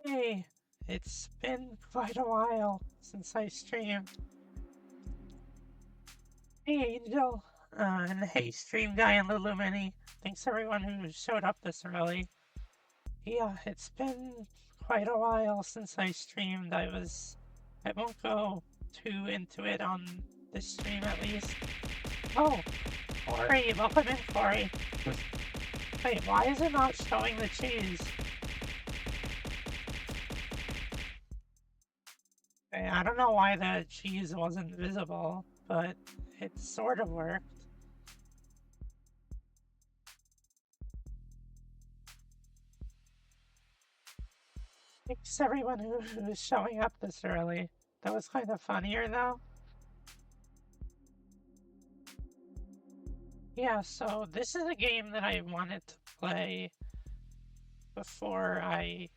Hey, it's been quite a while since I streamed. Hey, Angel. And hey, Stream Guy and Lulumini. Thanks everyone who showed up this early. Yeah, it's been quite a while since I streamed. I won't go too into it on this stream at least. Oh, Corey, welcome in, Corey. Wait, why is it not showing the cheese? I don't know why the cheese wasn't visible, but it sort of worked. Thanks everyone who's showing up this early. That was kind of funnier though. Yeah, so this is a game that I wanted to play before I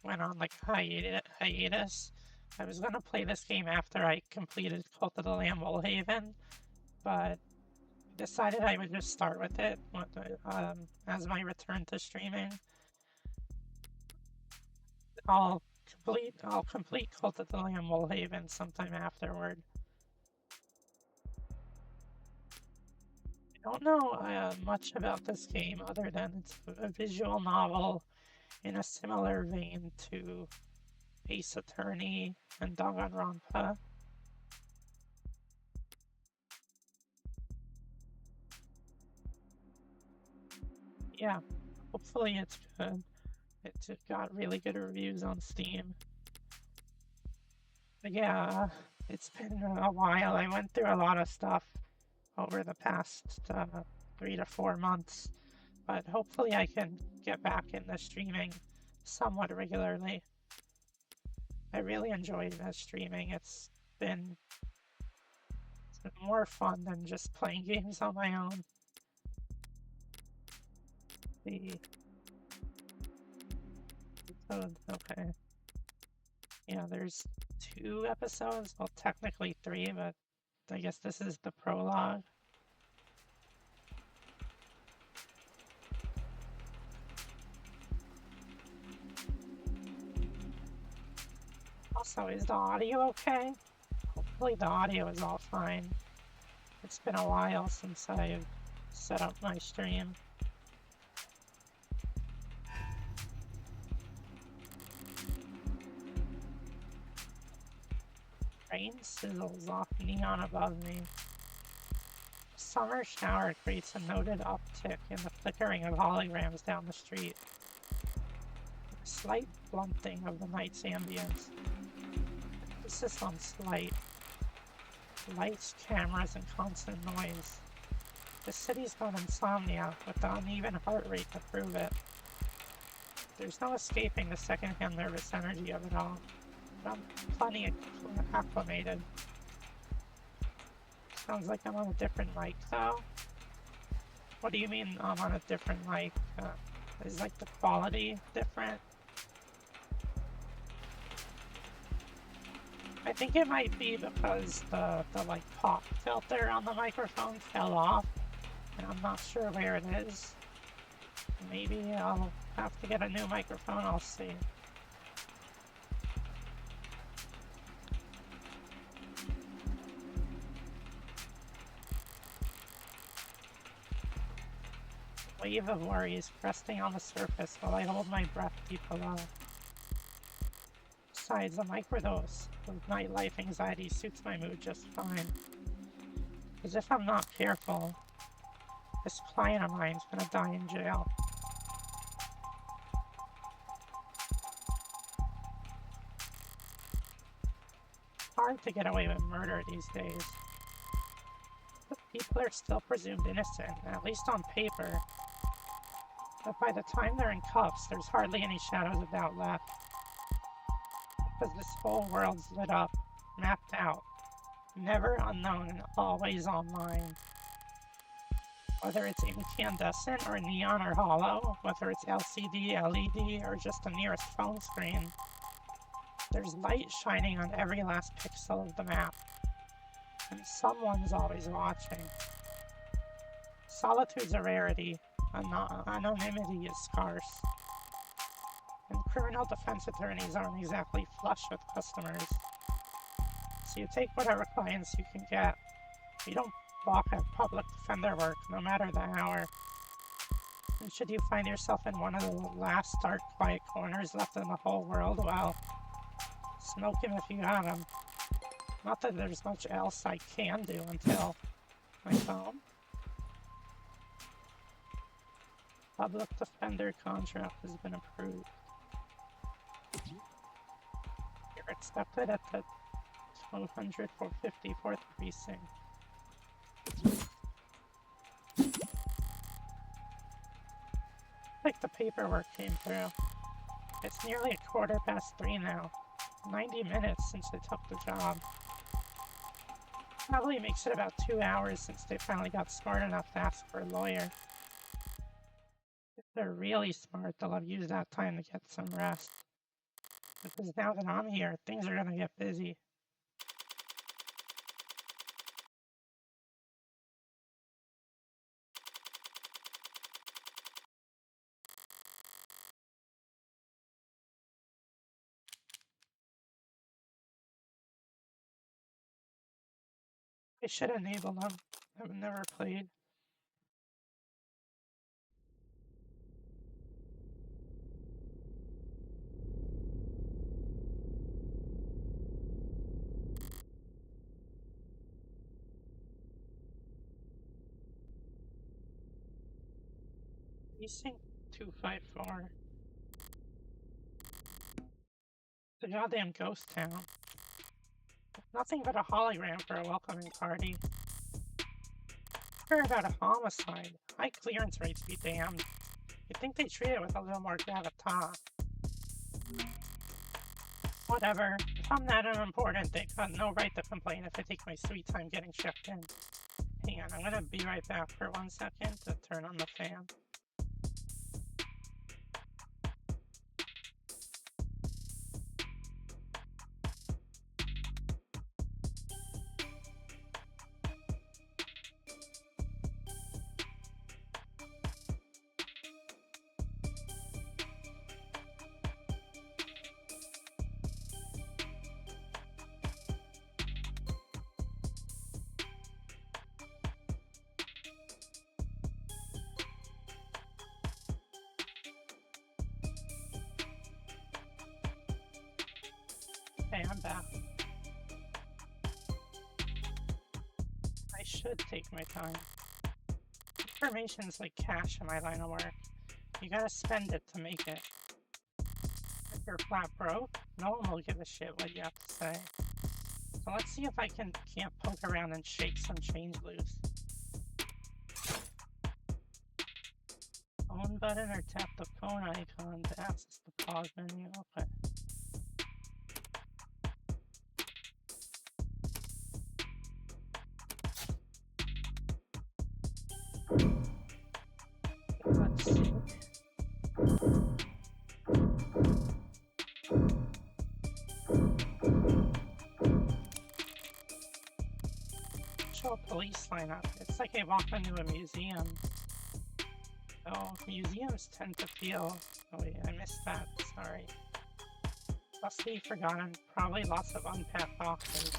went on like hiatus. I was gonna play this game after I completed Cult of the Lamb Woolhaven, but decided I would just start with it as my return to streaming. I'll complete Cult of the Lamb Woolhaven sometime afterward. I don't know much about this game other than it's a visual novel in a similar vein to Ace Attorney and Danganronpa. Yeah, hopefully it's good. It got really good reviews on Steam. But yeah, it's been a while. I went through a lot of stuff over the past 3 to 4 months, but hopefully I can get back into streaming somewhat regularly. I really enjoyed streaming. It's been more fun than just playing games on my own. The episode, okay. Yeah, there's 2 episodes. Well, technically 3, but I guess this is the prologue. Also, is the audio okay? Hopefully the audio is all fine. It's been a while since I've set up my stream. Rain sizzles off neon above me. summer shower creates a noted uptick in the flickering of holograms down the street. A slight blunting of the night's ambience. Emphasis on slight. Lights, cameras, and constant noise. The city's got insomnia, with the uneven heart rate to prove it. There's no escaping the secondhand nervous energy of it all, but I'm plenty acclimated. Sounds like I'm on a different mic, though. What do you mean I'm on a different mic? Is like the quality different? I think it might be because the like pop filter on the microphone fell off, and I'm not sure where it is. Maybe I'll have to get a new microphone, I'll see. Wave of worries cresting on the surface while I hold my breath deep below. Besides, a microdose of nightlife anxiety suits my mood just fine. As if I'm not careful, this client of mine's gonna die in jail. Hard to get away with murder these days. But people are still presumed innocent, at least on paper. But by the time they're in cuffs, there's hardly any shadows of doubt left. Because this whole world's lit up, mapped out, never unknown and always online. Whether it's incandescent or neon or hollow, whether it's LCD, LED, or just the nearest phone screen, there's light shining on every last pixel of the map. And someone's always watching. Solitude's a rarity, anonymity is scarce. And criminal defense attorneys aren't exactly flush with customers. So you take whatever clients you can get. You don't balk at public defender work, no matter the hour. And should you find yourself in one of the last dark, quiet corners left in the whole world, well, smoke him if you got him. Not that there's much else I can do until my phone. Public defender contract has been approved. You're accepted at the 200 for 54th precinct. Like the paperwork came through. It's nearly 3:15 now. 90 minutes since they took the job. Probably makes it about 2 hours since they finally got smart enough to ask for a lawyer. If they're really smart, they'll have used that time to get some rest. Because now that I'm here, things are gonna get busy. I should enable them. I've never played. Precinct 254. The goddamn ghost town. Nothing but a hologram for a welcoming party. Heard about a homicide. High clearance rates be damned. You'd think they'd treat it with a little more gravitas. Whatever. If I'm that unimportant, they got no right to complain if I take my sweet time getting checked in. Hang on, I'm gonna be right back for 1 second to turn on the fan. Okay, I'm back. should take my time. Information's like cash in my line of work. You gotta spend it to make it. If you're flat broke, no one will give a shit what you have to say. So let's see if I can't poke around and shake some change loose. Phone button or tap the phone icon to access the pause menu. Okay. Let's see. Show a police lineup. It's like I walk into a museum. Oh, museums tend to feel... Oh wait, I missed that. Sorry. Dusty, forgotten. Probably lots of unpacked boxes.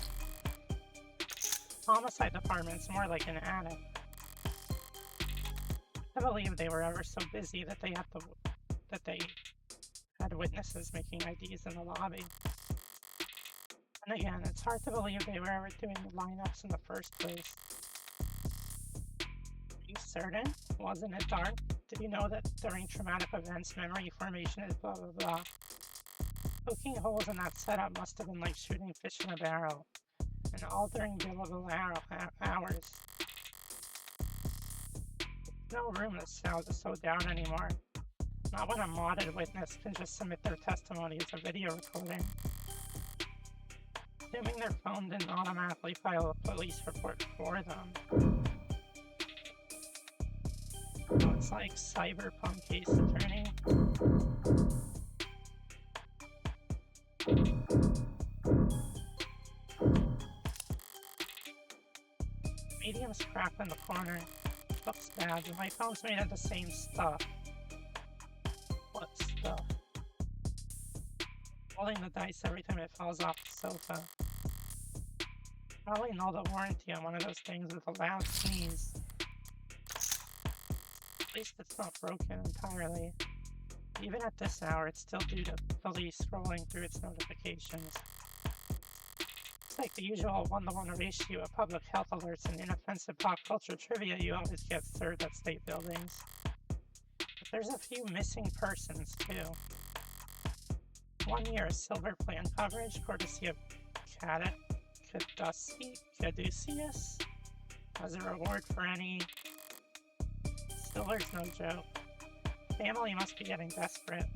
Homicide department's more like an attic. I believe they were ever so busy that they had witnesses making IDs in the lobby. And again, it's hard to believe they were ever doing the lineups in the first place. Are you certain? Wasn't it dark? Did you know that during traumatic events, memory formation is blah blah blah? Poking holes in that setup must have been like shooting fish in a barrel, and all during billable hours. No room to slow down anymore. Not when a modded witness can just submit their testimony as a video recording. Assuming their phone didn't automatically file a police report for them. So it's like cyberpunk case attorney. Medium scrap in the corner. Looks bad, but my phone's made of the same stuff. What stuff? Rolling the dice every time it falls off the sofa. Probably null the warranty on one of those things with a loud sneeze. At least it's not broken entirely. Even at this hour, it's still due to police scrolling through its notifications. It's like the usual 1-to-1 ratio of public health alerts and inoffensive pop culture trivia you always get served at state buildings. But there's a few missing persons, too. 1 year of silver plan coverage, courtesy of Caduceus, as a reward for any... Silver's no joke. Family must be getting desperate.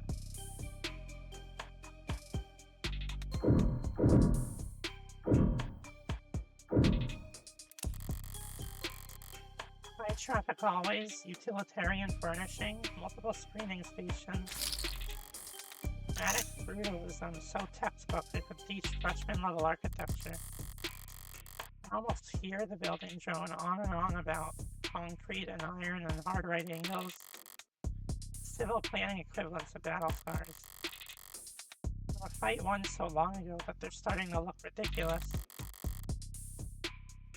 High traffic hallways, utilitarian furnishing, multiple screening stations. Attic brutalism, so textbook it could teach freshman level architecture. I almost hear the building drone on and on about concrete and iron and hard right angles. Civil planning equivalents of battle scars. A fight won so long ago that they're starting to look ridiculous.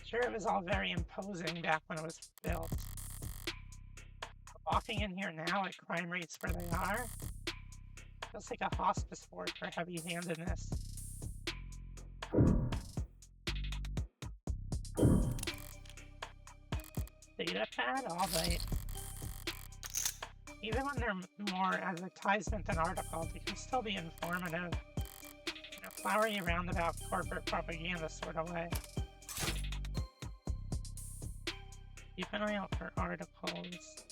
Sure, it was all very imposing back when it was built. But walking in here now at crime rates where they are, feels like a hospice ward for heavy-handedness. Data pad? Alright. Even when they're more advertisement than article, they can still be informative. In a flowery roundabout corporate propaganda sort of way. Keep an eye out for articles.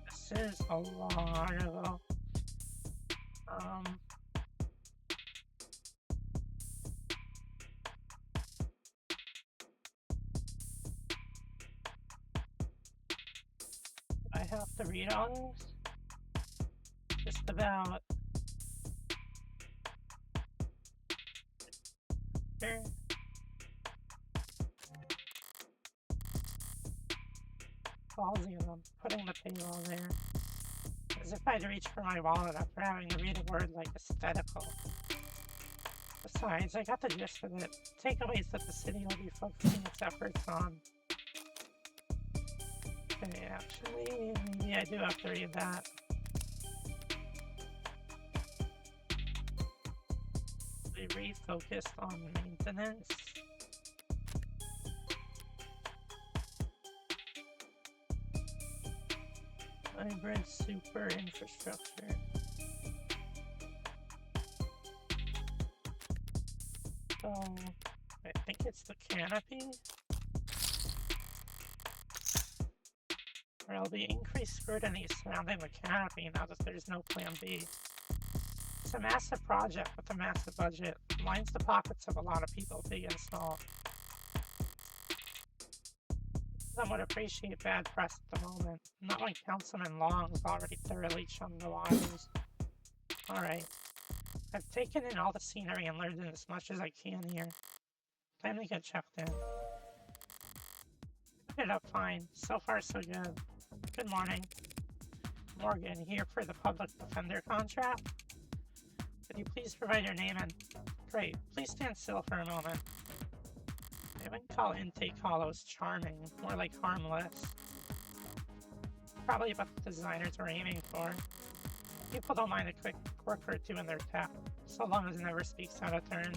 This is a long article. I have to read all this? Just about. There. Ballsy of them, putting the paywall there. As if I'd reach for my wallet after having to read a word like aesthetical. Besides, I got the gist of it. Takeaways that the city will be focusing its efforts on. Okay, actually, maybe I do have to read that. actually refocused on maintenance. Hybrid super infrastructure. So, I think it's the canopy. There'll be increased scrutiny surrounding the canopy now that there's no plan B. It's a massive project with a massive budget. It lines the pockets of a lot of people, big and small. Some would appreciate bad press at the moment, not when Councilman Long's already thoroughly chummed the waters. Alright. I've taken in all the scenery and learned as much as I can here. Time to get checked in. Picked it up fine. So far so good. Good morning. Morgan, here for the public defender contract? Could you please provide your name and... Great. Please stand still for a moment. I wouldn't call Intake Hollows charming, more like harmless. Probably what the designers were aiming for. People don't mind a quick quirk or two in their tech, so long as it never speaks out of turn.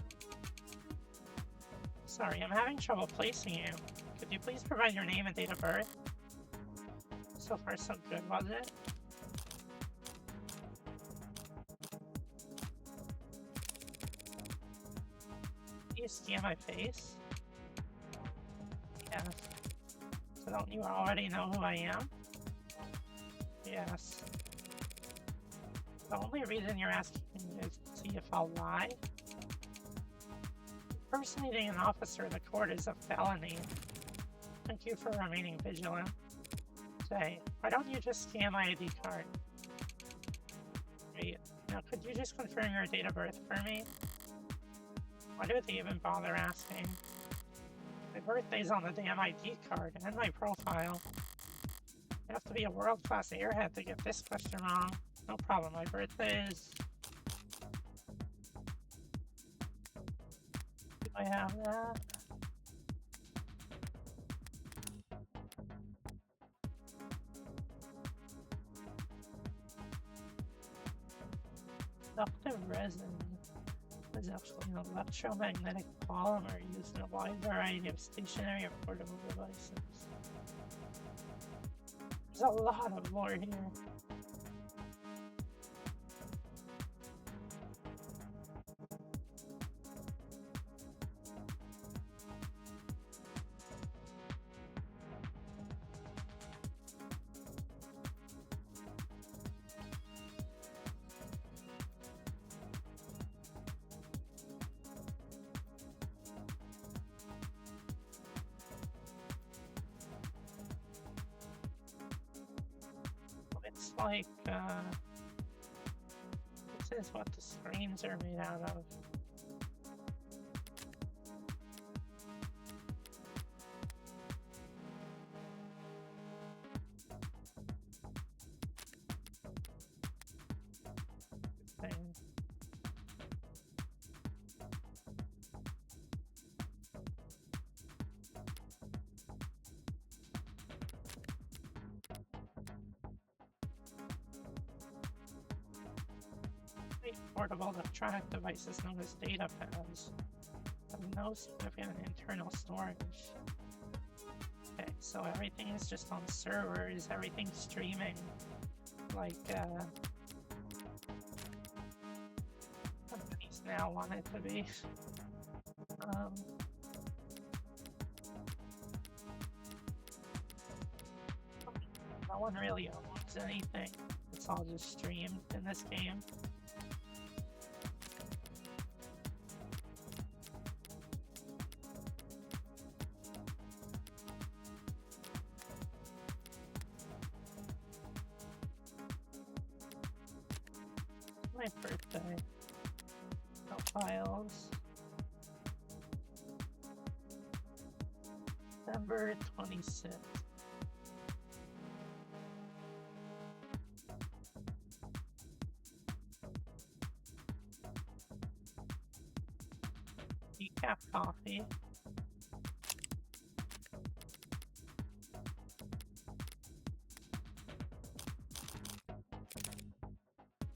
Sorry, I'm having trouble placing you. Could you please provide your name and date of birth? So far so good, was it? Do you scan my face? Yes. So don't you already know who I am? Yes. The only reason you're asking is to see if I'll lie. Impersonating an officer of the court is a felony. Thank you for remaining vigilant. Say, why don't you just scan my ID card? Great. Now could you just confirm your date of birth for me? Why do they even bother asking? My birthday's on the damn ID card and my profile. You have to be a world-class airhead to get this question wrong. No problem, my birthday is... Do I have that? Conductive resin is actually an electromagnetic polymer used in a wide variety of stationary and portable devices. There's a lot of lore here. It's like, this is what the screens are made out of. Thing. Portable electronic devices known as data pads have no significant internal storage. Okay, so everything is just on servers, everything's streaming, like, companies now want it to be. No one really owns anything, it's all just streamed in this game. My birthday. No files. December 26th. Decaf coffee.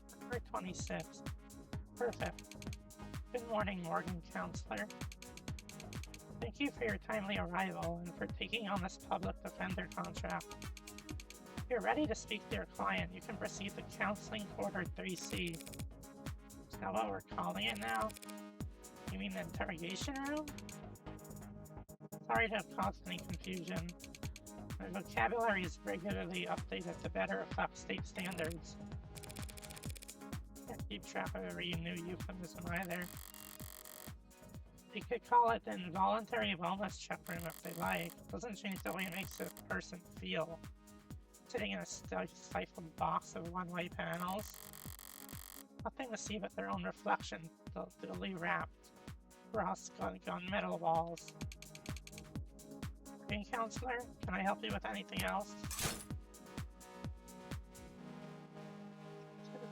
December 26th. Perfect. Good morning, Morgan Counselor. Thank you for your timely arrival and for taking on this public defender contract. If you're ready to speak to your client, you can proceed to Counseling Quarter 3C. Is that what we're calling it now? You mean the interrogation room? Sorry to have caused any confusion. My vocabulary is regularly updated to better reflect state standards. Can't keep track of every new euphemism either. You could call it the involuntary wellness check room if they like. It doesn't change the way it makes a person feel. Sitting in a stifled box of one-way panels. Nothing to see but their own reflection, duly wrapped brass gunmetal walls. Green Counselor, can I help you with anything else?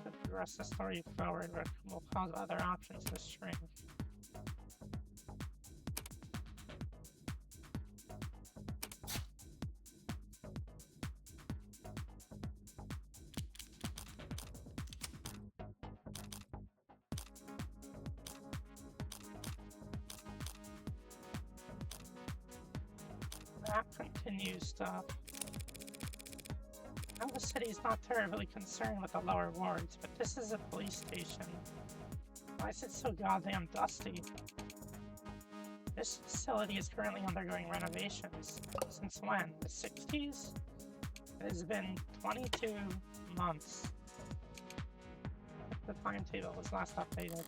To progress the story forward, will cause other options to shrink. That continues stuff. Now the city's not terribly concerned with the lower wards, but this is a police station. Why is it so goddamn dusty? This facility is currently undergoing renovations. Since when? The 60s? It has been 22 months. The timetable was last updated.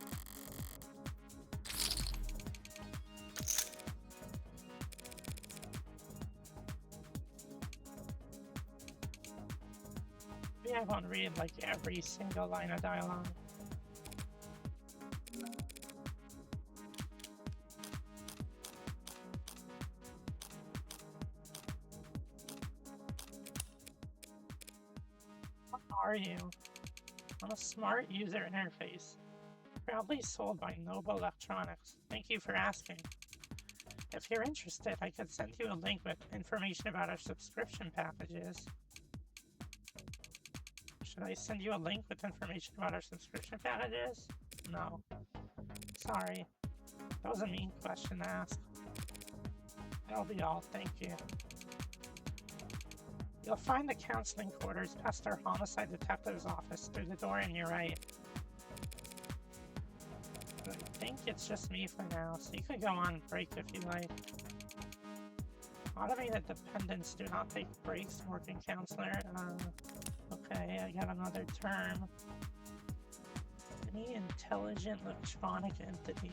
Maybe I won't read like every single line of dialogue. What are you? I'm a smart user interface. Proudly sold by Noble Electronics. Thank you for asking. If you're interested, I could send you a link with information about our subscription packages. Should I send you a link with information about our subscription packages? No. Sorry. That was a mean question to ask. That'll be all, thank you. You'll find the counseling quarters past our homicide detective's office through the door on your right. But I think it's just me for now, so you can go on break if you like. Automated dependents do not take breaks, Morgan Counselor. Okay, I got another term. Any intelligent electronic entity.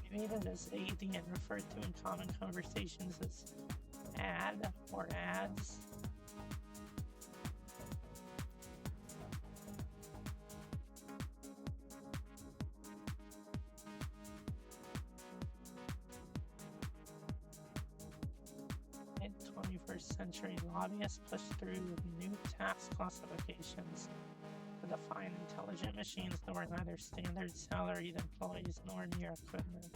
Created as AD and referred to in common conversations as ad or ads. Mid-21st century lobbyists push through new tax classifications to define intelligent machines that were neither standard salaried employees nor mere equipment.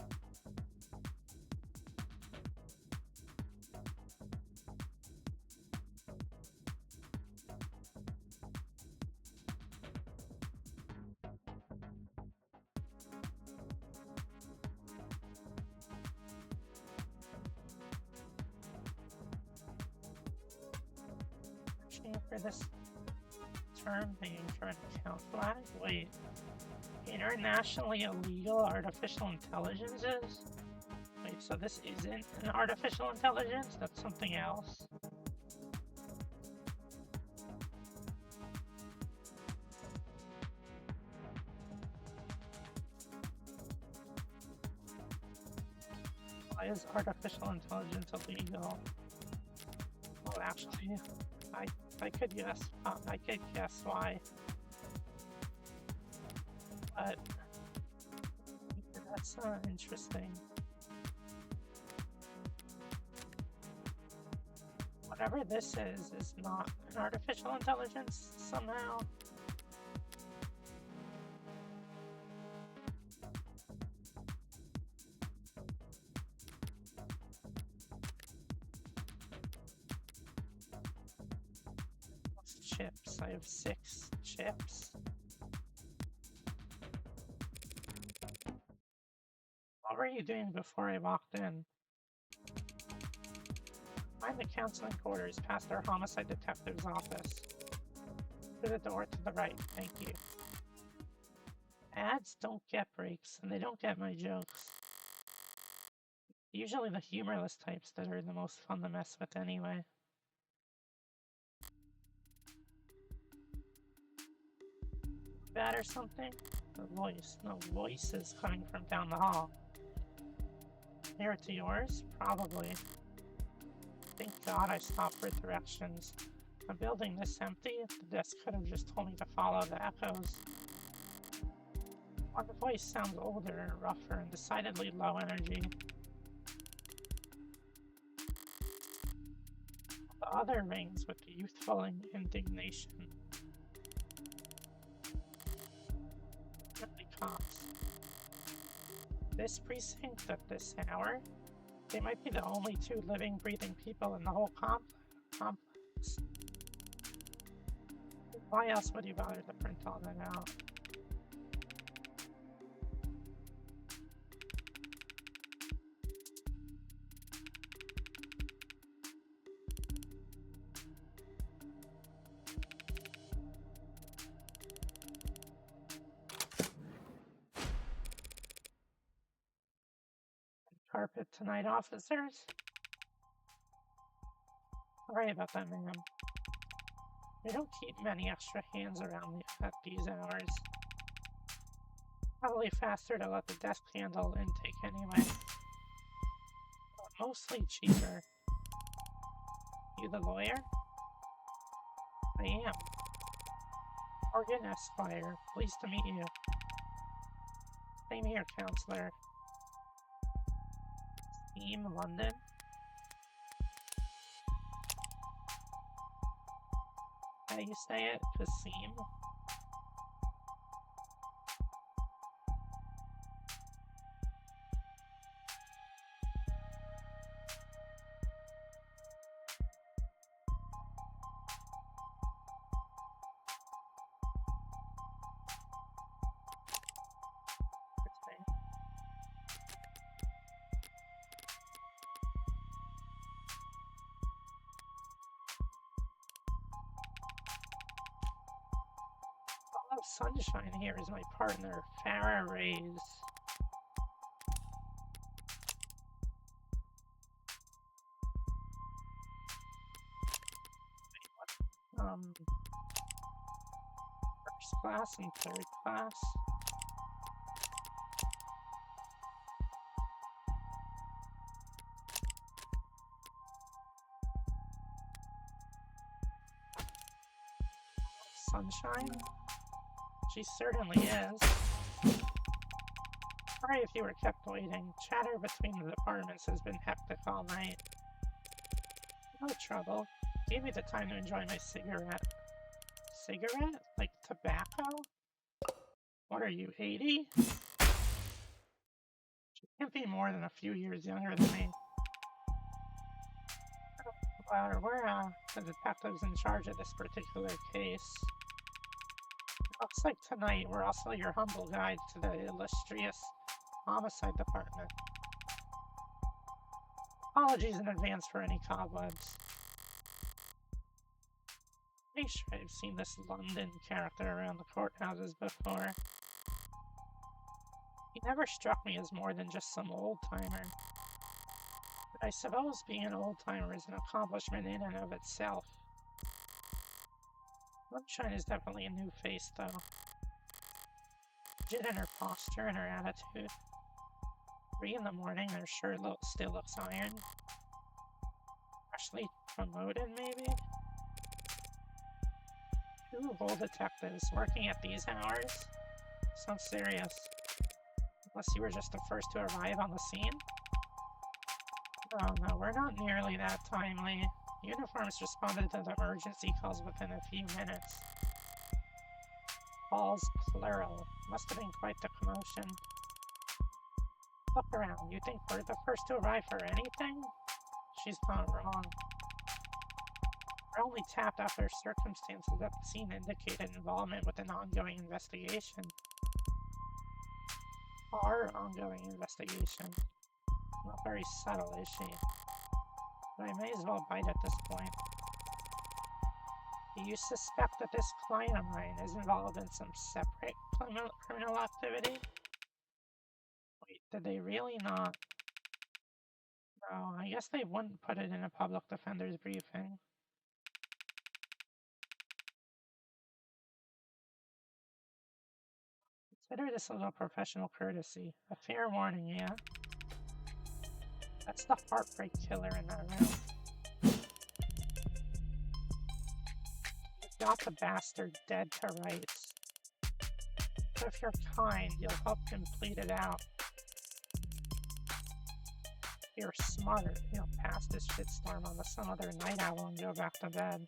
For this term being for an account flag? Wait. Internationally illegal artificial intelligences? Wait, so this isn't an artificial intelligence? That's something else? Why is artificial intelligence illegal? Well, actually, I could guess. I could guess why. But that's interesting. Whatever this is not an artificial intelligence somehow. Chips. I have 6 chips. What were you doing before I walked in? Find the counseling quarters past our homicide detective's office. Through the door to the right, thank you. Ads don't get breaks, and they don't get my jokes. Usually the humorless types that are the most fun to mess with anyway. Bad or something? No voice is coming from down the hall. Nearer to yours? Probably. Thank God I stopped for directions. A building this empty, the desk could have just told me to follow the echoes. One voice sounds older, rougher, and decidedly low energy. The other rings with youthful indignation. Really cops. This precinct at this hour? They might be the only two living, breathing people in the whole complex. Why else would you bother to print all that out? Carpet tonight, officers? Sorry about that, ma'am. We don't keep many extra hands around at these hours. Probably faster to let the desk handle intake anyway. But mostly cheaper. You the lawyer? I am. Morgan Esquire. Pleased to meet you. Same here, counselor. Team London? How do you say it? Kasim? Sunshine here is my partner, Farah Rays. First class and third class. Sunshine? She certainly is. Sorry if you were kept waiting. Chatter between the departments has been hectic all night. No trouble. Gave me the time to enjoy my cigarette. Cigarette? Like tobacco? What are you, 80? She can't be more than a few years younger than me. Well, we're the detectives in charge of this particular case. Looks like tonight we're also your humble guide to the illustrious homicide department. Apologies in advance for any cobwebs. Pretty sure I've seen this London character around the courthouses before. He never struck me as more than just some old-timer. But I suppose being an old-timer is an accomplishment in and of itself. Sunshine is definitely a new face, though. Rigid in her posture and her attitude. 3 in the morning, her shirt still looks iron. Freshly promoted, maybe? 2 whole detectives working at these hours? Sounds serious. Unless you were just the first to arrive on the scene? Oh no, we're not nearly that timely. Uniforms responded to the emergency calls within a few minutes. Calls plural. Must have been quite the commotion. Look around. You think we're the first to arrive for anything? She's not wrong. We're only tapped after circumstances at the scene indicated involvement with an ongoing investigation. our ongoing investigation. Not very subtle, is she? But I may as well bite at this point. Do you suspect that this client of mine is involved in some separate criminal activity? Wait, did they really not? No, I guess they wouldn't put it in a public defender's briefing. Consider this a little professional courtesy. A fair warning, yeah? That's the heartbreak killer in that room. You've got the bastard dead to rights. So if you're kind, you'll help him plead it out. If you're smart, you'll pass this shitstorm on to some other night owl and go back to bed.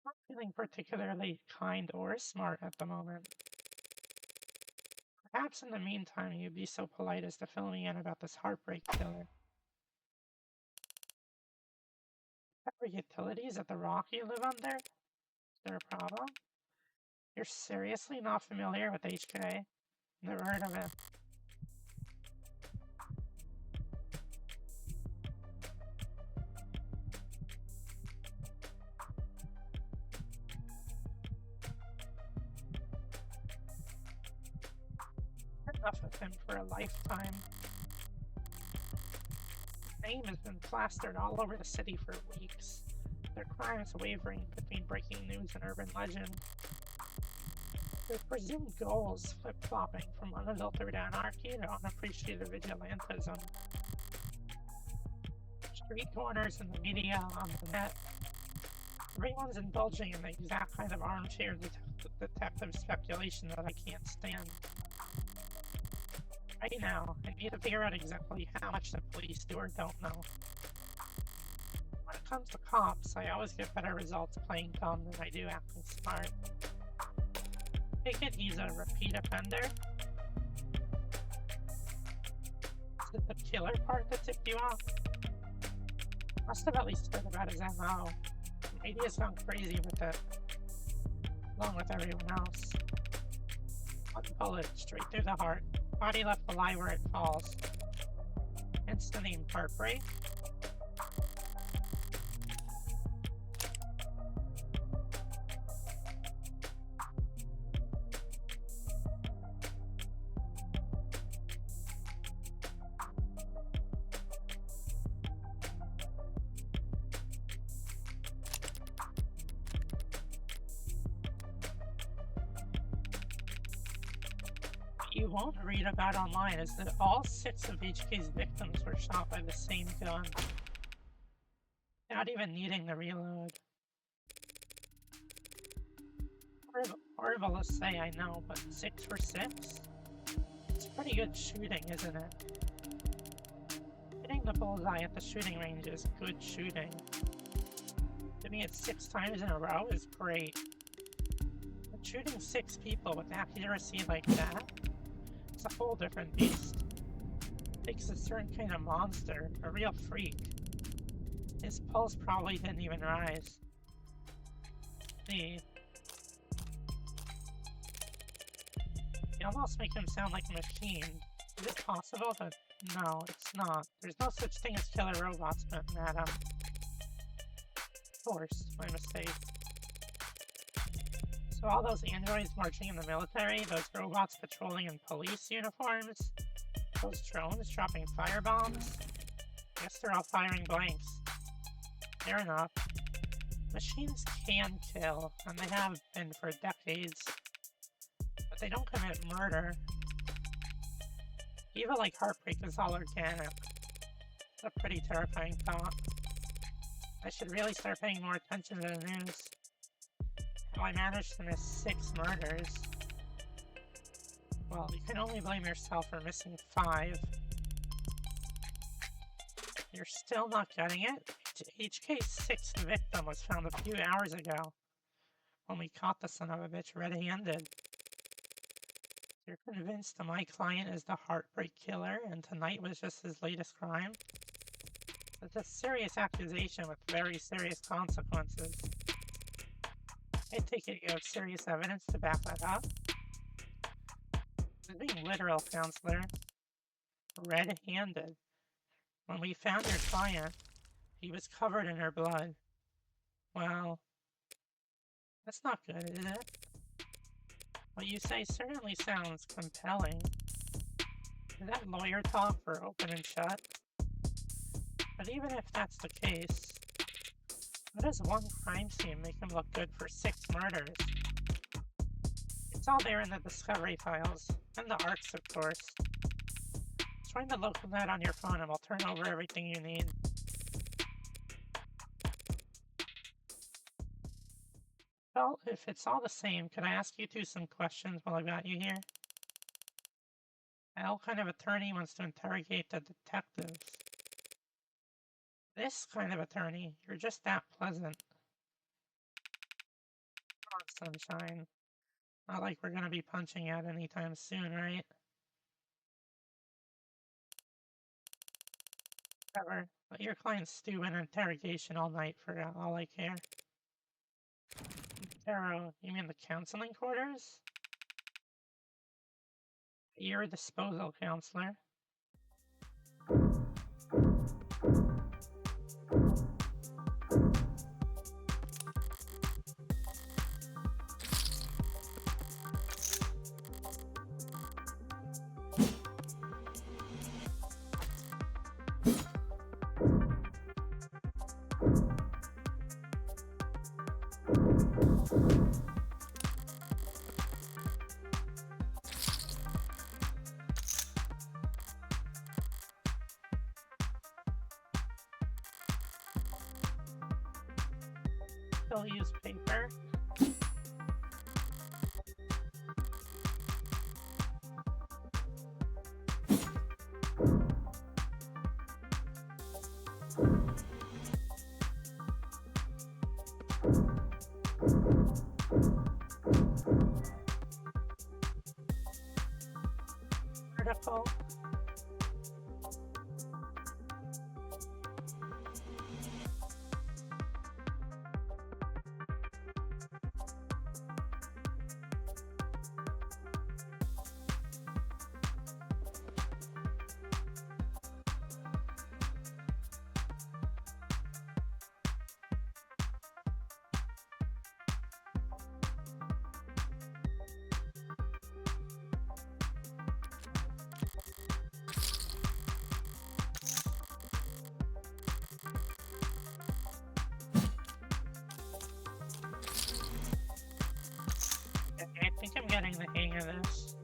Not feeling particularly kind or smart at the moment. Perhaps in the meantime you'd be so polite as to fill me in about this heartbreak killer. Pepper utilities at the rock you live under? Is there a problem? You're seriously not familiar with HK? Never heard of it. Enough of him for a lifetime. His name has been plastered all over the city for weeks. Their crimes wavering between breaking news and urban legend. Their presumed goals flip-flopping from unadulterated anarchy to unappreciated vigilantism. Street corners in the media, on the net. Everyone's indulging in the exact kind of armchair detective speculation that I can't stand. Right now, I need to figure out exactly how much the police do or don't know. When it comes to cops, I always get better results playing dumb than I do acting smart. Take it he's a repeat offender? Is it the killer part that tipped you off? Must have at least heard about his MO. Maybe he's gone crazy with it, along with everyone else. One bullet straight through the heart. Body left to lie where it falls. Hence the name Heartbreak. You won't read about online is that all 6 of HK's victims were shot by the same gun, without even needing the reload. Horrible to say, I know, but 6 for 6? It's pretty good shooting, isn't it? Hitting the bullseye at the shooting range is good shooting. Doing it 6 times in a row is great. But shooting 6 people with accuracy like that? It's a whole different beast. It takes a certain kind of monster, a real freak. His pulse probably didn't even rise. You almost make him sound like a machine. Is it possible? But no, it's not. There's no such thing as killer robots, madam. Of course, my mistake. So all those androids marching in the military, those robots patrolling in police uniforms, those drones dropping firebombs, I guess they're all firing blanks. Fair enough. Machines can kill, and they have been for decades, but they don't commit murder. Evil like Heartbreak is all organic. It's a pretty terrifying thought. I should really start paying more attention to the news. How I managed to miss 6 murders. Well, you can only blame yourself for missing 5. You're still not getting it? HK's 6th victim was found a few hours ago, when we caught the son of a bitch red-handed. You're convinced that my client is the Heartbreak killer, and tonight was just his latest crime? It's a serious accusation with very serious consequences. I take it you have serious evidence to back that up? This is being literal, counselor. Red-handed. When we found your client, he was covered in her blood. Well, that's not good, is it? What you say certainly sounds compelling. Is that lawyer talk for open and shut? But even if that's the case, what does one crime scene make him look good for 6 murders? It's all there in the discovery files, and the ARCs, of course. Try to locate that on your phone and we'll turn over everything you need. Well, if it's all the same, could I ask you two some questions while I got you here? What kind of attorney wants to interrogate the detectives? This kind of attorney. You're just that pleasant. Come on, sunshine. Not like we're gonna be punching out anytime soon, right? Whatever. Let your client stew in interrogation all night for all I care. Taro, you mean the counseling quarters? At your disposal, counselor. Still use paper. Article. I think I'm getting the hang of this.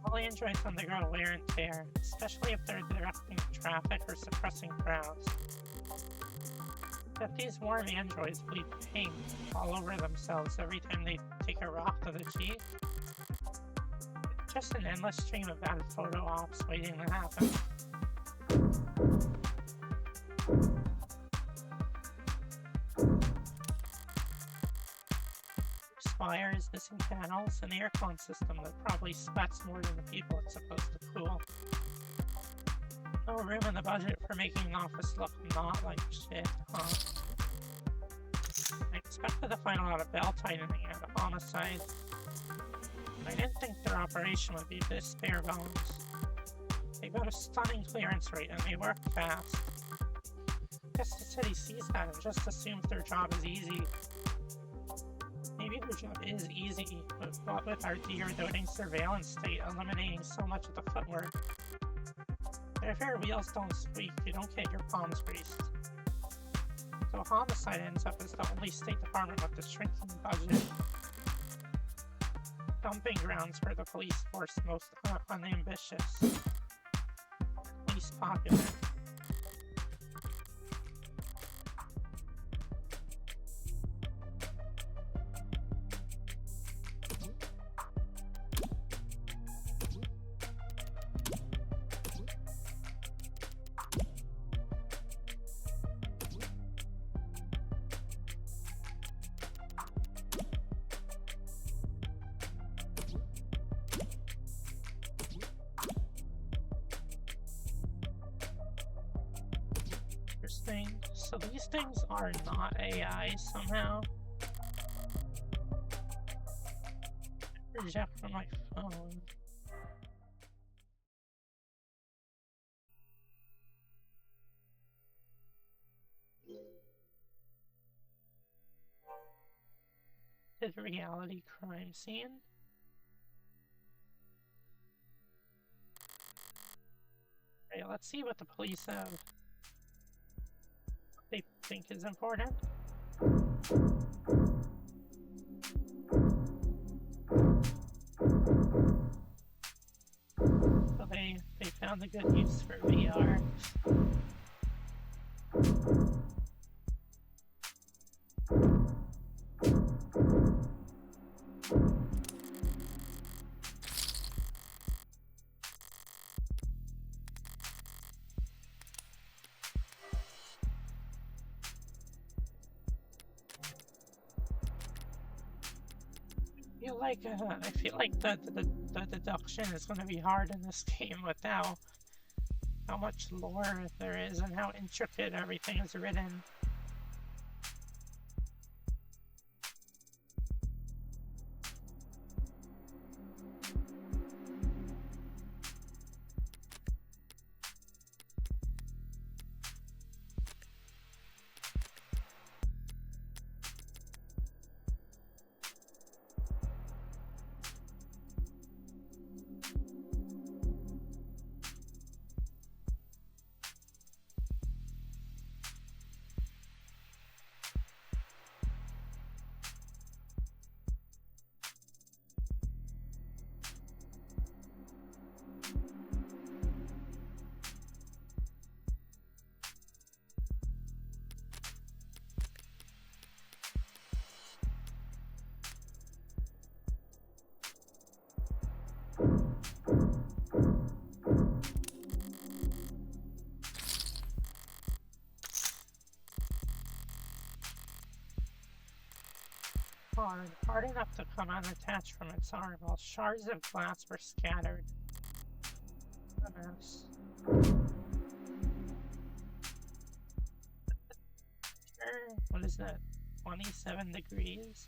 I really enjoy some of the girl wear and tear, especially if they're directing traffic or suppressing crowds. If these warm androids bleed paint all over themselves every time they take a rock to the cheek, it's just an endless stream of bad photo ops waiting to happen. Wires, missing panels, an aircon system that probably sweats more than the people it's supposed to cool. No room in the budget for making an office look not like shit, huh? I expected to find a lot of belt tightening and a homicide. I didn't think their operation would be this bare bones. They got a stunning clearance rate and they work fast. Guess the city sees that and just assumes their job is easy. Maybe their job is easy, but with our deer-doting surveillance state eliminating so much of the footwork. If your wheels don't squeak, you don't get your palms greased. So homicide ends up as the only State Department with a shrinking budget. Dumping grounds for the police force most unambitious. Least popular. So these things are not AI somehow. Reject from my phone. Reality crime scene. Okay, let's see what the police have. What they think is important. So they found a good use for VR. I feel like the deduction is going to be hard in this game with how much lore there is and how intricate everything is written. Hard enough to come unattached from its arm, while shards of glass were scattered. What is that? 27 degrees?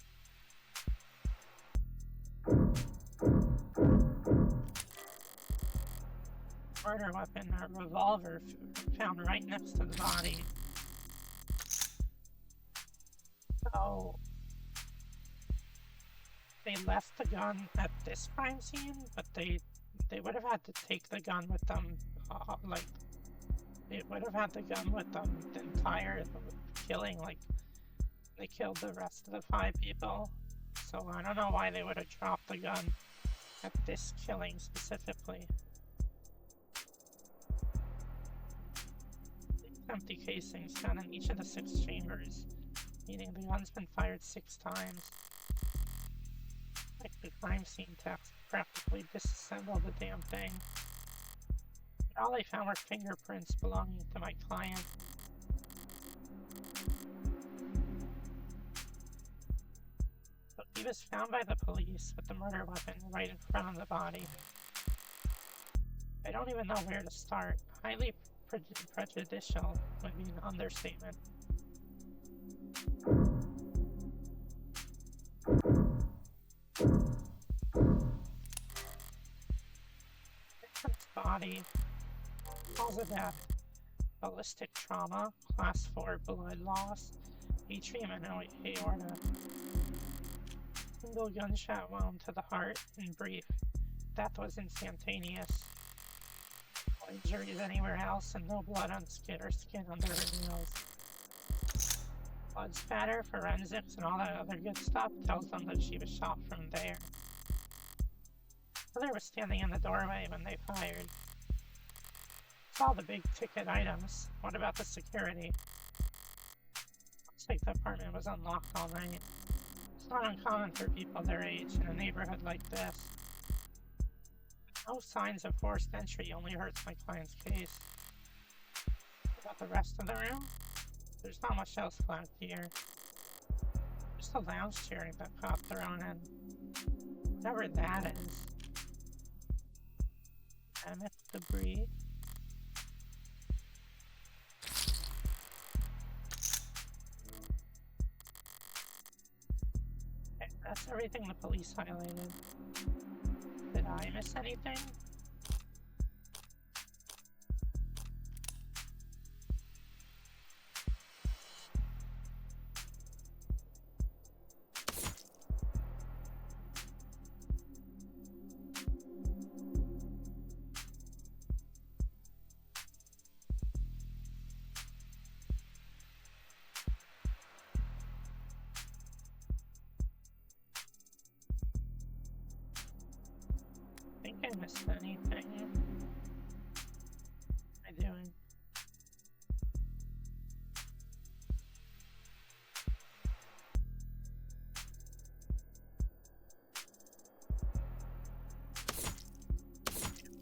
Murder weapon, a revolver found right next to the body. So they left the gun at this crime scene, but they would have had to take the gun with them, like, they would have had the gun with them the entire killing, like, they killed the rest of the 5 people. So I don't know why they would have dropped the gun at this killing specifically. Empty casings found in each of the 6 chambers, meaning the gun's been fired 6 times. Like the crime scene text practically disassembled the damn thing. And all they found were fingerprints belonging to my client. So he was found by the police with the murder weapon right in front of the body. I don't even know where to start. Highly prejudicial would be an understatement. Victim's body, cause of death, ballistic trauma, class 4 blood loss, atrium and aorta, single gunshot wound to the heart. In brief, death was instantaneous. No injuries anywhere else, and no blood on skin or skin under her nails. Blood spatter, forensics, and all that other good stuff tells them that she was shot from there. The killer was standing in the doorway when they fired. Saw the big ticket items. What about the security? Looks like the apartment was unlocked all night. It's not uncommon for people their age in a neighborhood like this. No signs of forced entry, only hurts my client's case. What about the rest of the room? There's not much else flagged here. Just a lounge chair that got thrown in. Whatever that is. Ceramic debris. Okay, that's everything the police highlighted. Did I miss anything? I think I missed anything. What am I doing?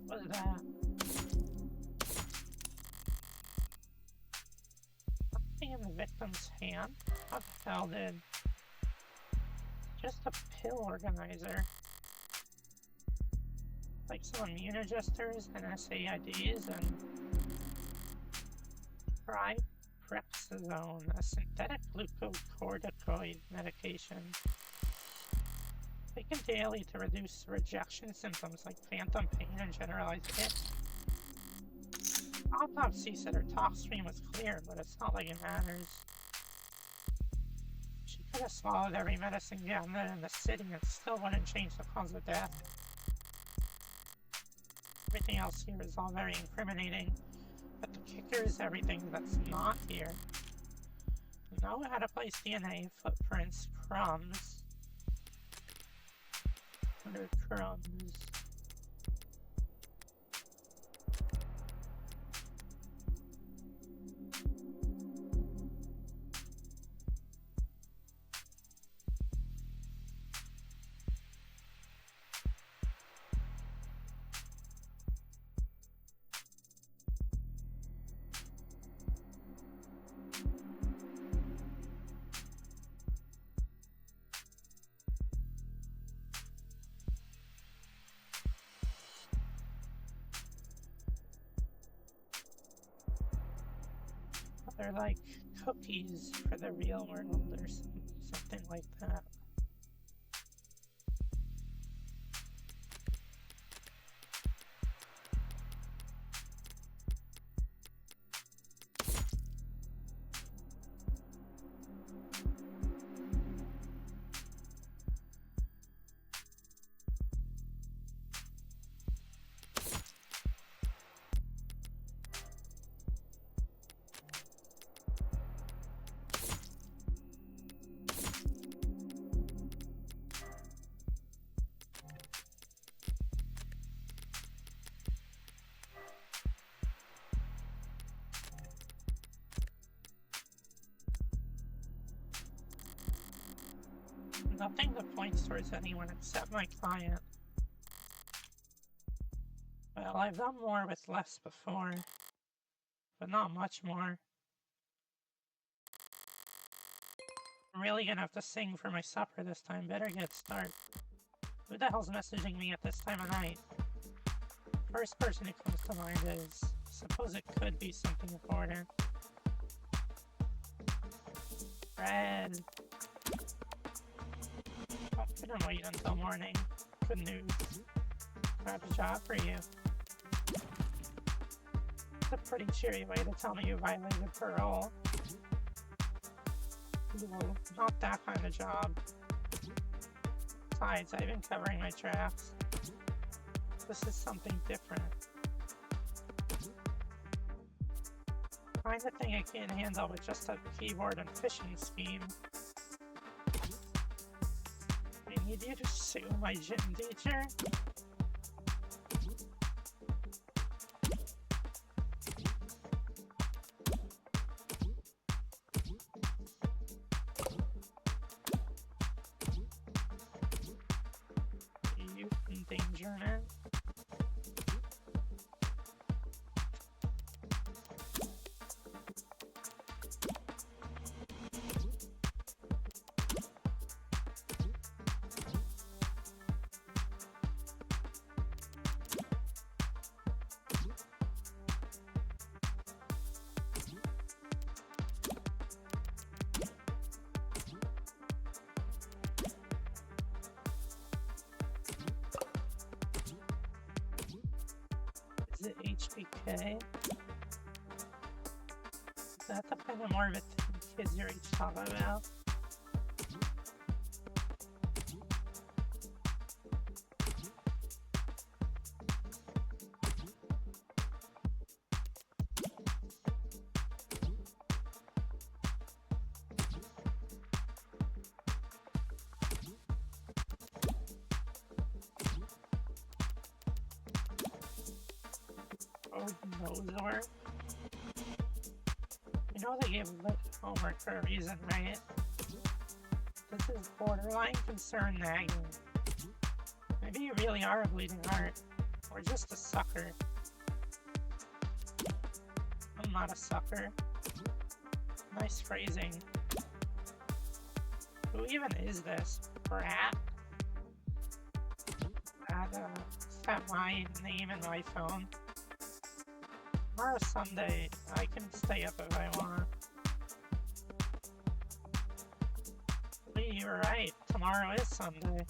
What was that? Something in the victim's hand? What the hell did? Just a pill organizer. Like some immune adjusters and SAIDs and Triprexazone, a synthetic glucocorticoid medication taken daily to reduce rejection symptoms like phantom pain and generalized itch. Autopsy said her tox stream was clear, but it's not like it matters. She could have swallowed every medicine cabinet in the city and still wouldn't change the cause of death. Everything else here is all very incriminating, but the kicker is everything that's not here. Know how to place DNA, footprints, crumbs. Under crumbs. They're like cookies for the real world or something like that. Nothing that points towards anyone except my client. Well, I've done more with less before, but not much more. I'm really gonna have to sing for my supper this time. Better get started. Who the hell's messaging me at this time of night? First person who comes to mind is, suppose it could be something important. Red. I couldn't wait until morning. Good news. I have a job for you. It's a pretty cheery way to tell me you violated parole. Well, not that kind of job. Besides, I've been covering my tracks. This is something different. Kind of thing I can't handle with just a keyboard and phishing scheme. I need you to sue my gym teacher? Youth endangerment? Okay. That depends more of it to the kids your age talking about. Nozor. You know they gave lit homework for a reason, right? This is borderline concern nagging. Maybe you really are a bleeding heart, or just a sucker. I'm not a sucker. Nice phrasing. Who even is this? Brat? Is that my name in my phone? Tomorrow's Sunday. I can stay up if I want. Lee, you were right. Tomorrow is Sunday.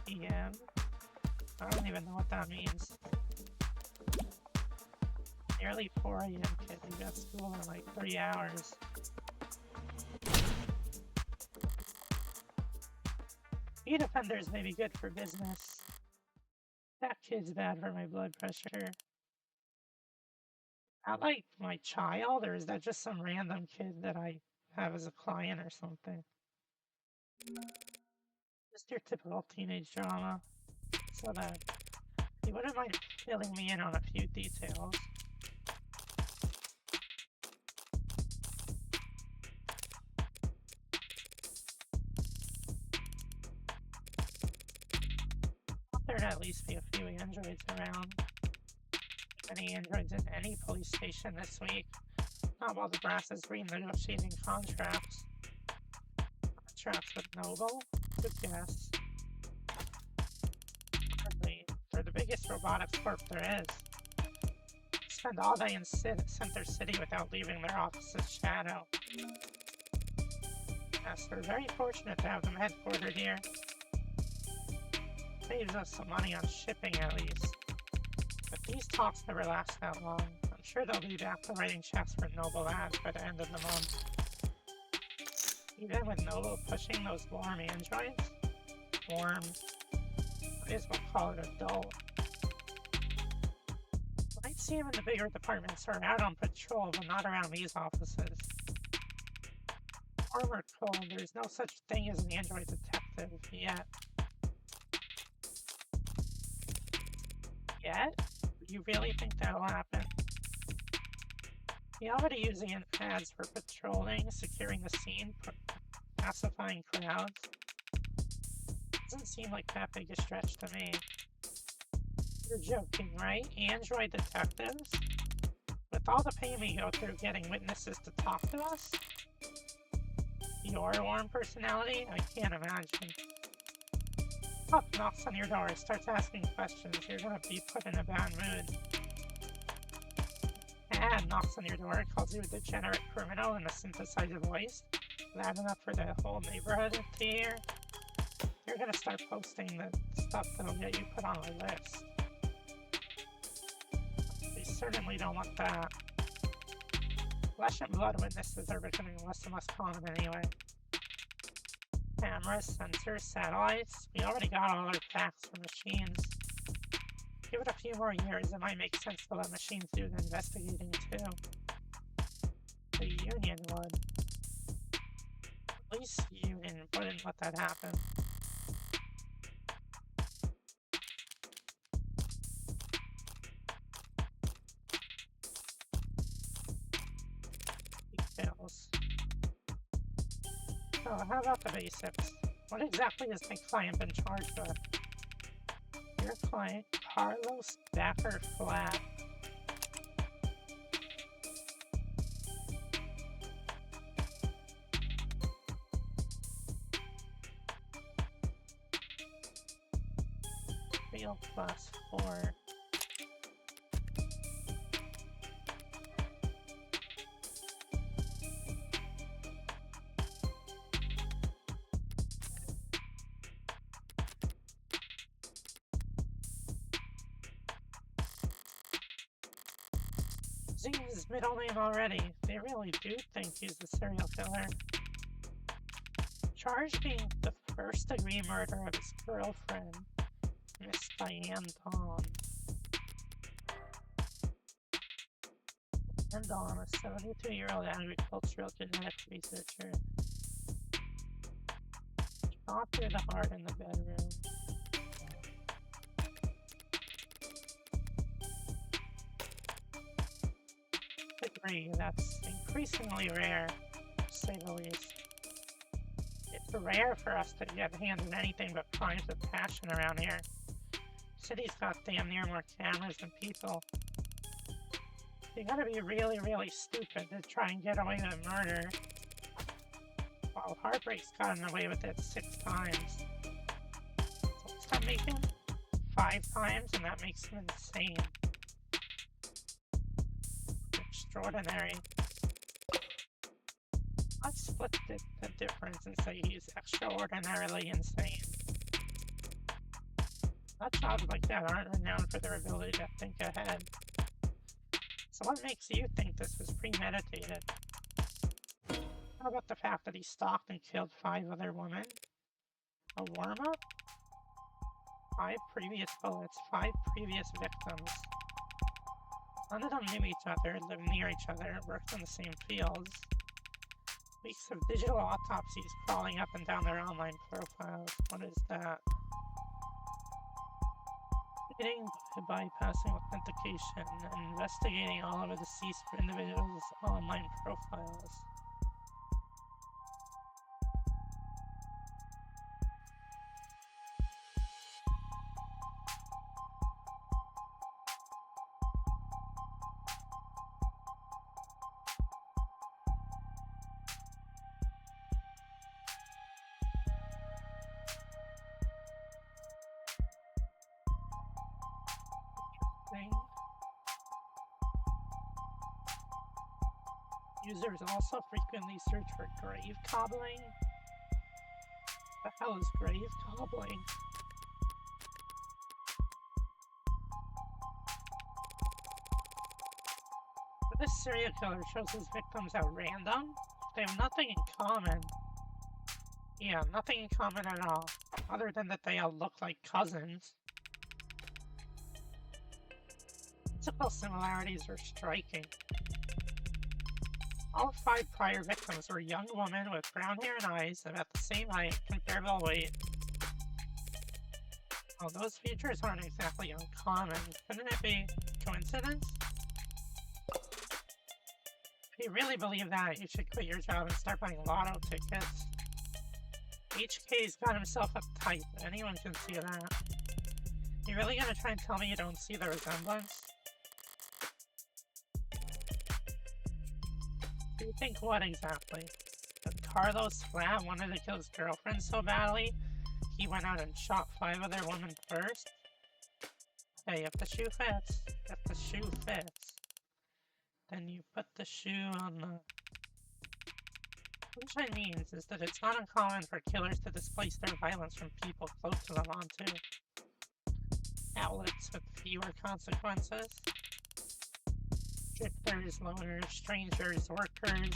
PM? I don't even know what that means. Nearly 4 AM, kid. You got school in like 3 hours. Bee defenders may be good for business. That kid's bad for my blood pressure. Not like my child, or is that just some random kid that I have as a client or something? Just your typical teenage drama. So that you wouldn't mind filling me in on a few details. There'd at least be a few androids around. Any androids in any police station this week. Not while the brass is renegotiating contracts. Contracts with Noble? Good guess. Hardly. They're the biggest robotics corp there is. Spend all day in Center City without leaving their office's shadow. Yes, we're very fortunate to have them headquartered here. Saves us some money on shipping at least. But these talks never last that long. I'm sure they'll be back to writing checks for Noble ads by the end of the month. Even with Noble pushing those warm androids? Warm. Might as well call it adult. Might see him in the bigger departments or out on patrol, but not around these offices. Armored Code, there's no such thing as an android detective yet. Yet? You really think that'll happen? He already using ads for patrolling, securing the scene, pacifying crowds. Doesn't seem like that big a stretch to me. You're joking, right? Android detectives? With all the pain we go through getting witnesses to talk to us? Your warm personality? I can't imagine. Pup knocks on your door, starts asking questions, you're gonna be put in a bad mood. Ad knocks on your door, calls you a degenerate criminal in a synthesizer voice. Loud enough for the whole neighborhood to hear. You're gonna start posting the stuff that'll get you put on a list. We certainly don't want that. Flesh and blood witnesses are becoming less and less common anyway. Cameras, sensors, satellites. We already got all our facts from machines. Give it a few more years, it might make sense to let machines do the investigating too. The Union would. At least the Union wouldn't let that happen. Details. So how about the basics? What exactly has my client been charged with? Your client, Carlos Dacker Flat. Field class 4. Using his middle name already, they really do think he's the serial killer. Charged being the first-degree murder of his girlfriend, Miss Diane Dawn. Diane Dawn, a 72-year-old agricultural genetic researcher. Shot through the heart in the bedroom. Agree, that's increasingly rare, to say the least. It's rare for us to get hands on anything but crimes of passion around here. City's got damn near more cameras than people. You gotta be really, really stupid to try and get away with murder. While Heartbreak's gotten away with it 6 times. So what's that make him? 5 times, and that makes him insane. Extraordinary. Let's split the difference and say he's extraordinarily insane. Nutjobs like that aren't renowned for their ability to think ahead. So what makes you think this was premeditated? How about the fact that he stalked and killed 5 other women? A warm-up? 5 previous bullets, 5 previous victims. None of them knew each other, lived near each other, worked in the same fields. Weeks of digital autopsies crawling up and down their online profiles. What is that? Getting bypassing authentication and investigating all of the deceased individuals' online profiles. Users also frequently search for grave cobbling. The hell is grave cobbling? But this serial killer shows his victims at random. They have nothing in common. Yeah, nothing in common at all, other than that they all look like cousins. Physical similarities are striking. All 5 prior victims were young women with brown hair and eyes, about the same height, comparable weight. Well, those features aren't exactly uncommon. Couldn't it be coincidence? If you really believe that, you should quit your job and start buying lotto tickets. HK's got himself uptight, anyone can see that. You really gonna try and tell me you don't see the resemblance? Do you think what exactly? That Carlos Flat wanted to kill his girlfriend so badly, he went out and shot 5 other women first? Hey, if the shoe fits, then you put the shoe on the... What I means is that it's not uncommon for killers to displace their violence from people close to them onto outlets with fewer consequences. Drifters, loners, strangers, workers.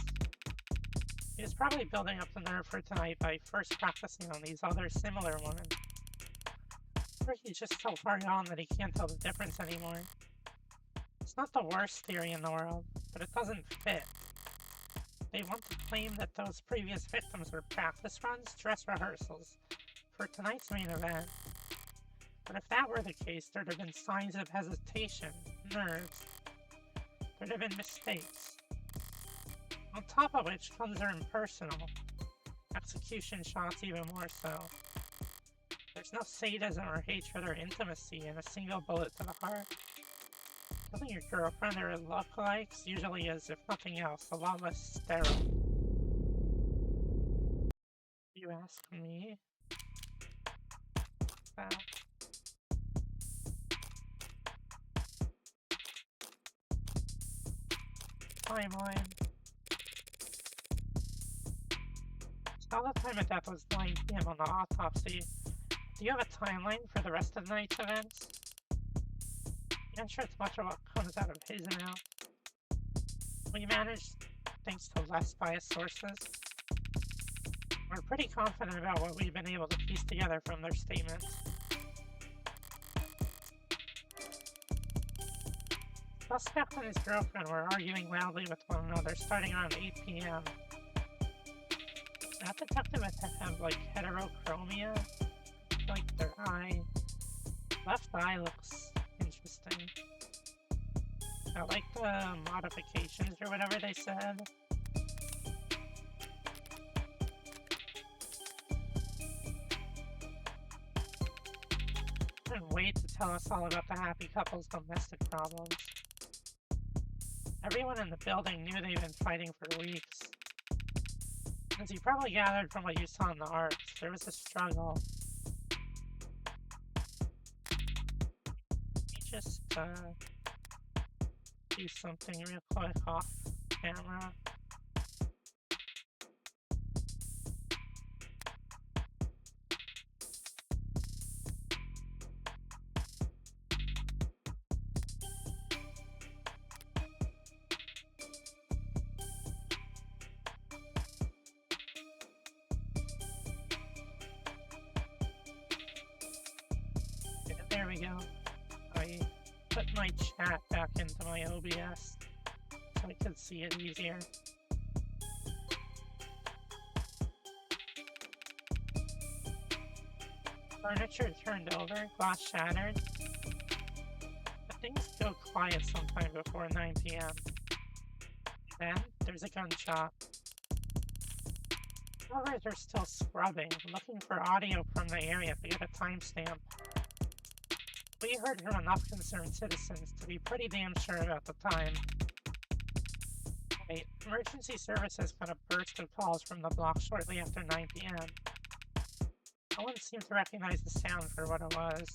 He was probably building up the nerve for tonight by first practicing on these other similar women. Or he's just so far gone that he can't tell the difference anymore. It's not the worst theory in the world, but it doesn't fit. They want to claim that those previous victims were practice runs, dress rehearsals, for tonight's main event. But if that were the case, there'd have been signs of hesitation, nerves. There'd have been mistakes. On top of which, guns are impersonal. Execution shots even more so. There's no sadism or hatred or intimacy in a single bullet to the heart. Killing your girlfriend or lookalikes usually is, if nothing else, a lot less sterile. You ask me? That. Timeline. So the time of death was 9 PM on the autopsy. Do you have a timeline for the rest of the night's events? I'm sure it's much of what comes out of his mouth. we managed thanks to less biased sources. We're pretty confident about what we've been able to piece together from their statements. Suspect and his girlfriend were arguing loudly with one another starting around 8 p.m. That detective had to have, like, heterochromia. Like, their eye. Left eye looks interesting. I like the modifications or whatever they said. Couldn't wait to tell us all about the happy couple's domestic problems. Everyone in the building knew they'd been fighting for weeks. As you probably gathered from what you saw in the arts, there was a struggle. Let me just do something real quick off camera. There we go. I put my chat back into my OBS so I could see it easier. Furniture turned over, glass shattered. But things go quiet sometime before 9 p.m. Then there's a gunshot. Others are still scrubbing, looking for audio from the area to get a timestamp. We heard from enough concerned citizens to be pretty damn sure about the time. Wait, emergency services got a burst of calls from the block shortly after 9 p.m. No one seemed to recognize the sound for what it was.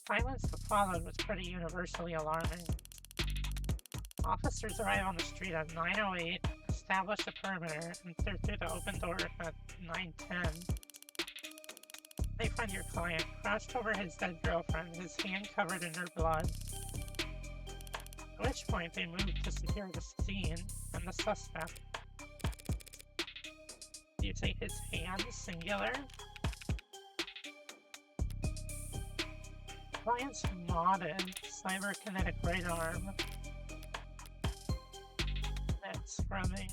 Silence that followed was pretty universally alarming. Officers arrive on the street at 9:08, establish a perimeter, and through the open door at 9:10. They find your client crouched over his dead girlfriend, his hand covered in her blood. At which point they move to secure the scene and the suspect. Do you say his hand, singular? Client's modded, cyberkinetic right arm. That's scrubbing.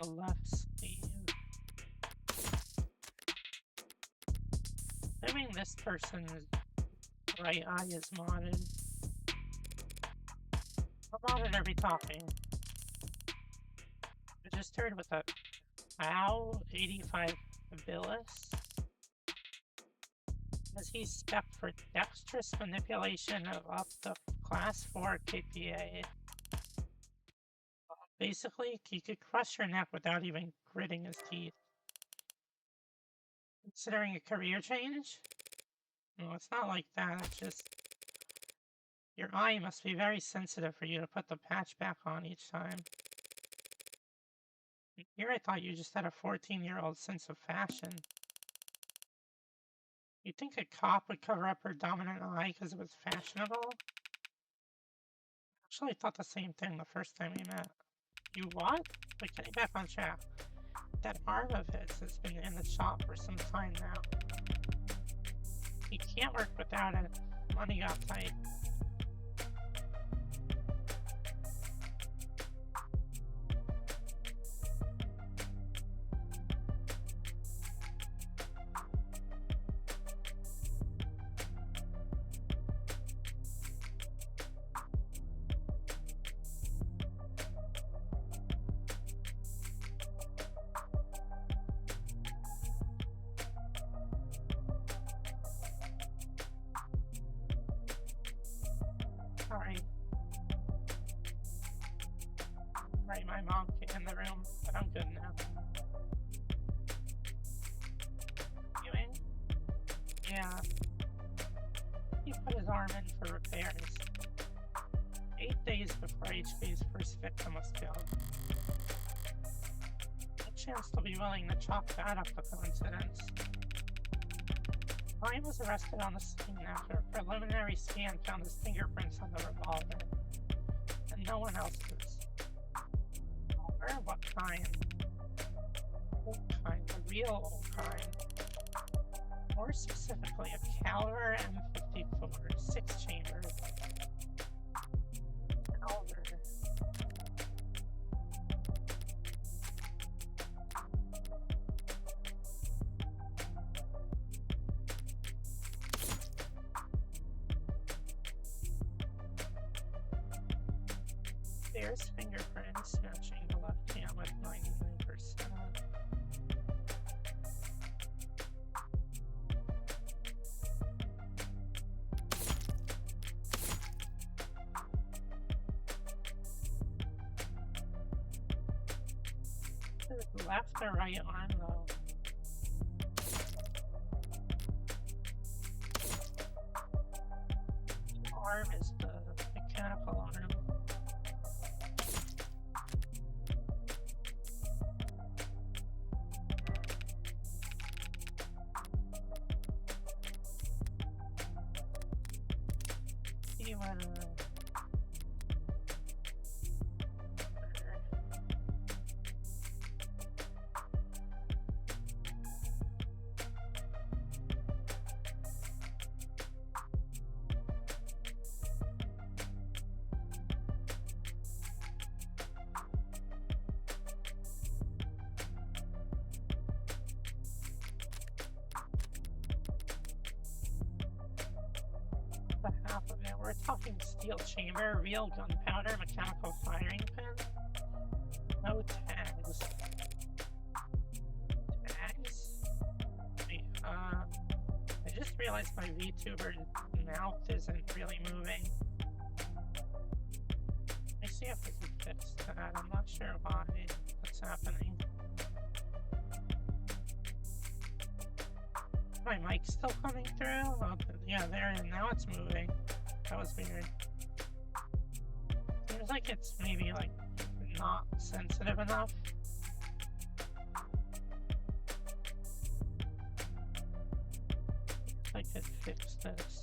On the left sleeve. Assuming this person's right eye is modded. What mod are we talking? Registered with a POW 85 Abilis. As he's spec for dexterous manipulation of up to class 4 KPA. Basically, he could crush your neck without even gritting his teeth. Considering a career change? No, it's not like that, it's just... Your eye must be very sensitive for you to put the patch back on each time. Here I thought you just had a 14-year-old sense of fashion. You'd think a cop would cover up her dominant eye because it was fashionable? I actually thought the same thing the first time we met. You what? Wait, getting back on track. That arm of his has been in the shop for some time now. He can't work without it. Money got tight. Sorry. Right, my mom came in the room, but I'm good now. Viewing? Yeah. He put his arm in for repairs. 8 days before HB's first victim was killed. A chance to be willing to chalk that up to coincidence. Ryan was arrested on the scene after a preliminary scan found his fingerprints on the revolver, and no one else's. Revolver? What kind? Old kind, the real old kind. More specifically, a caliber M54, 6 chambers. Caliber. There's fingerprints matching the left hand with 99%. Left or right arm though? Arm is the mechanical arm. See when the half of it. We're talking steel chamber, real gunpowder, mechanical firing pin. No tags. Tags? Wait, I just realized my VTuber mouth isn't really moving. Let me see if we can fix that. I'm not sure why that's happening. My mic's still coming through? Oh, yeah, there, and now it's moving. That was weird. Seems like it's maybe, like, not sensitive enough. I could fix this.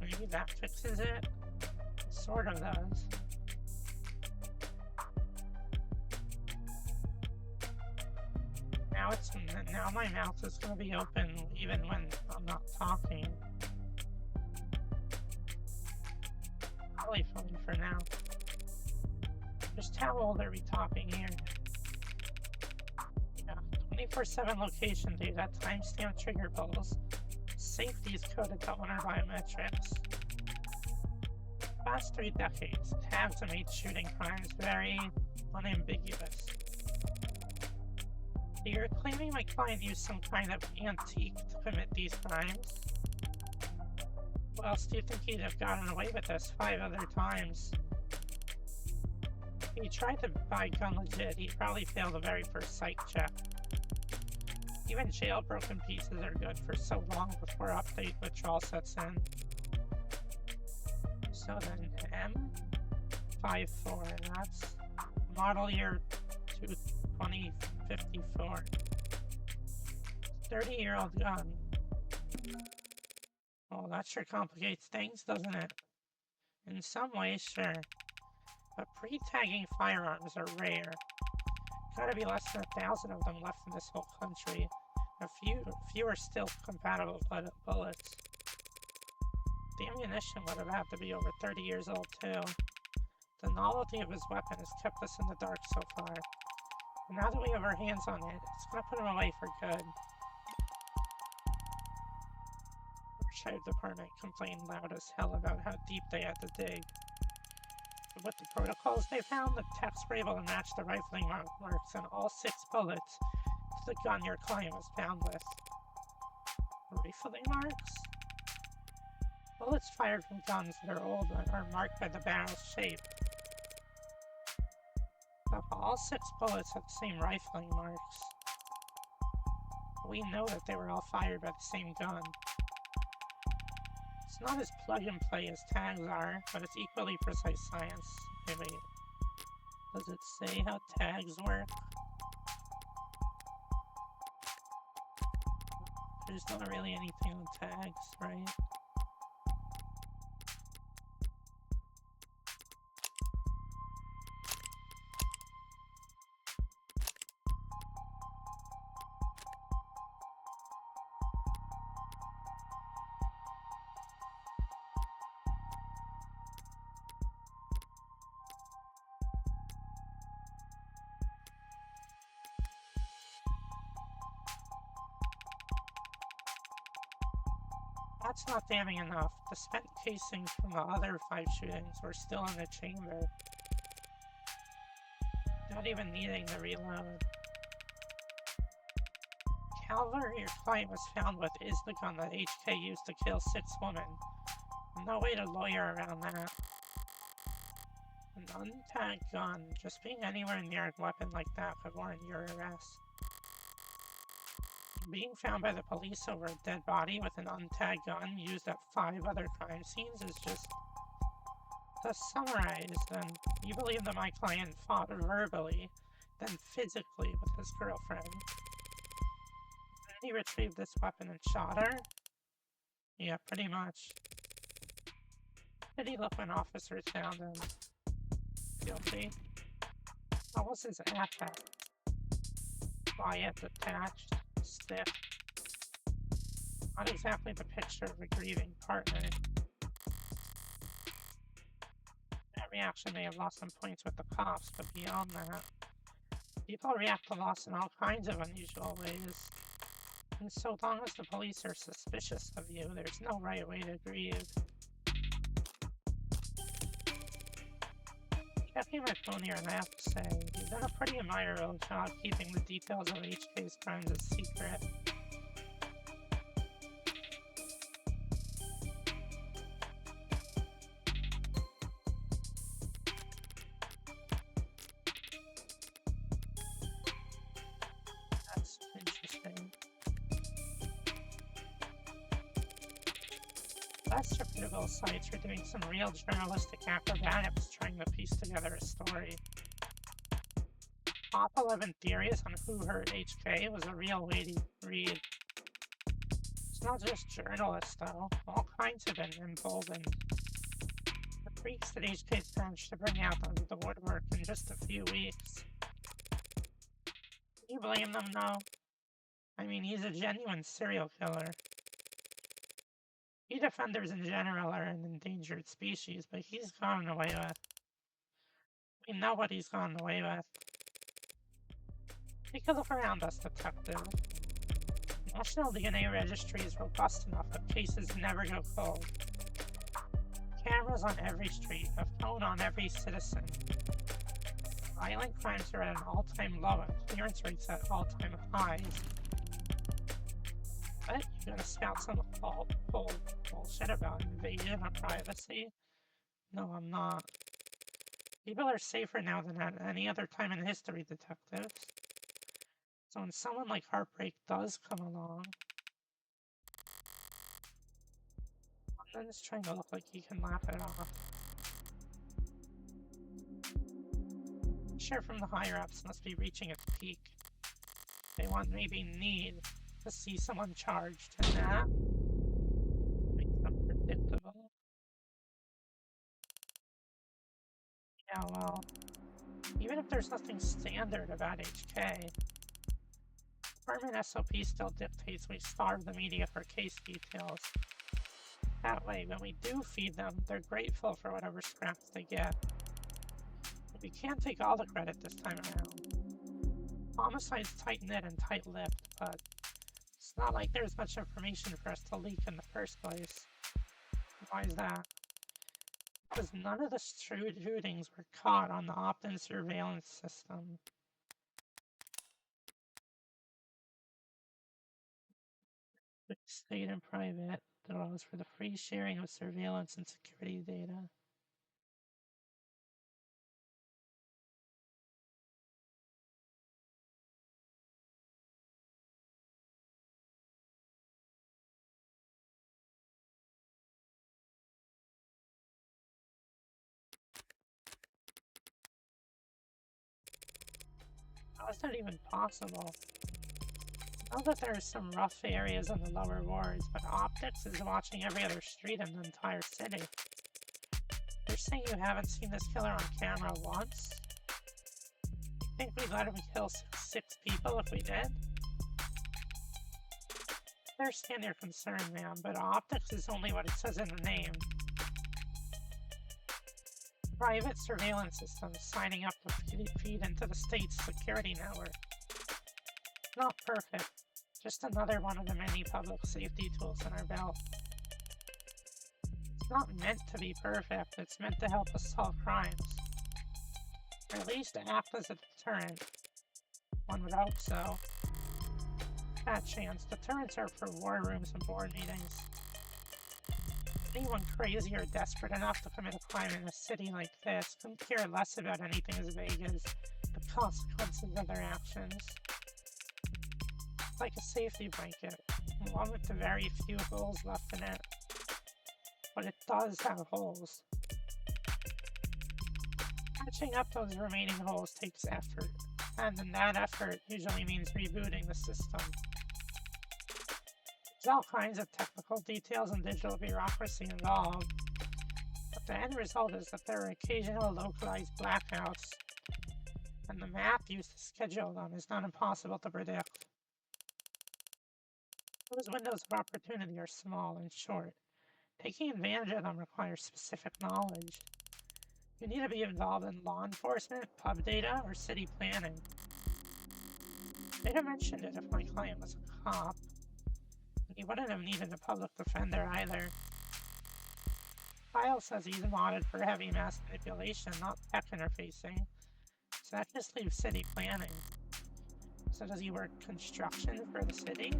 Maybe that fixes it. It sort of does. Now my mouth is gonna be open even when I'm not talking. Probably fine for now. Just how old are we talking here? Yeah, 24/7 location data, timestamp trigger pulls. Safety is coded to owner biometrics. Past 3 decades, tags and 8 shooting crimes very unambiguous. You're claiming my client used some kind of antique to commit these crimes? What else do you think he'd have gotten away with this 5 other times? If he tried to buy gun legit, he probably failed the very first psych check. Even jailbroken pieces are good for so long before update withdrawal sets in. So then M? 2054, and that's model year 2054. 30-year-old gun. Well, that sure complicates things, doesn't it? In some ways, sure. But pre-tagging firearms are rare. Gotta be less than 1,000 of them left in this whole country. Few are still compatible bullets. The ammunition would have had to be over 30 years old, too. The novelty of his weapon has kept us in the dark so far. And now that we have our hands on it, it's gonna put him away for good. The Sheriff Department complained loud as hell about how deep they had to dig. But with the protocols they found, the techs were able to match the rifling marks on all 6 bullets to the gun your client was found with. Rifling marks? Bullets fired from guns that are old are marked by the barrel's shape. But all 6 bullets have the same rifling marks. We know that they were all fired by the same gun. It's not as plug-and-play as tags are, but it's equally precise science. Okay, wait. Does it say how tags work? There's not really anything on tags, right? That's not damning enough. The spent casings from the other 5 shootings were still in the chamber. Not even needing to reload. Caliber your client was found with is the gun that HK used to kill 6 women. No way to lawyer around that. An untagged gun, just being anywhere near a weapon like that could warrant your arrest. Being found by the police over a dead body with an untagged gun used at 5 other crime scenes is just... To summarize, then, you believe that my client fought verbally, then physically with his girlfriend. Then he retrieved this weapon and shot her? Yeah, pretty much. Did he look when officers found him? Guilty. What was his affect? Quiet, detached, stiff. Not exactly the picture of a grieving partner. That reaction may have lost some points with the cops, but beyond that, people react to loss in all kinds of unusual ways. And so long as the police are suspicious of you, there's no right way to grieve. Checking my phone here, and I have to say, you've done a pretty admirable job keeping the details of HK's crimes a secret. That's interesting. Less reputable sites are doing some real journalistic acrobatics trying to piece together a story. Top 11 theories on who hurt HK was a real way to read. It's not just journalists, though. All kinds have been emboldened. The freaks that HK's managed to bring out under the woodwork in just a few weeks. Can you blame them, though? I mean, he's a genuine serial killer. Bee defenders in general are an endangered species, but he's gotten away with. We know what he's gotten away with. Take a look around us, detective. National DNA Registry is robust enough that cases never go cold. Cameras on every street, a phone on every citizen. Violent crimes are at an all-time low and clearance rates at all-time highs. But you're gonna spout some bullshit about invasion of privacy? No, I'm not. People are safer now than at any other time in history, detectives. So when someone like Heartbreak does come along, London's trying to look like he can laugh it off. pressure from the higher-ups must be reaching its peak. They want, maybe need, to see someone charged, and that makes them predictable. Yeah, well, even if there's nothing standard about HK, Department SOP still dictates we starve the media for case details. That way, when we do feed them, they're grateful for whatever scraps they get. But we can't take all the credit this time around. Homicide's tight-knit and tight-lipped, but it's not like there's much information for us to leak in the first place. Why is that? Because none of the shootings were caught on the opt-in surveillance system. State and private, that allows for the free sharing of surveillance and security data. How is that even possible? I know that there are some rough areas in the lower wards, but Optics is watching every other street in the entire city. You're saying you haven't seen this killer on camera once? You think we'd let him kill six people if we did? I understand your concern, ma'am, but Optics is only what it says in the name. Private surveillance systems signing up to feed into the state's security network. Not perfect, just another one of the many public safety tools in our belt. It's not meant to be perfect, it's meant to help us solve crimes. Or at least act as a deterrent. One would hope so. Fat chance, deterrents are for war rooms and board meetings. Anyone crazy or desperate enough to commit a crime in a city like this couldn't care less about anything as vague as the consequences of their actions. It's like a safety blanket, one with the very few holes left in it. But it does have holes. Patching up those remaining holes takes effort, and then that effort usually means rebooting the system. There's all kinds of technical details and digital bureaucracy involved, but the end result is that there are occasional localized blackouts, and the map used to schedule them is not impossible to predict. Those windows of opportunity are small and short. Taking advantage of them requires specific knowledge. You need to be involved in law enforcement, pub data, or city planning. They'd have mentioned it if my client was a cop. He wouldn't have needed a public defender either. Kyle says he's modded for heavy mass manipulation, not tech interfacing. So that just leaves city planning. So does he work construction for the city?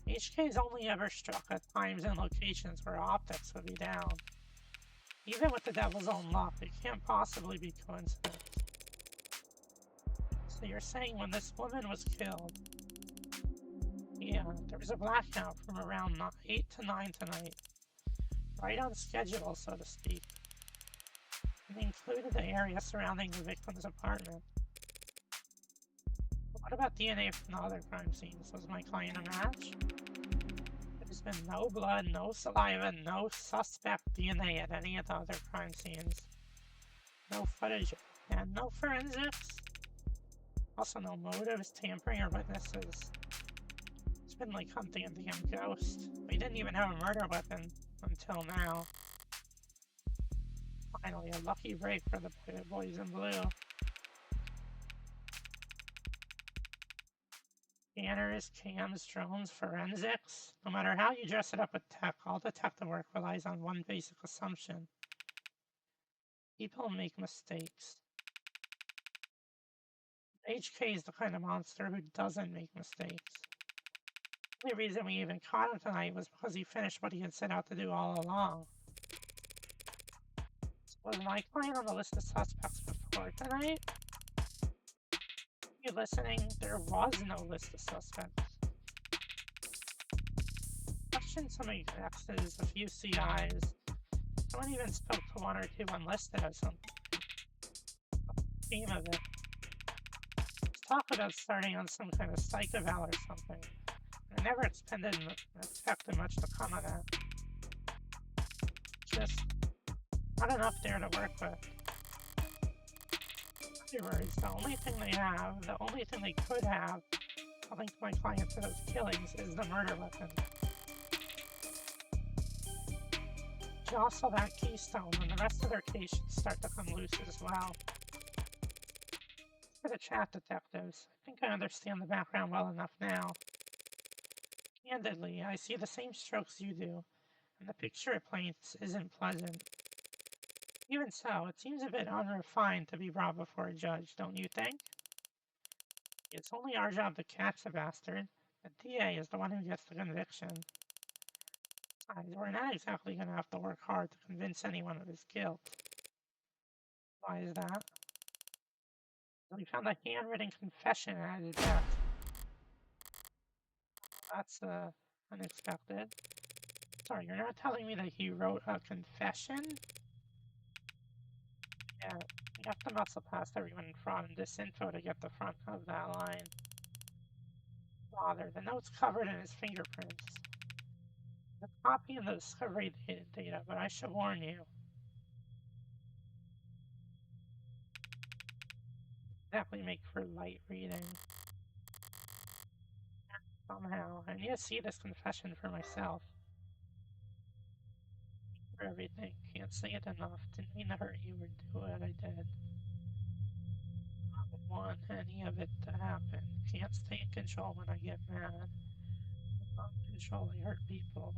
HK's only ever struck at times and locations where optics would be down. Even with the devil's own luck, it can't possibly be coincidence. So you're saying when this woman was killed, yeah, there was a blackout from around 8 to 9 tonight. Right on schedule, so to speak. It included the area surrounding the victim's apartment. But what about DNA from the other crime scenes? Was my client a match? There's been no blood, no saliva, no suspect DNA at any of the other crime scenes. No footage, and no forensics. Also no motives, tampering, or witnesses. It's been like hunting a damn ghost. We didn't even have a murder weapon until now. Finally, a lucky break for the boys in blue. Scanners, cams, drones, forensics. No matter how you dress it up with tech, all detective work relies on one basic assumption. People make mistakes. HK is the kind of monster who doesn't make mistakes. The only reason we even caught him tonight was because he finished what he had set out to do all along. So was my client on the list of suspects before tonight? You listening? There was no list of suspects. Questioned some exes, a few CIs. Someone even spoke to one or two unlisted as something. theme of it. Let's talk about starting on some kind of psych eval or something. I never expected much to come of that. Just not enough there to work with. In other words, the only thing they could have to link my client to those killings is the murder weapon. Jostle that keystone, and the rest of their case should start to come loose as well. For the chat detectives, I think I understand the background well enough now. Candidly, I see the same strokes you do, and the picture it paints isn't pleasant. Even so, it seems a bit unrefined to be brought before a judge, don't you think? It's only our job to catch the bastard. The DA is the one who gets the conviction. We're not exactly going to have to work hard to convince anyone of his guilt. Why is that? We found a handwritten confession at his death. That's unexpected. Sorry, you're not telling me that he wrote a confession? Yeah, you have to muscle past everyone in front and disinfo to get the front of that line. Father, the note's covered in his fingerprints. A copy of the discovery data, but I should warn you. Definitely make for light reading. Somehow, I need to see this confession for myself. For everything, can't say it enough. Didn't mean to hurt you or do what I did. I don't want any of it to happen. Can't stay in control when I get mad. I'm not in control, I hurt people.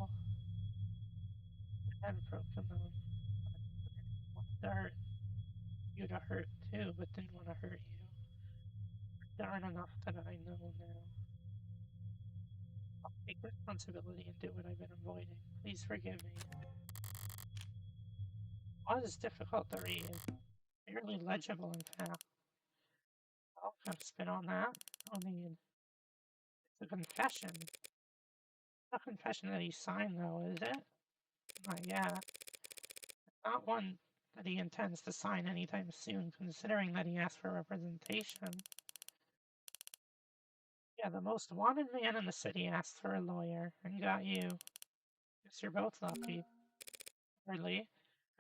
I hadn't broken them. I wanted to hurt you to hurt too, but didn't want to hurt you. Darn enough that I know now. I'll take responsibility and do what I've been avoiding. Please forgive me. It was difficult to read. Barely legible, in fact. I'll kind of spin on that. No need. It's a confession. Not a confession that he signed, though, is it? Not yet. Not one that he intends to sign anytime soon, considering that he asked for representation. Yeah, the most wanted man in the city asked for a lawyer, and got you. Guess you're both lucky. Hardly.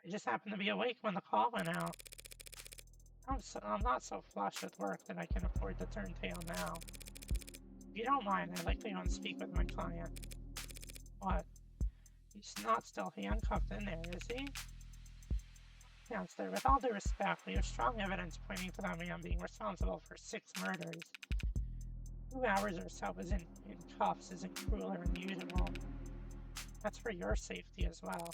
I just happened to be awake when the call went out. I'm not so flush with work that I can afford to turn tail now. If you don't mind, I'd like to go and speak with my client. What? He's not still handcuffed in there, is he? Counselor, with all due respect, we have strong evidence pointing to that man being responsible for 6 murders. 2 hours or so in cuffs isn't crueler than usual. That's for your safety as well.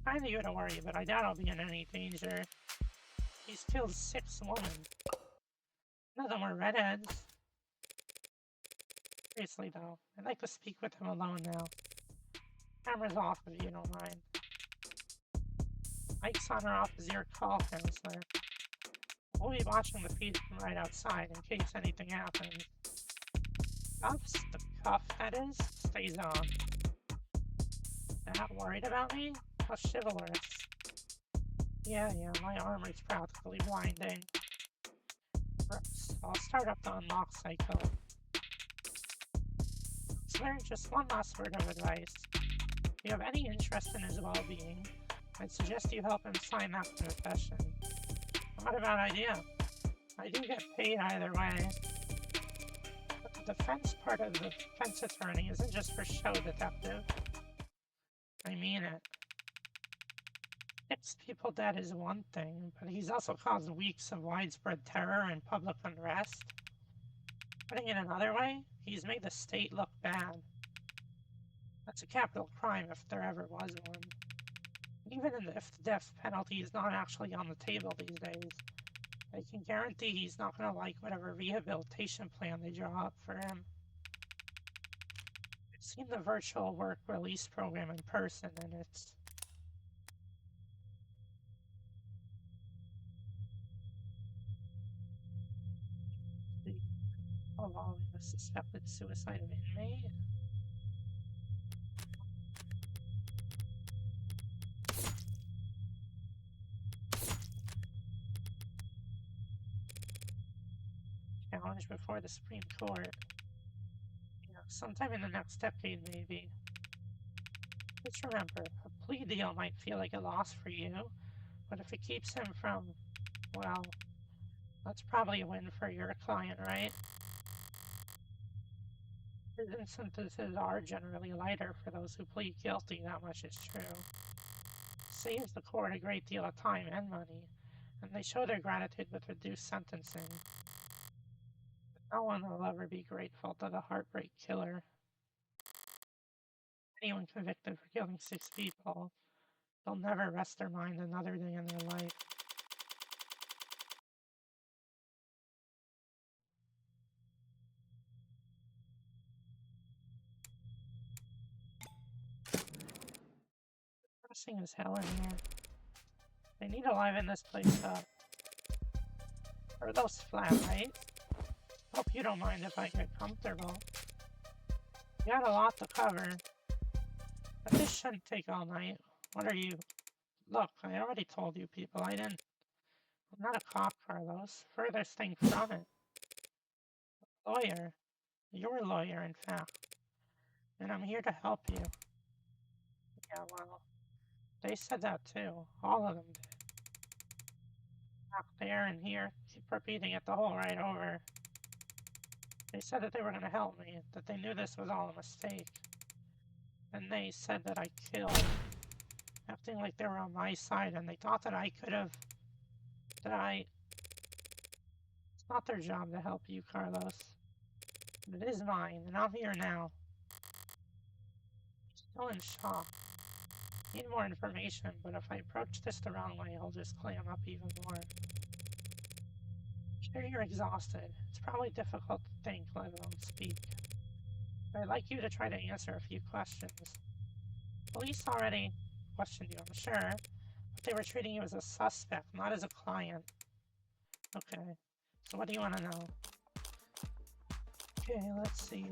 Kind of you to worry, but I doubt I'll be in any danger. He's killed 6 women. None of them were redheads. Seriously though, I'd like to speak with him alone now. Camera's off if you don't mind. Mike's on or off is your call, Counselor. We'll be watching the feed from right outside in case anything happens. Cuffs, the cuff that is, stays on. Not worried about me? How chivalrous. Yeah, my armor's practically blinding. Gross. I'll start up the unlock cycle. Sir, just one last word of advice. If you have any interest in his well-being, I'd suggest you help him sign that confession. Not a bad idea. I do get paid either way. But the defense part of the defense attorney isn't just for show, detective. I mean it. 6 people dead is one thing, but he's also caused weeks of widespread terror and public unrest. Putting it another way, he's made the state look bad. That's a capital crime if there ever was one. Even if the death penalty is not actually on the table these days, I can guarantee he's not going to like whatever rehabilitation plan they draw up for him. I've seen the virtual work release program in person, and it's... allowing the suspected suicide of inmate. challenge before the Supreme Court. You know, sometime in the next decade, maybe. Just remember, a plea deal might feel like a loss for you, but if it keeps him from, well, that's probably a win for your client, right? Prison sentences are generally lighter for those who plead guilty, that much is true. It saves the court a great deal of time and money, and they show their gratitude with reduced sentencing. But no one will ever be grateful to the heartbreak killer. Anyone convicted for killing 6 people, they'll never rest their mind another day in their life. Depressing as hell in here. They need to liven this place up. Are those flat, right? Hope you don't mind if I get comfortable. You got a lot to cover. But this shouldn't take all night. What are you? Look, I already told you people I'm not a cop, Carlos. Furthest thing from it. Lawyer. You're a lawyer, in fact. And I'm here to help you. Yeah, well, they said that too. All of them did. Back there and here. Keep repeating it the whole ride over. They said that they were going to help me, that they knew this was all a mistake. And they said that I killed, acting like they were on my side, and they thought that I could have, It's not their job to help you, Carlos. But it is mine, and I'm here now. I'm still in shock. Need more information, but if I approach this the wrong way, I'll just clam up even more. I'm sure you're exhausted. It's probably difficult to think, let alone speak. But I'd like you to try to answer a few questions. Police already questioned you, I'm sure, but they were treating you as a suspect, not as a client. Okay, so what do you want to know? Okay, let's see.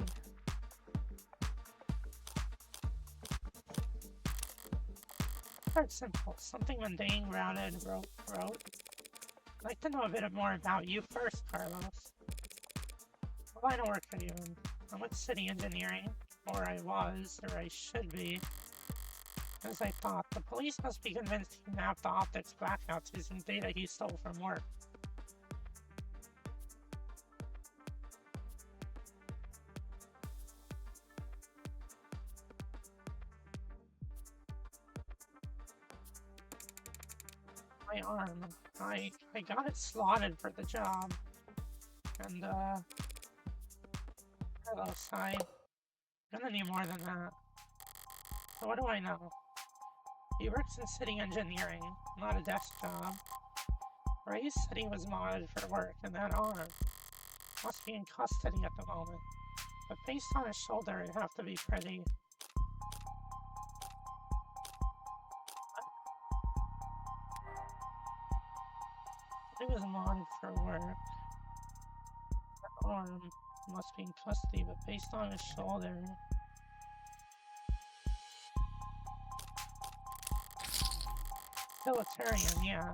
Start simple. Something mundane, routed, rote. I'd like to know a bit more about you first, Carlos. What line of work are you in? I'm with City Engineering, or I was, or I should be. As I thought, the police must be convinced he mapped the optics blackouts using data he stole from work. My arm. I got it slotted for the job. And, Carlos, I'm gonna need more than that. So what do I know? He works in City Engineering, not a desk job. Ray said he was modded for work, and that arm must be in custody at the moment. But based on his shoulder, it'd have to be pretty... He was modded for work. That arm must be in custody, but based on his shoulder... Utilitarian, yeah.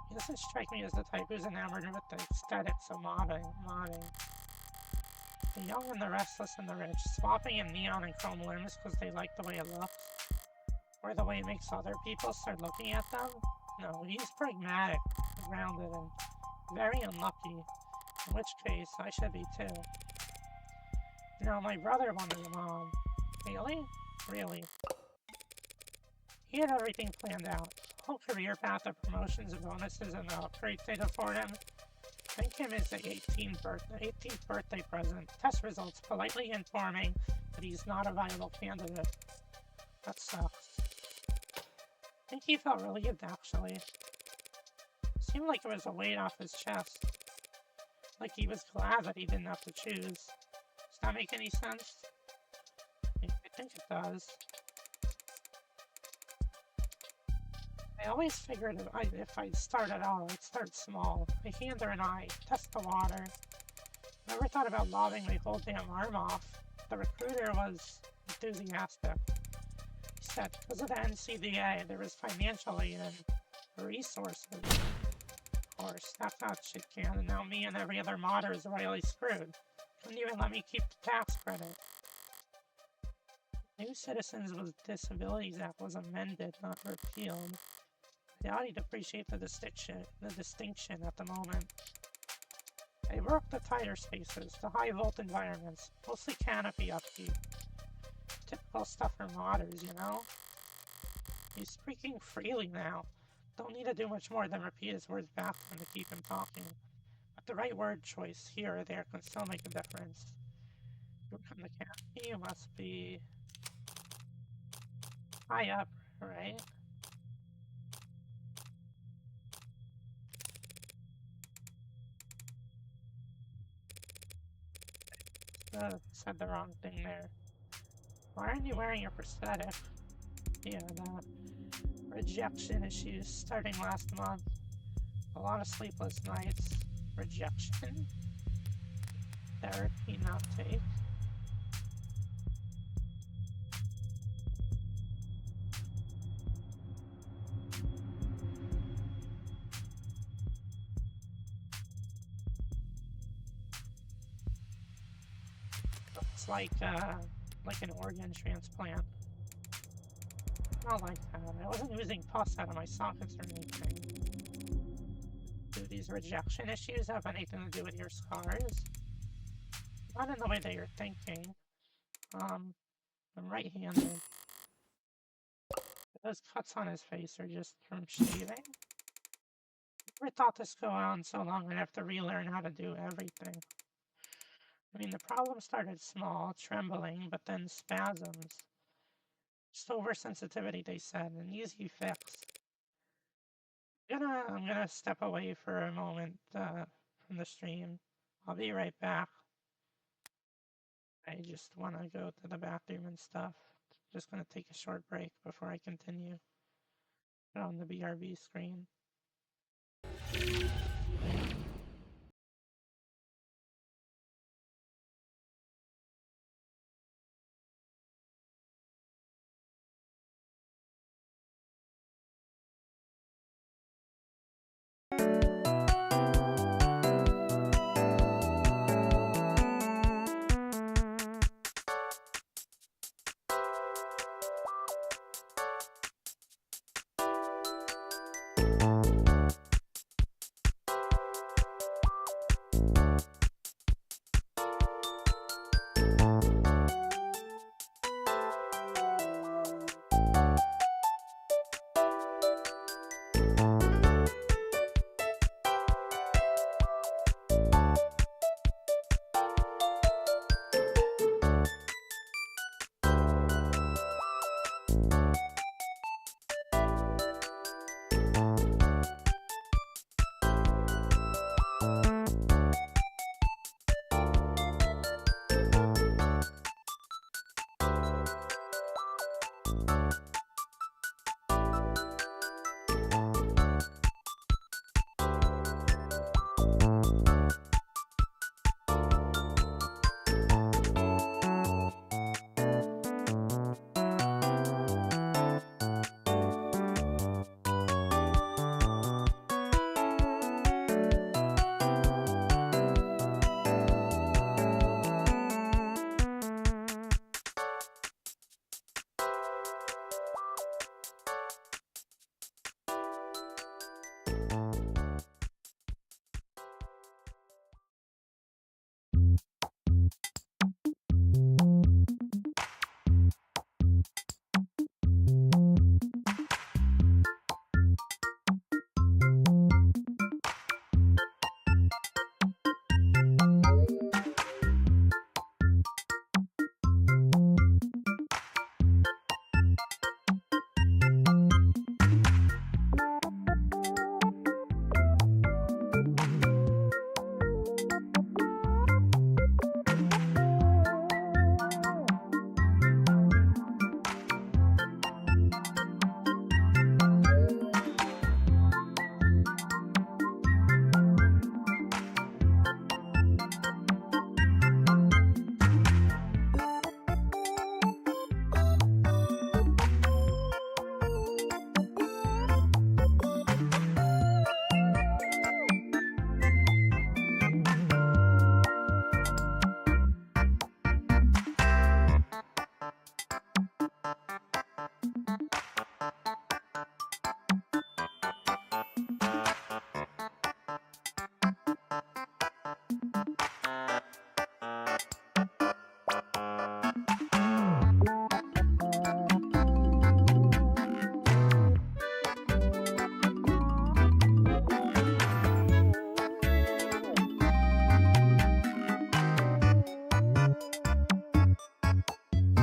He doesn't strike me as the type who's enamored with the aesthetics of modding. The young and the restless and the rich, swapping in neon and chrome limbs because they like the way it looks, or the way it makes other people start looking at them. No, he's pragmatic, grounded, and very unlucky, in which case I should be too. Now, my brother wanted a mom. Really? Really. He had everything planned out. Whole career path of promotions and bonuses and the upgrades they'd afford him. Thank him as the 18th birthday present. Test results politely informing that he's not a viable candidate. That sucks. I think he felt relieved, actually. Seemed like it was a weight off his chest. Like he was glad that he didn't have to choose. Does that make any sense? I think it does. I always figured if I'd start at all, I'd start small. A hand or an eye, test the water. Never thought about lobbing my whole damn arm off. The recruiter was enthusiastic. He said because of the NCDA, there was financial aid and resources. course. That's how it should can, and now me and every other modder is royally screwed. Couldn't even let me keep the tax credit. New Citizens with Disabilities Act was amended, not repealed. I doubt he'd appreciate the distinction at the moment. They work the tighter spaces, the high volt environments, mostly canopy upkeep. Typical stuff for modders, you know? He's speaking freely now. Don't need to do much more than repeat his words back to him to keep him talking. But the right word choice here or there can still make a difference. You work on the canopy, you must be high up, right? Said the wrong thing there. Why aren't you wearing your prosthetic? Yeah, the rejection issues starting last month. A lot of sleepless nights. Rejection? Therapy not take. Looks like an organ transplant. Not like that. I wasn't oozing pus out of my sockets or anything. Do these rejection issues have anything to do with your scars? Not in the way that you're thinking. I'm right-handed. Those cuts on his face are just from shaving. Never thought this go on so long I'd have to relearn how to do everything. I mean, the problem started small, trembling, but then spasms. Just oversensitivity, they said, an easy fix. I'm gonna step away for a moment from the stream. I'll be right back. I just want to go to the bathroom and stuff. Just gonna take a short break before I continue on the BRB screen.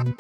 Hey,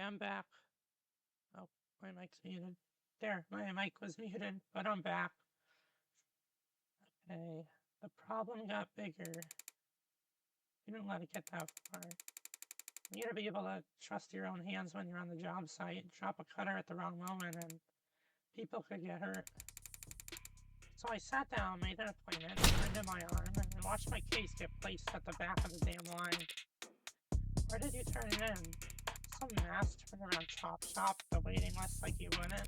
I'm back. Oh, my mic's muted. There, my mic was muted, but I'm back. Okay, the problem got bigger. You didn't let it get that far. You gotta be able to trust your own hands when you're on the job site. Drop a cutter at the wrong moment and people could get hurt. So I sat down, made an appointment, turned in my arm, and watched my case get placed at the back of the damn line. Where did you turn it in? Some mass turnaround chop shop, the waiting list like you wouldn't.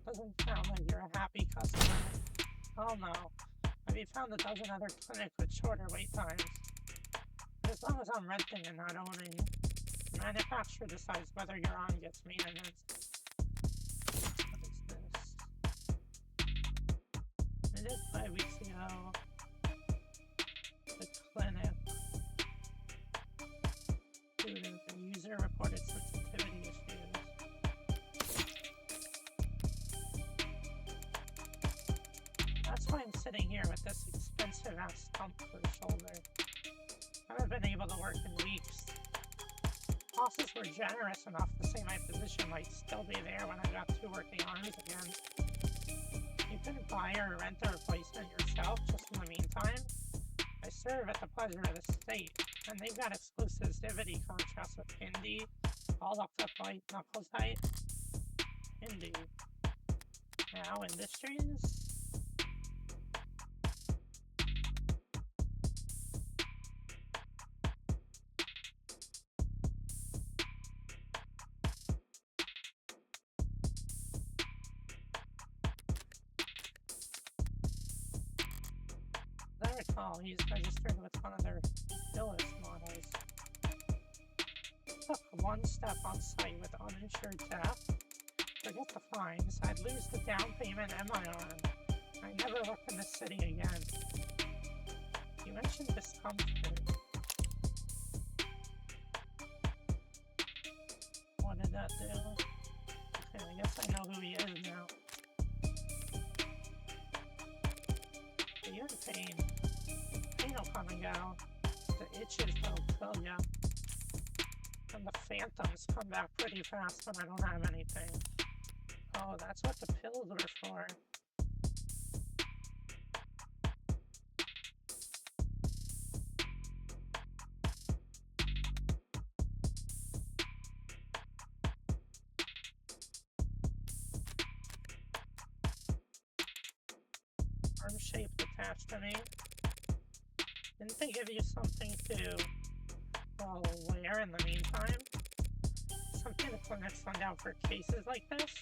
Doesn't sound like you're a happy customer. Oh no. Have you found a dozen other clinics with shorter wait times? But as long as I'm renting and not owning, the manufacturer decides whether your arm gets maintenance. What is this? It is 5 weeks ago. The clinic. Student and user reported sensitivity issues. That's why I'm sitting here with this expensive ass stump for the shoulder. I haven't been able to work in weeks. Bosses were generous enough to say my position might still be there when I got 2 working arms again. You couldn't buy or rent a replacement yourself just in the meantime? I serve at the pleasure of the state, and they've got exclusivity contracts with Indy, all locked up white knuckles height. Indy. Now Industries? As I recall, he's registered with one of their Phyllis models. Took one step on site with uninsured theft. Forget the fines, I'd lose the down payment and my arm. I never work in this city again. You mentioned discomfort. What did that do? Okay, I guess I know who he is now. But you're in pain. Pain will come and go. The itches will kill ya. And the phantoms come back pretty fast when I don't have anything. Oh, that's what the pills were for. Arm shaped attached to me. Didn't they give you something to, well, wear in the meantime? Something the clinics send out for cases like this?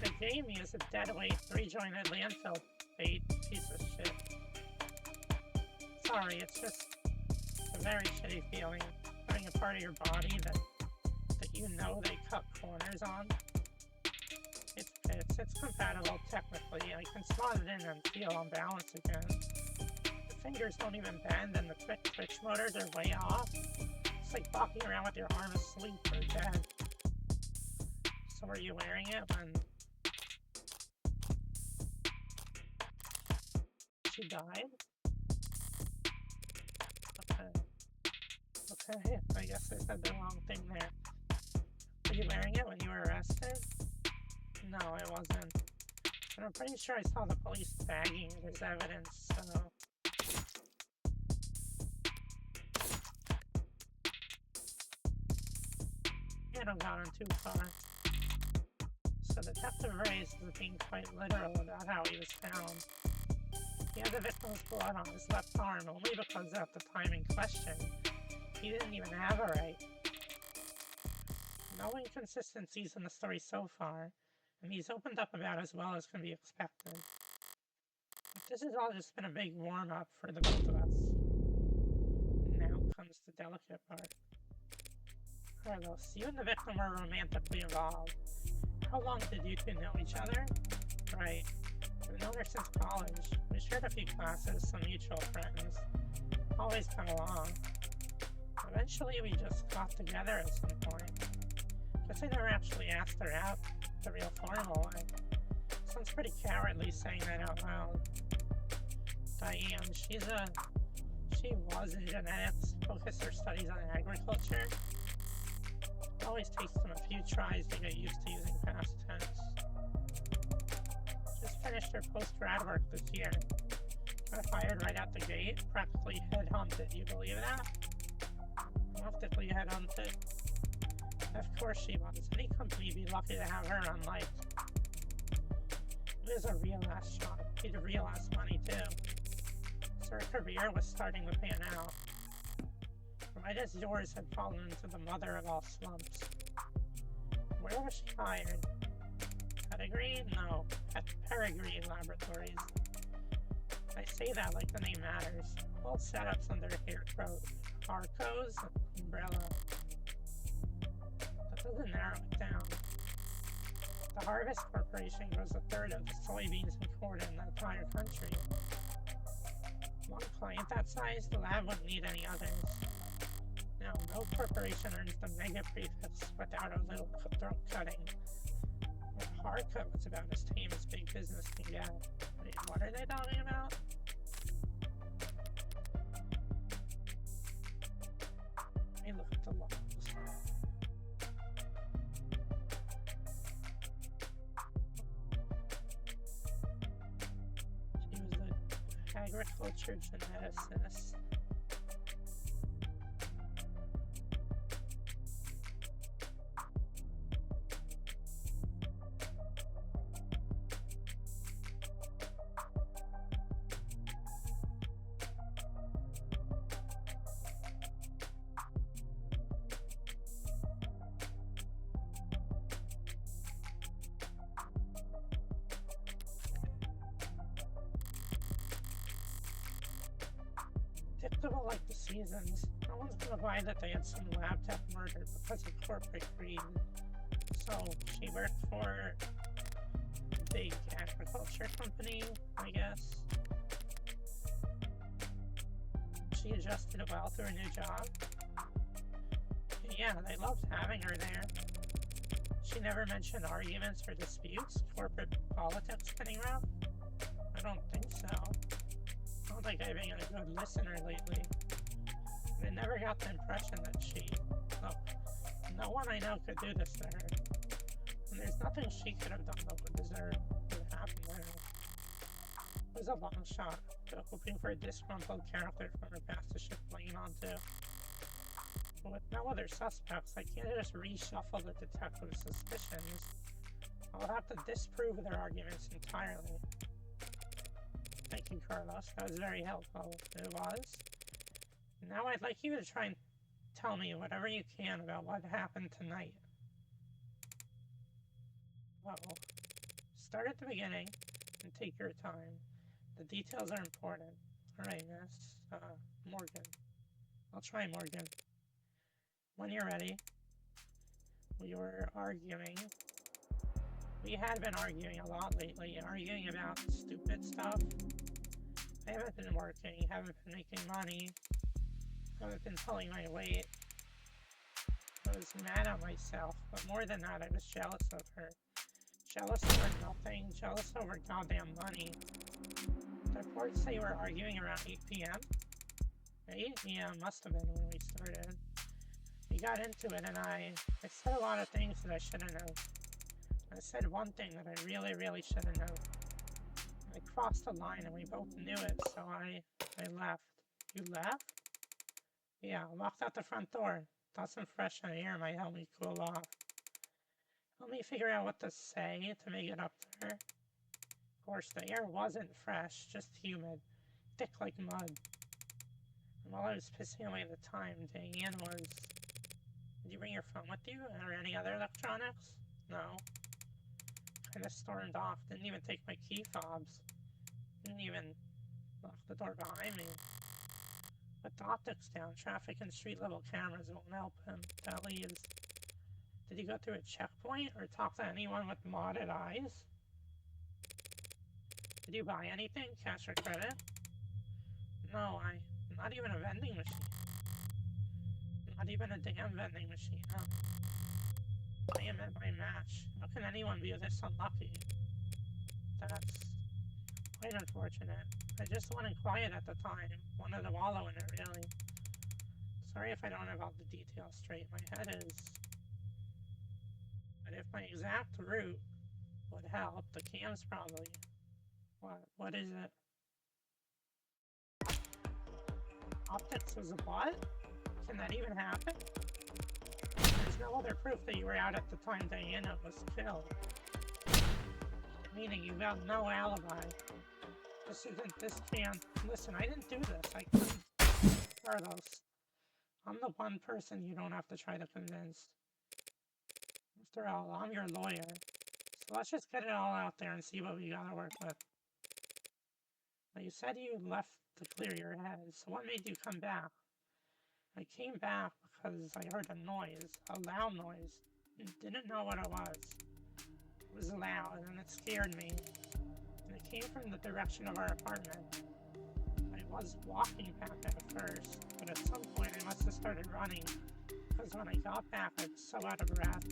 They gave me as a deadweight 3-jointed landfill bait piece of shit. Sorry, it's just a very shitty feeling having a part of your body that you know they cut corners on. It fits, it's compatible technically, I can slot it in and feel on balance again. The fingers don't even bend and the quick twitch motors are way off. It's like walking around with your arm asleep or dead. So were you wearing it when she died? Okay, I guess I said the wrong thing there. Were you wearing it when you were arrested? No, I wasn't. And I'm pretty sure I saw the police tagging it as evidence, so... I haven't gotten too far. So Detective Reyes is being quite literal about how he was found. He had the victim's blood on his left arm only because at the time in question, he didn't even have a right. No inconsistencies in the story so far, and he's opened up about as well as can be expected. But this has all just been a big warm-up for the both of us. Now comes the delicate part. Carlos, you and the victim were romantically involved. How long did you two know each other? Right. We've known her since college. We shared a few classes, some mutual friends. Always come along. Eventually we just got together at some point. Guess I never actually asked her out the real formal way. Sounds pretty cowardly saying that out loud. Diane, she was in genetics, focused her studies on agriculture. It always takes them a few tries to get used to using past tense. Just finished her post-grad work this year. Got fired right out the gate, practically headhunted, you believe that? Optically headhunted. Of course she was. Any company would be lucky to have her unliked. It was a real ass job. Paid real ass money too. So her career was starting to pan out. Right as yours had fallen into the mother of all slumps. Where was she hired? Pedigree? No. At Peregrine Laboratories. I say that like the name matters. All setups under Harco's umbrella. That doesn't narrow it down. The Harvest Corporation grows a third of the soybeans imported in the entire country. One client that size, the lab wouldn't need any others. Now, no corporation earns the mega prefix without a little throat cutting. But Harco was about as tame as big business can get. Wait, what are they talking about? Let me look at the logs. She was an agriculture geneticist. Predictable like the seasons. No one's gonna buy that they had some lab tech murdered because of corporate greed. So she worked for a big agriculture company, I guess. She adjusted well to her new job. Yeah, they loved having her there. She never mentioned arguments or disputes, corporate politics getting rough. I don't think so. I don't think I've been a good listener lately. And I never got the impression that no one I know could do this to her. And there's nothing she could have done that would deserve what happened to her. It was a long shot, hoping for a disgruntled character from her past to shift blame onto. But with no other suspects, I can't just reshuffle the detective's suspicions. I'll have to disprove their arguments entirely. Thank you, Carlos. That was very helpful. It was. Now I'd like you to try and tell me whatever you can about what happened tonight. Uh-oh. Start at the beginning and take your time. The details are important. Alright, Miss Morgan. I'll try Morgan. When you're ready. We were arguing. We had been arguing a lot lately, arguing about stupid stuff. I haven't been working, haven't been making money, haven't been pulling my weight. I was mad at myself, but more than that, I was jealous of her. Jealous over nothing, jealous over goddamn money. The reports say we're arguing around 8 p.m. 8? Yeah, must have been when we started. We got into it and I said a lot of things that I shouldn't have. I said one thing that I really, really shouldn't have. I crossed the line and we both knew it, so I left. You left? Yeah, I walked out the front door. Thought some fresh air might help me cool off. Help me figure out what to say to make it up to her. Of course, the air wasn't fresh, just humid, thick like mud. And while I was pissing away the time, Diane was... Did you bring your phone with you, or any other electronics? No. Kinda stormed off, didn't even take my key fobs. Didn't even lock the door behind me. With the optics down, traffic and street level cameras won't help him. That leaves. Did you go through a checkpoint or talk to anyone with modded eyes? Did you buy anything, cash or credit? No, not even a vending machine. Not even a damn vending machine, huh? I am at my match. How can anyone be this unlucky? That's quite unfortunate. I just wanted quiet at the time. Wanted to wallow in it, really. Sorry if I don't have all the details straight. My head is... But if my exact route would help, the cam's probably... What is it? Optics was a bot? Can that even happen? There's no other proof that you were out at the time Diana was killed. Meaning you got no alibi. This can't... Listen, I didn't do this. I couldn't... Carlos, I'm the one person you don't have to try to convince. After all, I'm your lawyer. So let's just get it all out there and see what we gotta work with. Now, you said you left to clear your head, so what made you come back? I came back because I heard a noise, a loud noise, and didn't know what it was. It was loud, and it scared me. And it came from the direction of our apartment. I was walking back at first, but at some point I must have started running, because when I got back I was so out of breath.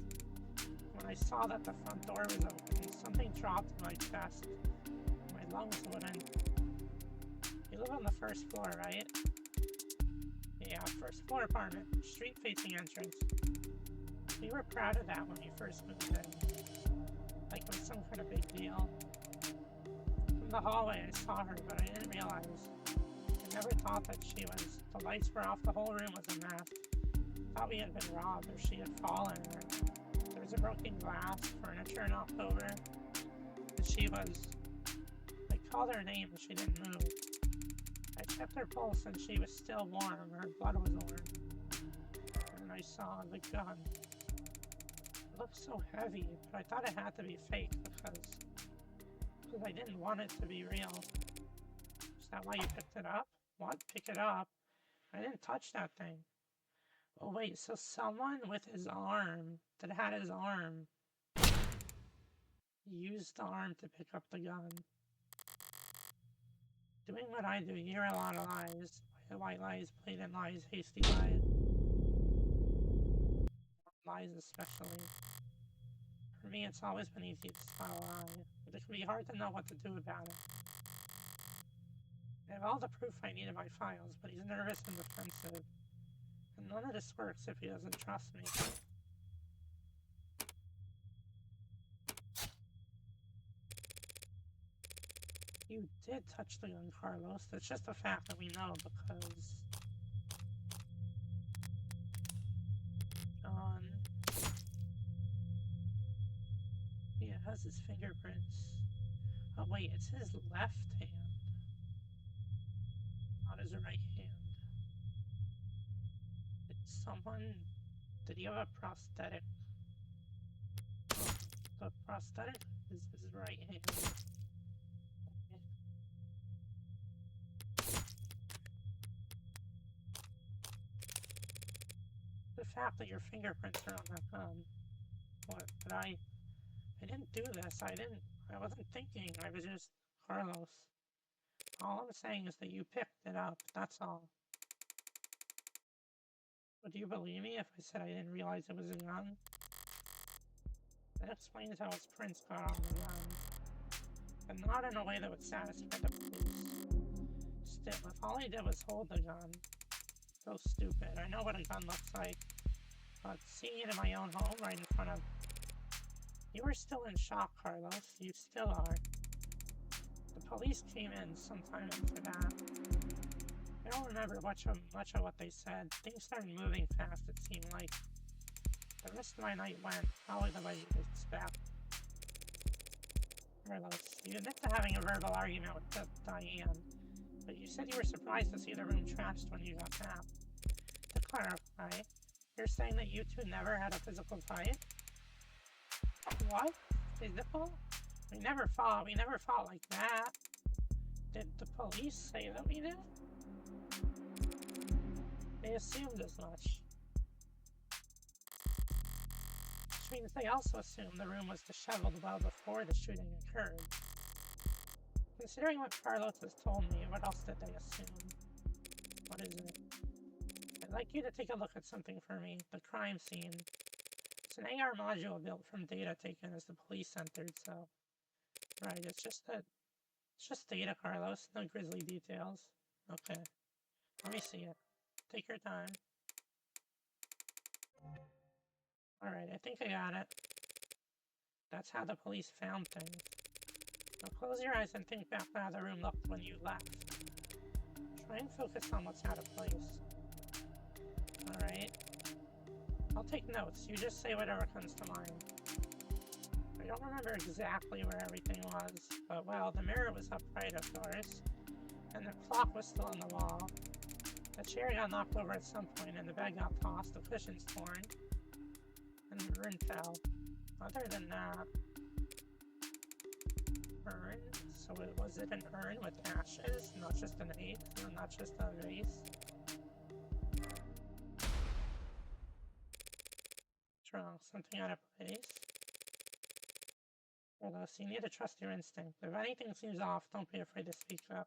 When I saw that the front door was open, something dropped in my chest. My lungs wouldn't. You live on the first floor, right? Yeah, first floor apartment, street-facing entrance. We were proud of that when we first moved in. Like it was some kind of big deal. From the hallway I saw her, but I didn't realize. I never thought that she was. The lights were off, the whole room was a mess. Thought we had been robbed or she had fallen, or there was a broken glass, furniture knocked over. And she was... I called her name and she didn't move. I checked her pulse and she was still warm, her blood was warm. And I saw the gun. It looked so heavy, but I thought it had to be fake because I didn't want it to be real. Is that why you picked it up? What? Pick it up? I didn't touch that thing. Oh wait, so someone with his arm, that had his arm, used the arm to pick up the gun. Doing what I do, you hear a lot of lies. White lies, blatant lies, hasty lies. Lies especially. For me, it's always been easy to spot a lie, but it can be hard to know what to do about it. I have all the proof I need in my files, but he's nervous and defensive. And none of this works if he doesn't trust me. You did touch the gun, Carlos. That's just a fact that we know because... Yeah, it has his fingerprints. Oh wait, it's his left hand. Not his right hand. Did someone... Did he have a prosthetic? The prosthetic is his right hand. The fact that your fingerprints are on that gun. What? But I didn't do this. I wasn't thinking. I was just Carlos. All I'm saying is that you picked it up. That's all. Would you believe me if I said I didn't realize it was a gun? That explains how his prints got on the gun. But not in a way that would satisfy the police. Still, if all he did was hold the gun, so stupid. I know what a gun looks like, but seeing it in my own home right in front of... You were still in shock, Carlos. You still are. The police came in sometime after that. I don't remember much of what they said. Things started moving fast, it seemed like. The rest of my night went probably the way you'd expect. Carlos, you admit to having a verbal argument with Diane, but you said you were surprised to see the room trashed when you got back. To clarify, you're saying that you two never had a physical fight? What? Physical? We never fought like that. Did the police say that we did? They assumed as much. Which means they also assumed the room was disheveled well before the shooting occurred. Considering what Carlos has told me, what else did they assume? What is it? I'd like you to take a look at something for me. The crime scene. It's an AR module built from data taken as the police entered, so... Right, it's just data, Carlos. No grisly details. Okay. Let me see it. Take your time. Alright, I think I got it. That's how the police found things. Now close your eyes and think back to how the room looked when you left. Try and focus on what's out of place. Alright. I'll take notes. You just say whatever comes to mind. I don't remember exactly where everything was, but well, the mirror was upright, of course, and the clock was still on the wall. The chair got knocked over at some point, and the bed got tossed, the cushions torn, and the urn fell. Other than that... Urn? So was it an urn with ashes, not just an egg, not just a vase? What's wrong? Something out of place? Carlos, you need to trust your instinct. If anything seems off, don't be afraid to speak up.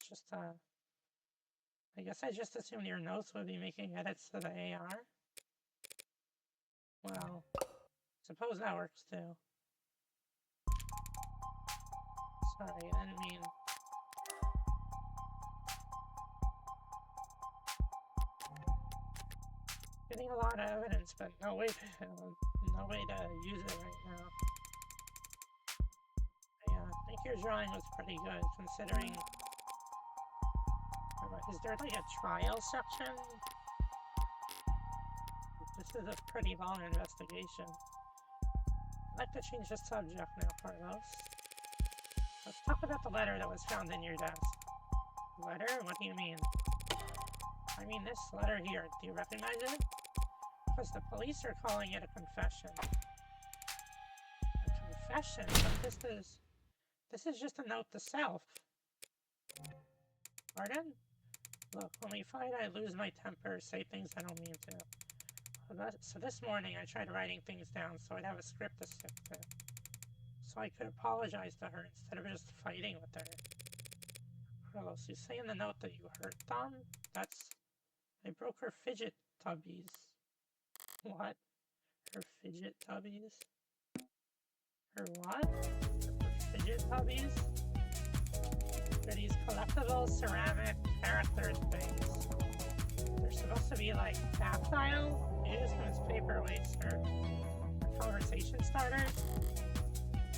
Just, I guess I just assumed your notes would be making edits to the AR. Well, suppose that works too. Sorry, I didn't mean... Getting a lot of evidence, but no way to use it right now. I think your drawing was pretty good, considering... Is there like a trial section? This is a pretty long investigation. I'd like to change the subject now, Carlos. Let's talk about the letter that was found in your desk. Letter? What do you mean? I mean this letter here. Do you recognize it? Because the police are calling it a confession. A confession? But this is just a note to self. Pardon? Look, when we fight, I lose my temper, say things I don't mean to. So this morning, I tried writing things down so I'd have a script to stick to. So I could apologize to her instead of just fighting with her. Carlos, you say in the note that you hurt them? I broke her fidget tubbies. What? Her fidget tubbies? Her what? Her fidget tubbies? They're these collectible ceramic character things. They're supposed to be like tactile, used as paperweights or conversation starters.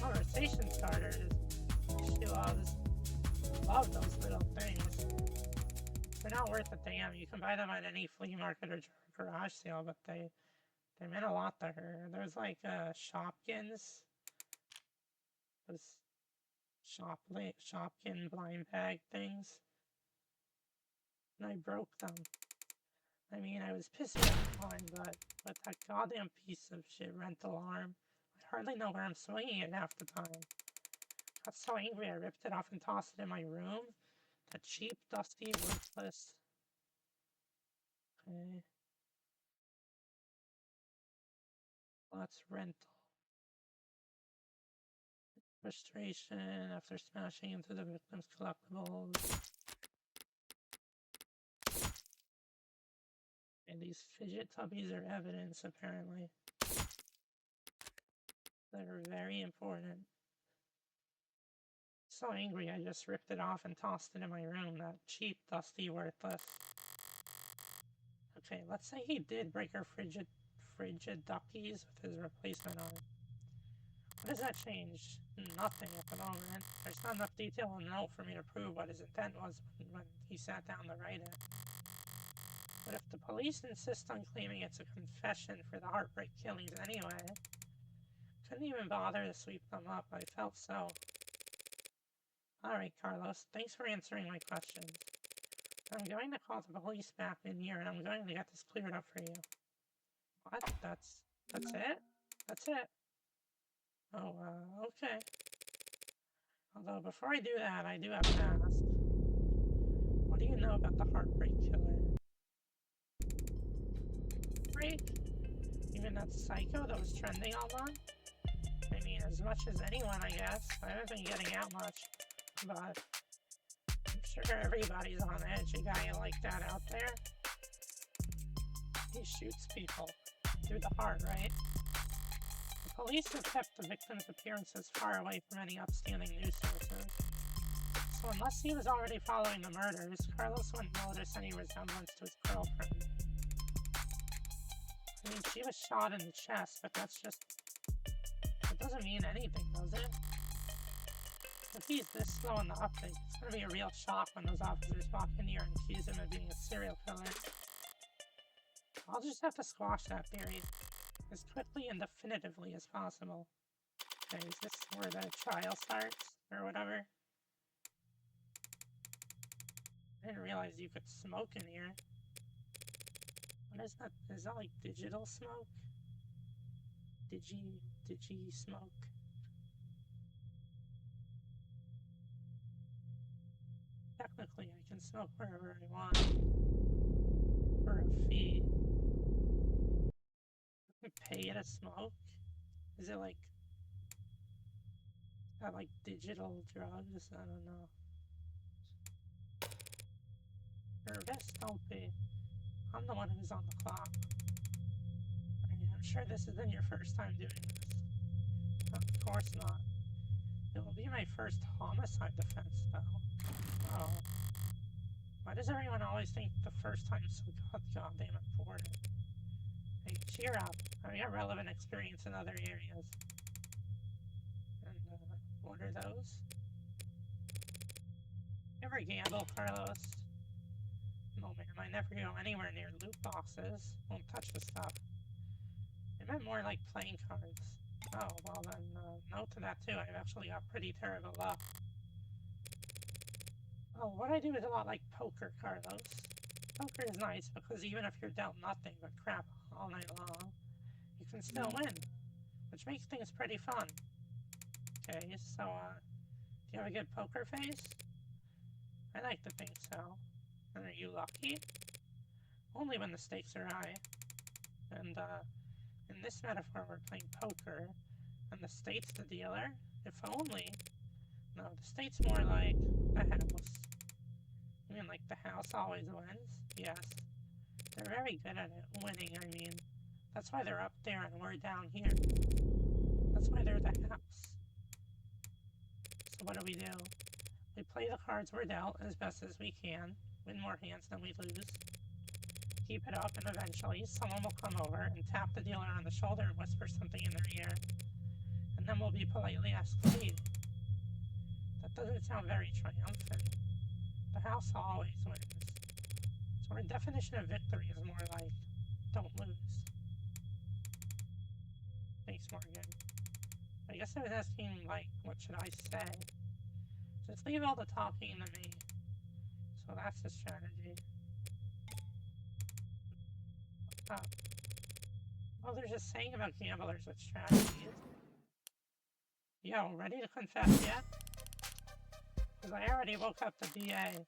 Conversation starters? She loves those little things. They're not worth a damn. You can buy them at any flea market or garage sale, but they meant a lot to her. There's like Shopkins. Those Shopkin blind bag things. And I broke them. I mean, I was pissed at the time, but that goddamn piece of shit rental arm, I hardly know where I'm swinging it half the time. Got so angry I ripped it off and tossed it in my room. That cheap, dusty, worthless... Okay. Lots rental. Frustration after smashing into the victim's collectibles. Okay, these fidget tubbies are evidence, apparently. They're very important. So angry, I just ripped it off and tossed it in my room. That cheap, dusty, worthless. Okay, let's say he did break our frigid duckies with his replacement arm. What does that change? Nothing at the moment. There's not enough detail in the note for me to prove what his intent was when he sat down to write it. But if the police insist on claiming it's a confession for the Heartbreak killings anyway, couldn't even bother to sweep them up. I felt so. Alright, Carlos, thanks for answering my questions. I'm going to call the police back in here and I'm going to get this cleared up for you. What? That's it? That's it? Oh, okay. Although, before I do that, I do have to ask. What do you know about the Heartbreak Killer? Freak? You mean that psycho that was trending online? I mean, as much as anyone, I guess. I haven't been getting out much, but I'm sure everybody's on edge. A guy like that out there. He shoots people through the heart, right? The police have kept the victim's appearances far away from any upstanding news sources. So unless he was already following the murders, Carlos wouldn't notice any resemblance to his girlfriend. I mean, she was shot in the chest, but that doesn't mean anything, does it? If he's this slow in the uptake, it's gonna be a real shock when those officers walk in here and accuse him of being a serial killer. I'll just have to squash that theory as quickly and definitively as possible. Okay, is this where the trial starts, or whatever? I didn't realize you could smoke in here. What is that? Is that like digital smoke? Digi smoke? Technically, I can smoke wherever I want. For a fee. I pay to smoke? Is it like... Is that like digital drugs? I don't know. Nervous? Don't be. I'm the one who's on the clock. Right, I'm sure this isn't your first time doing this. Of course not. It will be my first homicide defense, though. Oh. Why does everyone always think the first time's so goddamn important? Hey, cheer up. I got relevant experience in other areas. And, what are those? You ever gamble, Carlos? No, ma'am, I never go anywhere near loot boxes. Won't touch the stuff. I meant more like playing cards. Oh, well then, no to that too. I've actually got pretty terrible luck. Oh, what I do is a lot like poker, Carlos. Poker is nice because even if you're dealt nothing but crap all night long, you can still win, which makes things pretty fun. Okay, so, do you have a good poker face? I like to think so. And are you lucky? Only when the stakes are high. And, in this metaphor, we're playing poker, and the state's the dealer. If only. No, the state's more like the house. You mean like the house always wins? Yes. They're very good at it. Winning, I mean. That's why they're up there and we're down here. That's why they're the house. So what do? We play the cards we're dealt as best as we can. Win more hands than we lose. Keep it up, and eventually someone will come over and tap the dealer on the shoulder and whisper something in their ear. And then we'll be politely asked to leave. That doesn't sound very triumphant. The house always wins. So our definition of victory is more like, don't lose. Thanks, Morgan. I guess I was asking, like, what should I say? Just leave all the talking to me. So that's the strategy. Well, there's a saying about gamblers with strategies. Yo, ready to confess yet? Because I already woke up the DA.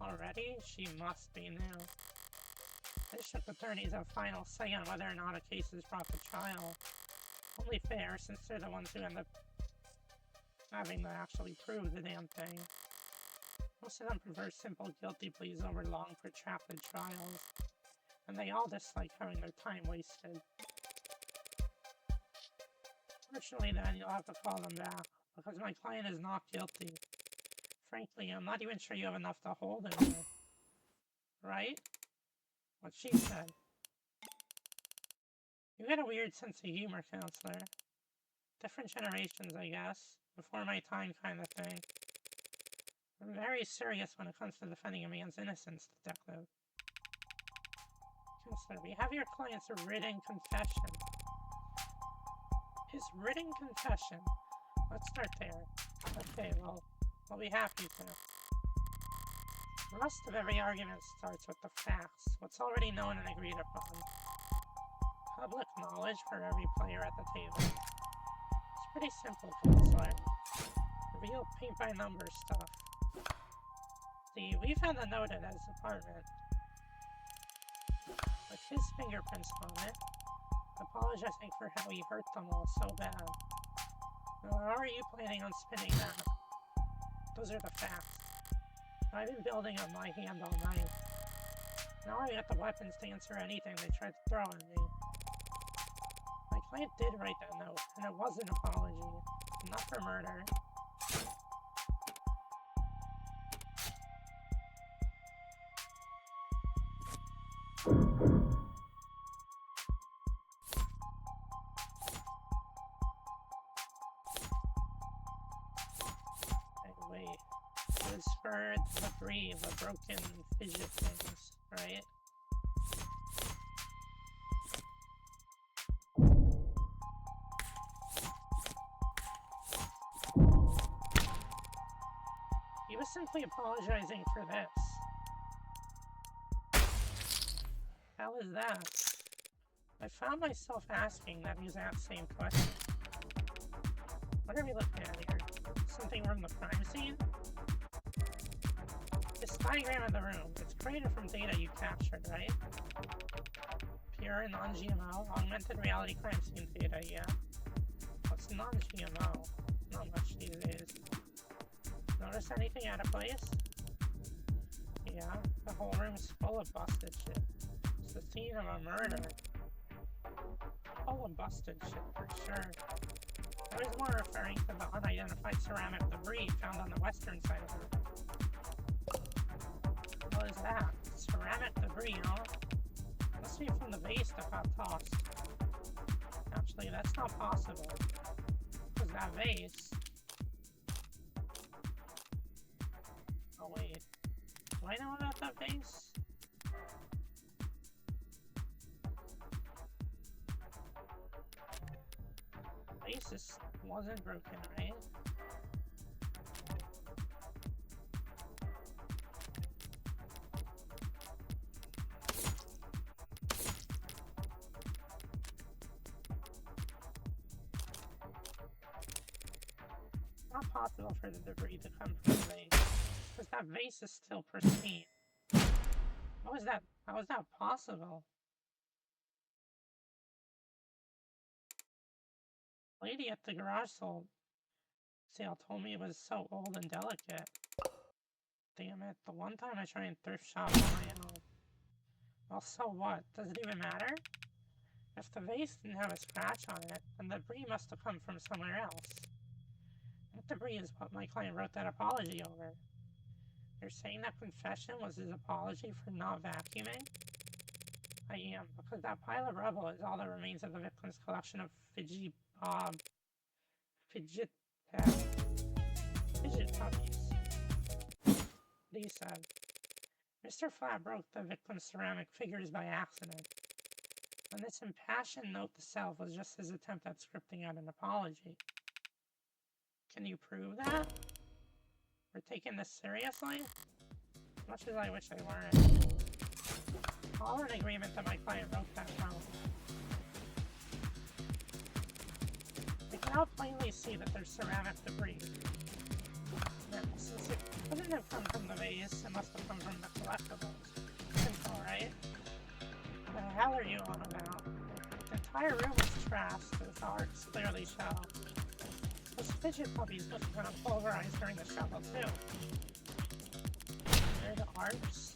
Already? She must be new. District attorneys have final say on whether or not a case is brought to trial. Only fair, since they're the ones who end up having to actually prove the damn thing. Most of them prefer simple guilty pleas over long, protracted trials. and they all dislike having their time wasted. Fortunately then, you'll have to call them back, because my client is not guilty. Frankly, I'm not even sure you have enough to hold him here. Right? What she said. You get a weird sense of humor, counselor. Different generations, I guess. Before my time kind of thing. I'm very serious when it comes to defending a man's innocence, detective. Counselor, we have your client's written confession. His written confession. Let's start there. Okay, well, I'll be happy to. The rest of every argument starts with the facts, what's already known and agreed upon. Public knowledge for every player at the table. It's pretty simple, counselor. Real paint-by-number stuff. See, we found a note at his apartment with his fingerprints on it, apologizing for how he hurt them all so bad. Now, how are you planning on spinning that? Those are the facts. I've been building up my hand all night. Now I got the weapons to answer anything they tried to throw at me. My client did write that note, and it was an apology, not for murder. Wait. It was for debris, the broken fidget things, right? He was simply apologizing for this. How is that? I found myself asking that exact same question. What are we looking at here? Something from the crime scene? This diagram of the room, it's created from data you captured, right? Pure non-GMO, augmented reality crime scene data, yeah. What's non-GMO? Not much these days. Notice anything out of place? Yeah, the whole room's full of busted shit. It's the scene of a murder. Full of busted shit, for sure. I was more referring to the unidentified ceramic debris found on the western side of the room. What is that? Ceramic debris, huh? Must be from the vase that got tossed. Actually, that's not possible. Because that vase... Oh wait. Do I know about that vase? Vase wasn't broken, right? It's not possible for the debris to come from the vase, because that vase is still pristine. How is that possible? Lady at the garage sale told me it was so old and delicate. Damn it, the one time I try and thrift shop on my own. Well, so what? Does it even matter? If the vase didn't have a scratch on it, then the debris must have come from somewhere else. That debris is what my client wrote that apology over. You're saying that confession was his apology for not vacuuming? I am, because that pile of rubble is all that remains of the victim's collection of fidget puppies. Lee said, Mr. Flat broke the victim's ceramic figures by accident, and this impassioned note to self was just his attempt at scripting out an apology. Can you prove that? We're taking this seriously? As much as I wish I weren't. All in agreement that my client wrote that note. We can now plainly see that there's ceramic debris. Now, since it couldn't have come from the vase, it must have come from the collectibles. Simple, right? What the hell are you on about? The entire room is trashed, as the arcs clearly show. Those fidget puppies must have been pulverized during the shuffle, too. There are the arcs.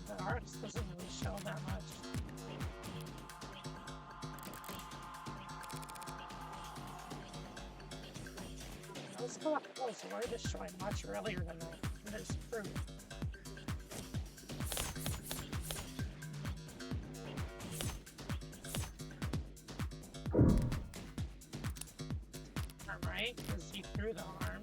the arcs doesn't really show that much. Those collectibles were destroyed much earlier than this fruit. Right? Because he threw the arm.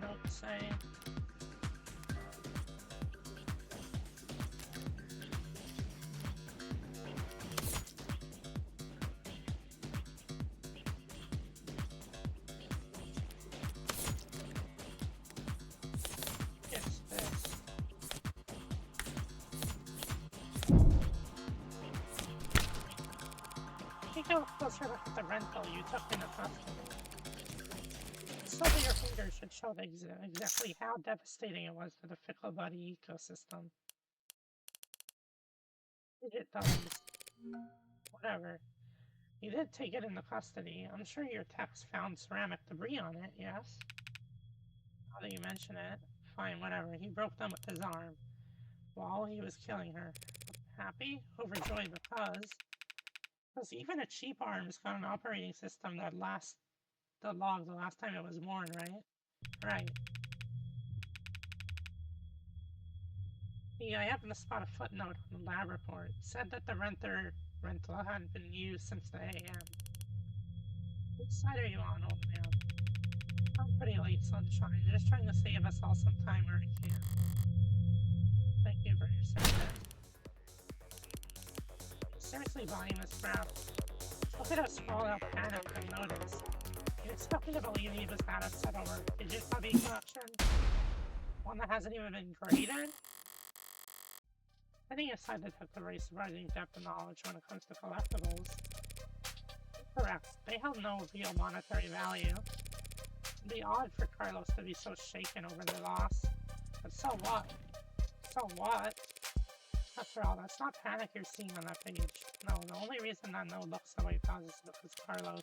Note say. Take a closer look at the rental you took in the hospital. So that your fingers should show exactly how devastating it was for the Fickle Buddy ecosystem. Digit thumbs. Whatever. You did take it into custody. I'm sure your techs found ceramic debris on it, yes? Now that you mention it. Fine, whatever. He broke them with his arm while he was killing her. Happy? Overjoyed because even a cheap arm's got an operating system that lasts the log the last time it was worn, right? Right. Yeah, I happened to spot a footnote on the lab report. It said that the rental hadn't been used since the AM. Which side are you on, old man? I'm pretty late, sunshine. Just trying to save us all some time where I can. Thank you for your service. Seriously buying this crap. Look at us scroll out panic and notice. You expect me to believe he was that upset over Digit Puppy collection? One that hasn't even been graded? Setting aside the very surprising depth of knowledge when it comes to collectibles. Correct, they held no real monetary value. It'd be odd for Carlos to be so shaken over their loss. But so what? So what? After all, that's not panic you're seeing on that page. No, the only reason that note looks the way it does is because Carlos.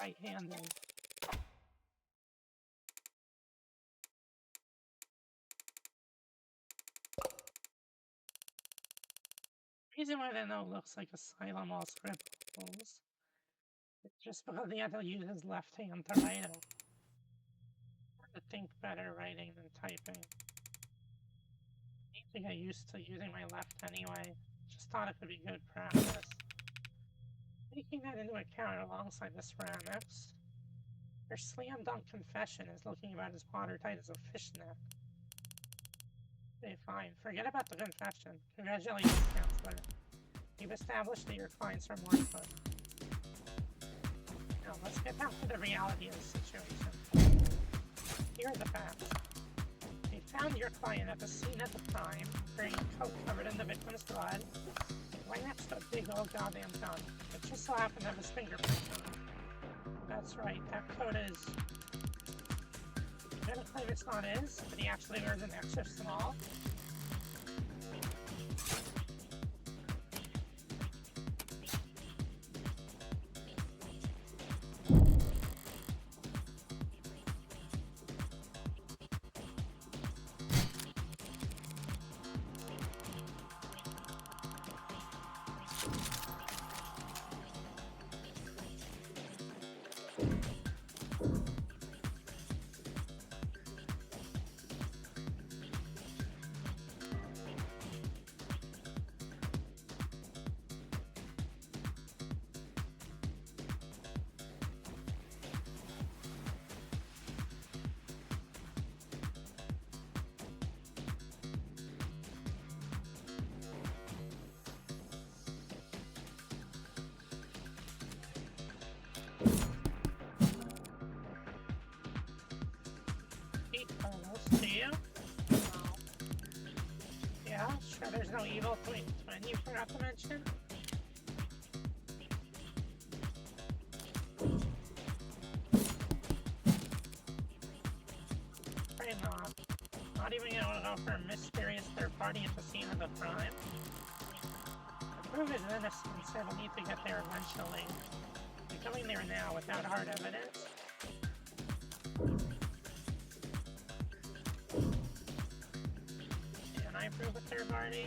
Right-handed. The reason why the note looks like Asylum all scribbles is just because he had to use his left hand to write it. To think better writing than typing. I need to get used to using my left anyway. Just thought it could be good practice. Taking that into account alongside the ceramics, your slam dunk confession is looking about as watertight as a fishnet. Okay, fine. Forget about the confession. Congratulations, Counselor. You've established that your clients are Morsefoot. Now, let's get back to the reality of the situation. Here are the facts. We found your client at the scene at the crime, wearing a coat covered in the victim's blood, right next to a big old goddamn gun. It just so happened to have his fingerprints on it. That's right, that coat is... I'm gonna claim it's not his, but he actually wears an extra small. Do you? No. Yeah, sure there's no evil twin you forgot to mention? Probably not. Not even gonna go for a mysterious third party at the scene of the crime. To prove his innocence, I will need to get there eventually. I'm coming there now without hard evidence. Can I prove a third party?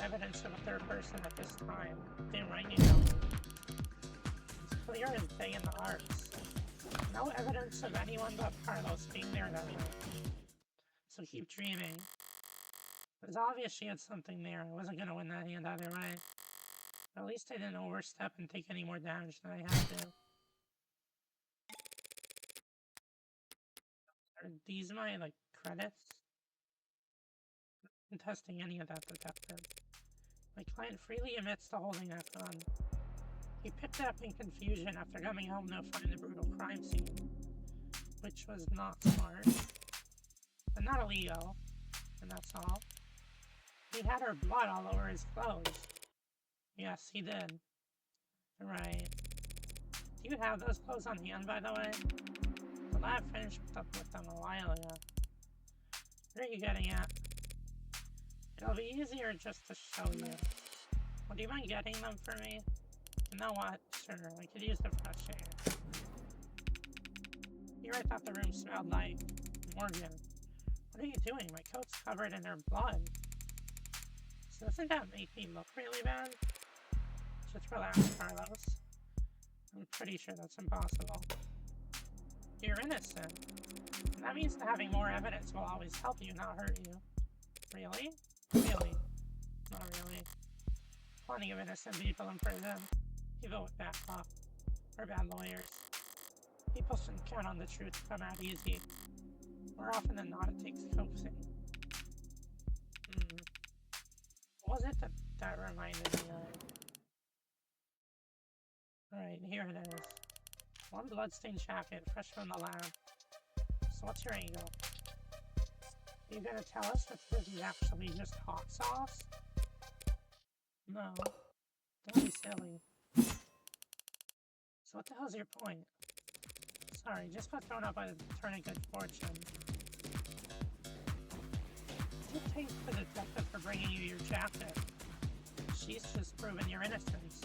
Evidence of a third person at this time. Damn right you know. It's clear as day in the arts. No evidence of anyone but Carlos being there that night. So keep dreaming. It was obvious she had something there. I wasn't gonna win that hand either way. But at least I didn't overstep and take any more damage than I had to. Are these my, like, credits? I'm testing any of that detective. My client freely admits to holding that gun. He picked it up in confusion after coming home to find the brutal crime scene, which was not smart, but not illegal, and that's all. He had her blood all over his clothes. Yes, he did. Right. Do you have those clothes on hand, by the way? The lab finished up with them a while ago. What are you getting at? It'll be easier just to show you. Would you mind getting them for me? You know what? Sure, I could use the fresh air. Here I thought the room smelled like Morgan. What are you doing? My coat's covered in her blood. So doesn't that make me look really bad? Just relax, Carlos. I'm pretty sure that's impossible. You're innocent. And that means that having more evidence will always help you, not hurt you. Really? Really? Not really. Plenty of innocent people in prison. People with bad luck. Or bad lawyers. People shouldn't count on the truth to come out easy. More often than not, it takes coaxing. What was it that reminded me of? Alright, here it is. One bloodstained jacket, fresh from the lab. So what's your angle? Are you gonna tell us that this is actually just hot sauce? No. Don't be silly. So what the hell's your point? Sorry, just got thrown out by the turn of good fortune. You take the detective for bringing you your jacket. She's just proven your innocence.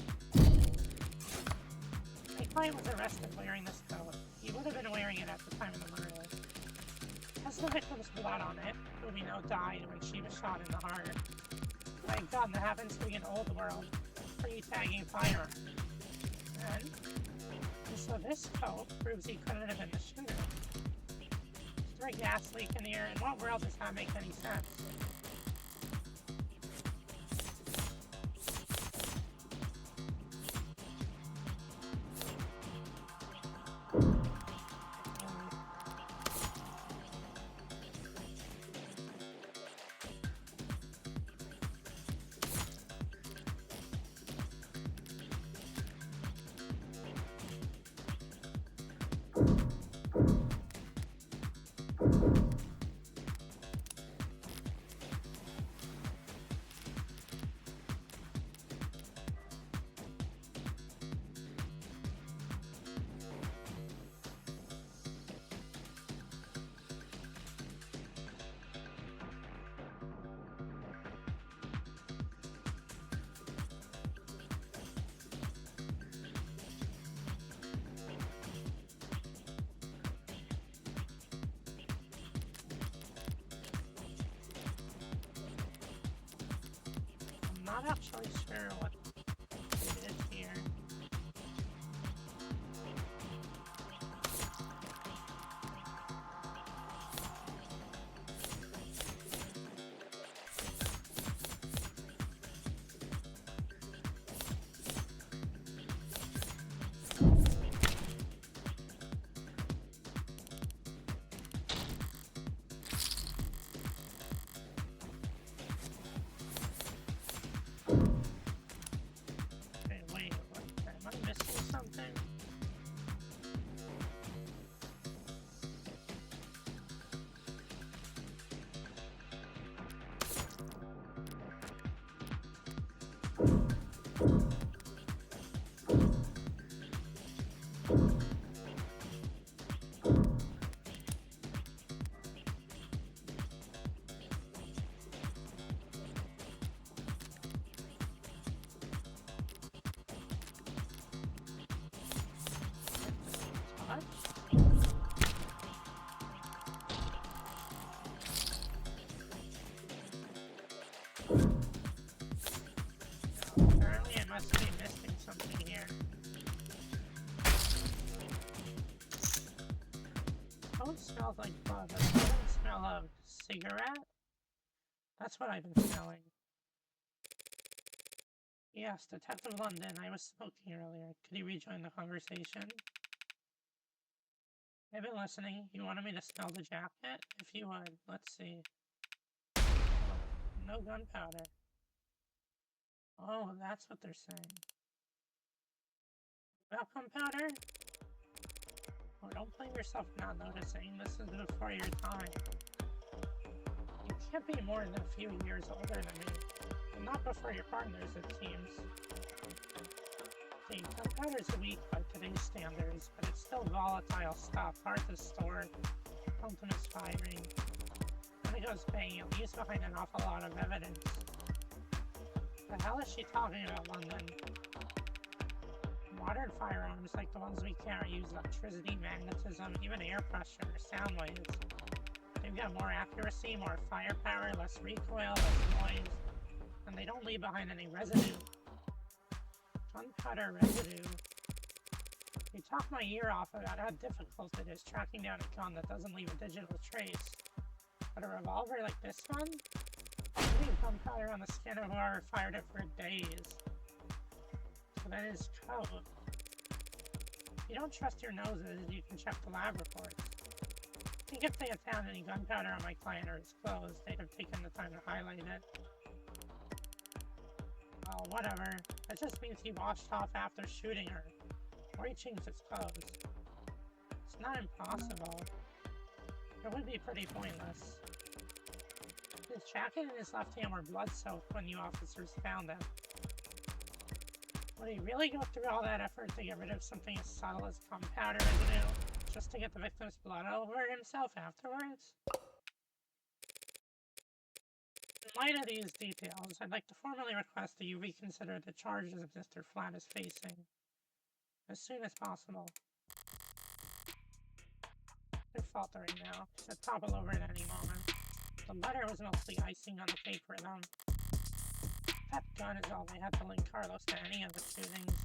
My client was arrested wearing this coat. He would have been wearing it at the time of the murder. It has the victim's blood on it, who we know died when she was shot in the heart. Thank God that happens to be an old world, free-tagging firearms. And so this coat proves he couldn't have been the shooter. Is there a gas leak in the air? In what world does that make any sense? I'm not actually sure what it is here. it smells like blood. Does it smell of cigarette? That's what I've been smelling. Yes, Detective London, I was smoking earlier. Could you rejoin the conversation? I've been listening. You wanted me to smell the jacket? If you would, let's see. No gunpowder. Oh, that's what they're saying. About gunpowder? Oh, don't blame yourself for not noticing. This is before your time. You can't be more than a few years older than me. And not before your partners, it seems. See, gunpowder's weak by today's standards, but it's still volatile stuff, hard to store, prone to misfiring. When it goes bang, it leaves behind an awful lot of evidence. The hell is she talking about, London? Modern firearms, like the ones we carry, use electricity, magnetism, even air pressure, sound waves. They've got more accuracy, more firepower, less recoil, less noise, and they don't leave behind any residue. Gunpowder residue. You talk my ear off about how difficult it is tracking down a gun that doesn't leave a digital trace. But a revolver like this one? Leaving gunpowder on the skin of whoever fired it for days. So that is code. If you don't trust your noses, you can check the lab reports. I think if they had found any gunpowder on my client or his clothes, they'd have taken the time to highlight it. Well, whatever. That just means he washed off after shooting her. Or he changed his clothes. It's not impossible. It would be pretty pointless. His jacket and his left hand were blood-soaked when you officers found them. Would he really go through all that effort to get rid of something as subtle as gunpowder residue, just to get the victim's blood over himself afterwards? In light of these details, I'd like to formally request that you reconsider the charges Mr. Flat is facing as soon as possible. They're faltering now. Should topple over at any moment. The letter was mostly icing on the cake for them. That gun is all they had to link Carlos to any of the shootings.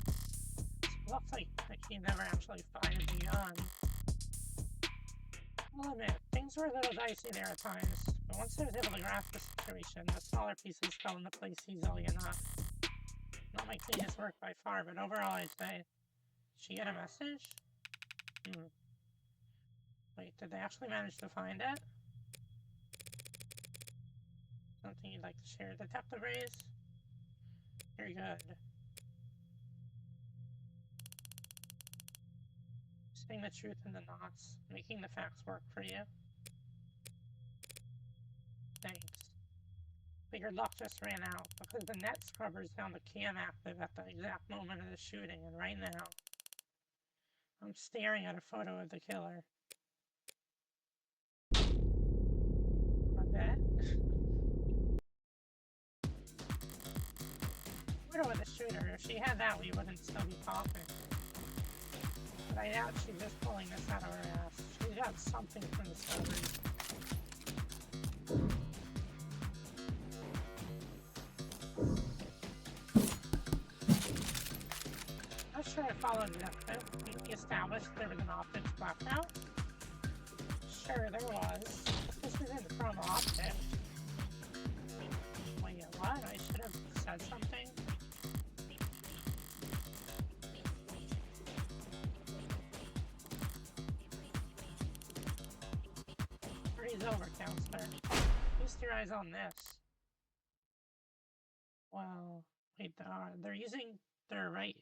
It looks like he never actually fired the gun. I'll admit, things were a little dicey there at times, but once I was able to grasp the situation, the smaller pieces fell into place easily enough. Not my cleanest work by far, but overall I'd say. Did she get a message? Wait, did they actually manage to find it? Something you'd like to share, Detective Reyes? Very good. Seeing the truth in the knots, making the facts work for you. Thanks. But your luck just ran out, because the net scrubbers found the cam active at the exact moment of the shooting, and right now, I'm staring at a photo of the killer. I bet. Photo of the shooter. If she had that, we wouldn't still be talking. But I doubt she's just pulling this out of her ass. She's got something from the scrubbers. I'm sure I followed it up, though. He established there was an optics blackout? Sure, there was. This isn't from optics. Wait, what? I should have said something? Party's over, counselor. Feast your eyes on this. Well, wait, they're using their right...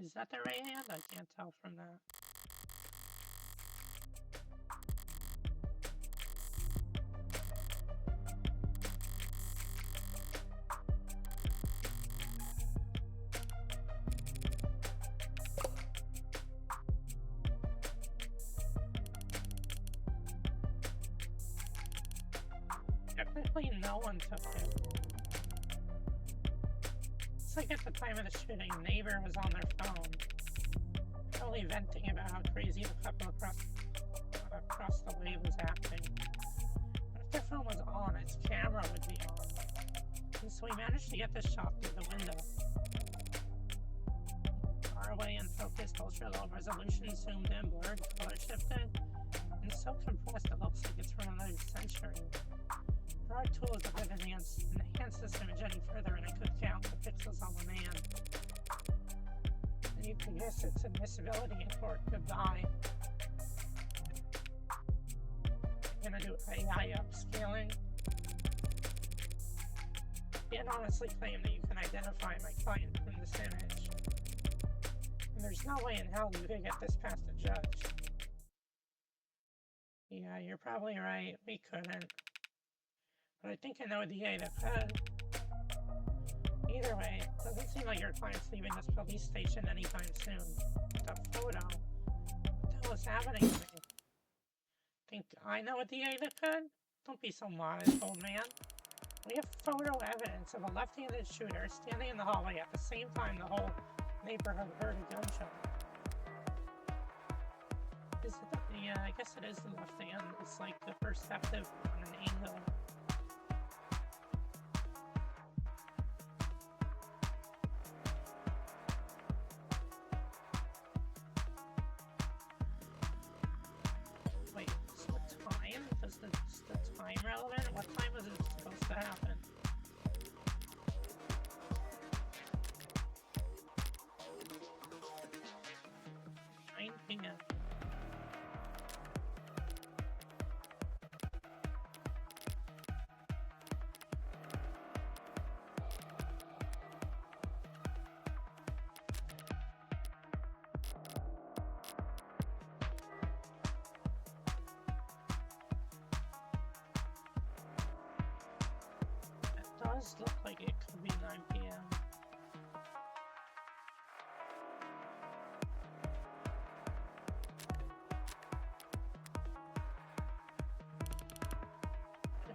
Is that their right hand? I can't tell from that. Technically, no one took it. It's like at the time of the shooting, a neighbor was on their phone, totally venting about how crazy the couple across the way was acting. But if their phone was on, its camera would be on. And so we managed to get this shot through the window. far away and focused, ultra-low resolution, zoomed in, blurred, color shifted, and so compressed it looks like it's from another century. There are tools that would enhance this image any further, and I could count the pixels on the man. And you can guess its admissibility in court. Goodbye. I'm gonna do AI upscaling. Can't honestly claim that you can identify my client from this image. And there's no way in hell you could get this past a judge. Yeah, you're probably right. We couldn't. But I think I know a DA that could. Either way, it doesn't seem like your client's leaving this police station anytime soon. The photo. What the hell is happening to me? Think I know a DA that could? Don't be so modest, old man. We have photo evidence of a left-handed shooter standing in the hallway at the same time the whole neighborhood heard a gunshot. Is it the, yeah, I guess it is the left hand. It's like the perceptive on an angle. Wait, is the time? Is the time relevant? What time was it supposed to happen? PM. It does look like it could be 9 PM.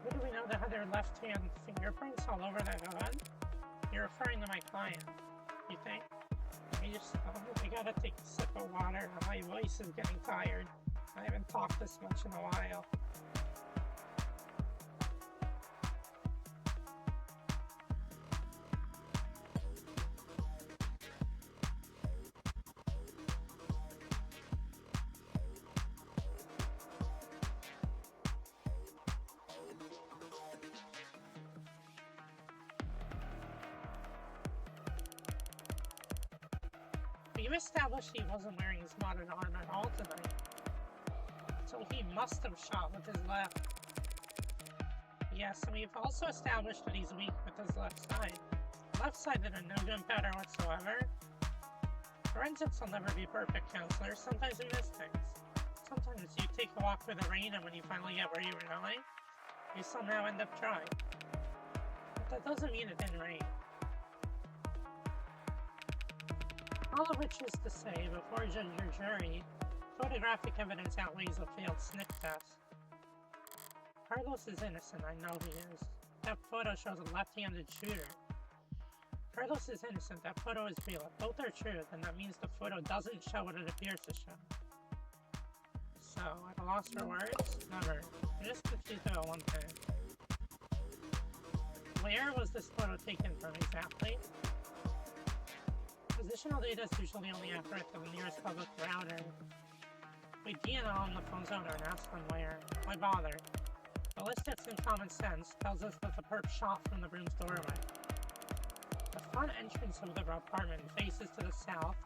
Who do we know that had their left-hand fingerprints all over that gun? You're referring to my client, you think? I gotta take a sip of water. My voice is getting tired. I haven't talked this much in a while. We've established he wasn't wearing his modern armor at all tonight. So he must have shot with his left. Yes, and we've also established that he's weak with his left side. Left side did a no gunpowder whatsoever. Forensics will never be perfect, counselor. Sometimes we miss things. Sometimes you take a walk through the rain, and when you finally get where you were going, you somehow end up dry. But that doesn't mean it didn't rain. All of which is to say, before judge your jury, photographic evidence outweighs a failed sniff test. Carlos is innocent, I know he is. That photo shows a left-handed shooter. Carlos is innocent, that photo is real. If both are true, then that means the photo doesn't show what it appears to show. So, at a loss for words? Never. I'm just confused about one thing. Where was this photo taken from exactly? Positional data is usually only accurate to the nearest public router. We DNL on the phone's owner and ask them where. Why bother? Ballistics and common sense tells us that the perp shot from the room's doorway. The front entrance of the apartment faces to the south.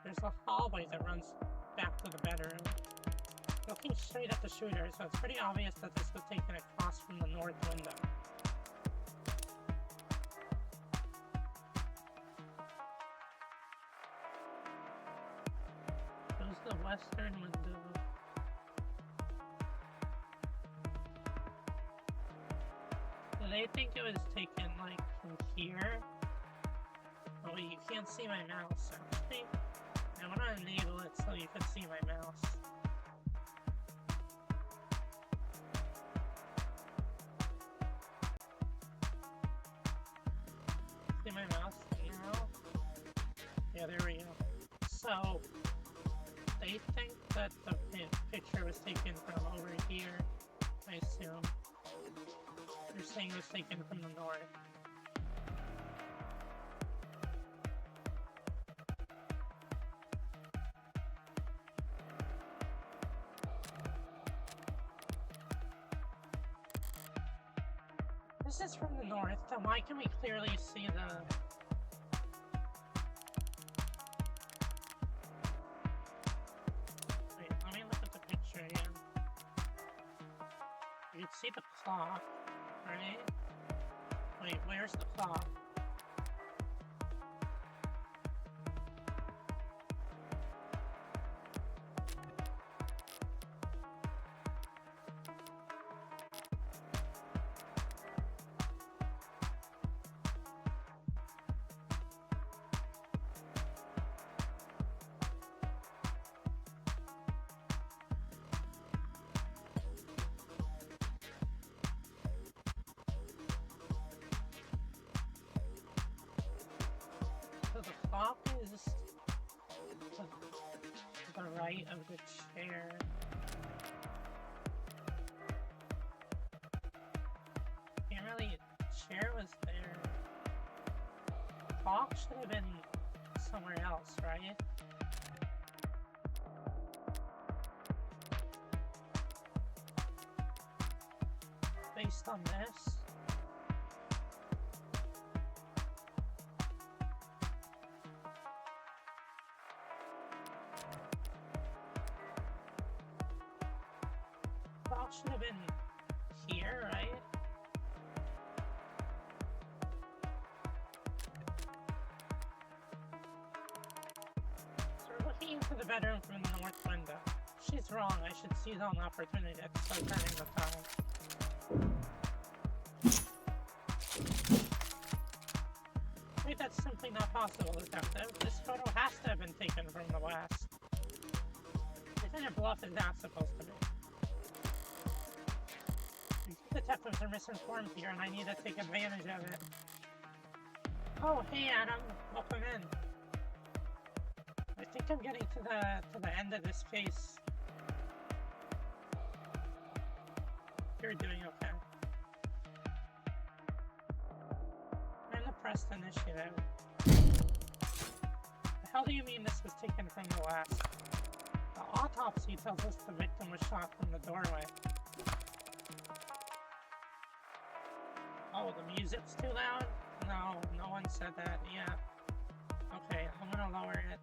There's a hallway that runs back to the bedroom. Looking straight at the shooter, so it's pretty obvious that this was taken across from the north window. The western window. Do they think it was taken, like, from here? Oh, wait, you can't see my mouse, actually. I want to enable it so you can see my mouse. See my mouse now? Yeah, there we go. So, they think that the picture was taken from over here, I assume. They're saying it was taken from the north. This is from the north, then why can we clearly see the... Wait, let me look at the picture again. You can see the clock, right? Wait, where's the clock? So the clock is to the right of the chair. Can't really... chair was there. The clock should have been somewhere else, right? Based on this. Clock should have been here, right? So we're looking into the bedroom from the north window. She's wrong. I should seize on the opportunity to start turning the tide. Wait, that's simply not possible, Detective. This photo has to have been taken from the west. Lieutenant Bluff is not supposed to be. Detectives are misinformed here, and I need to take advantage of it. Oh, hey Adam, welcome in. I think I'm getting to the end of this case. You're doing okay. I'm the Prest Initiative. The hell do you mean this was taken from the west? The autopsy tells us the victim was shot from the doorway. Oh, the music's too loud? No, no one said that. Yeah. Okay, I'm gonna lower it.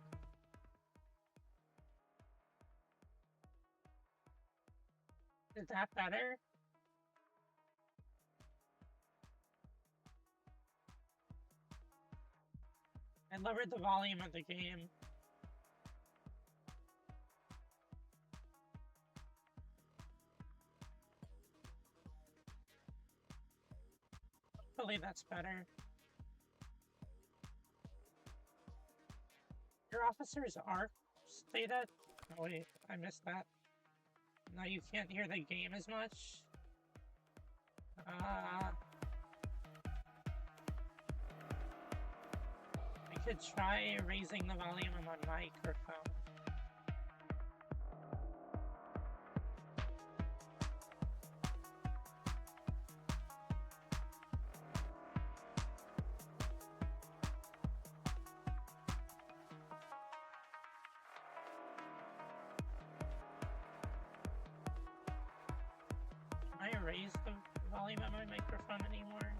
Is that better? I lowered the volume of the game. Hopefully that's better. Your officers are stated? Oh wait, I missed that. Now you can't hear the game as much? I could try raising the volume of my microphone. Can I raise the volume of my microphone anymore?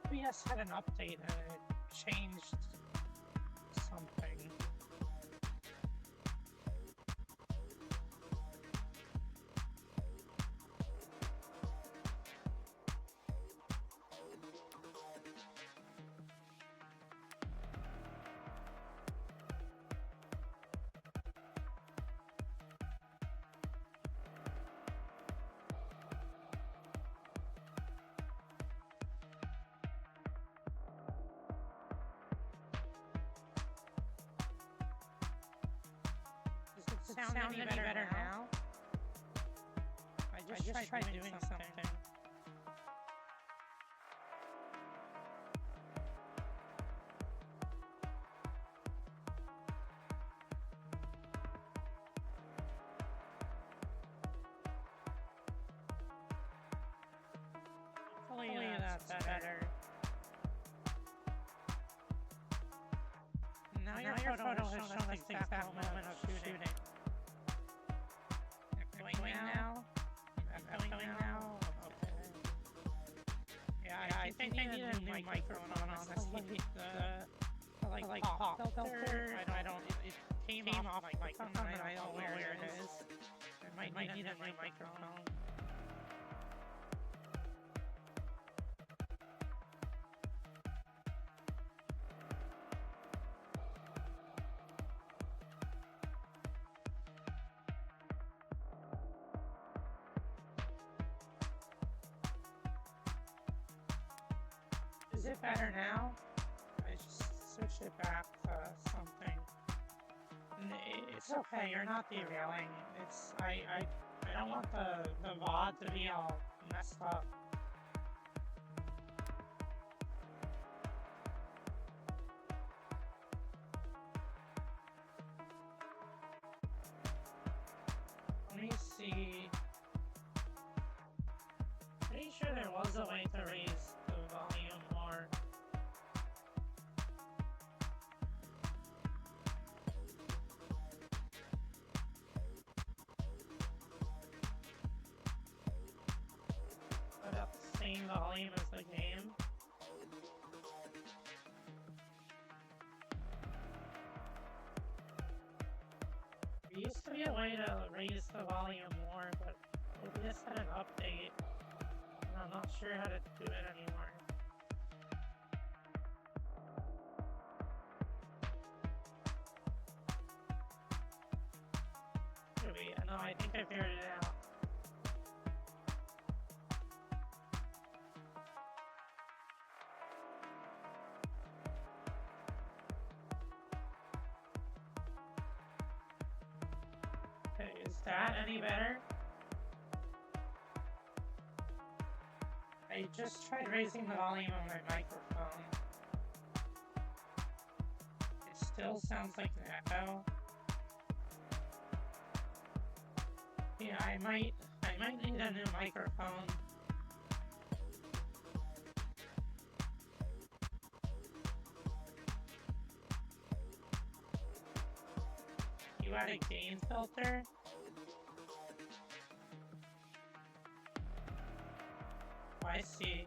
OBS had an update and it changed something. Does it sound any better now? I just tried doing something. Hopefully that's better. Now your photo has shown us the exact moment of shooting. Echoing now? Echoing now? Okay. Yeah, I think I need a new microphone, honestly. The like pop filter, I don't, it came off my microphone and I don't know where it is. I might need a new microphone. Is it better now? I just switched it back to something. It's okay, you're not derailing. I don't want the VOD to be all messed up. Let me see. Pretty sure there was a way to raise the volume more. About the same volume as the game. There used to be a way to raise the volume more, but we just had an update. I'm not sure how to do it anymore. Wait, no, I think I figured it out. Okay, is that any better? I just tried raising the volume on my microphone. It still sounds like an echo. Yeah, I might need a new microphone. You add a gain filter? I see.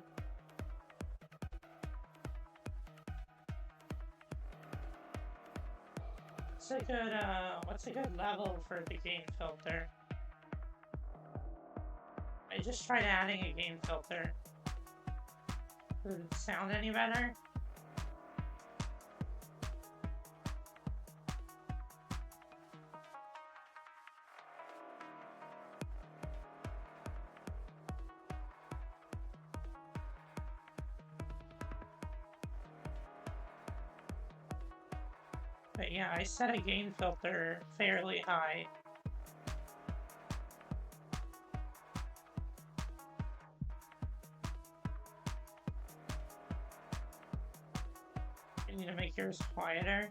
What's a good level for the gain filter? I just tried adding a gain filter. Does it sound any better? But yeah, I set a gain filter fairly high. You need to make yours quieter.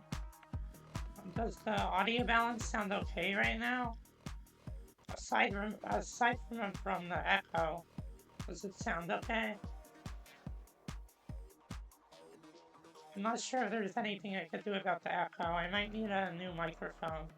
Does the audio balance sound okay right now? Aside from the echo, does it sound okay? I'm not sure if there's anything I could do about the echo. I might need a new microphone.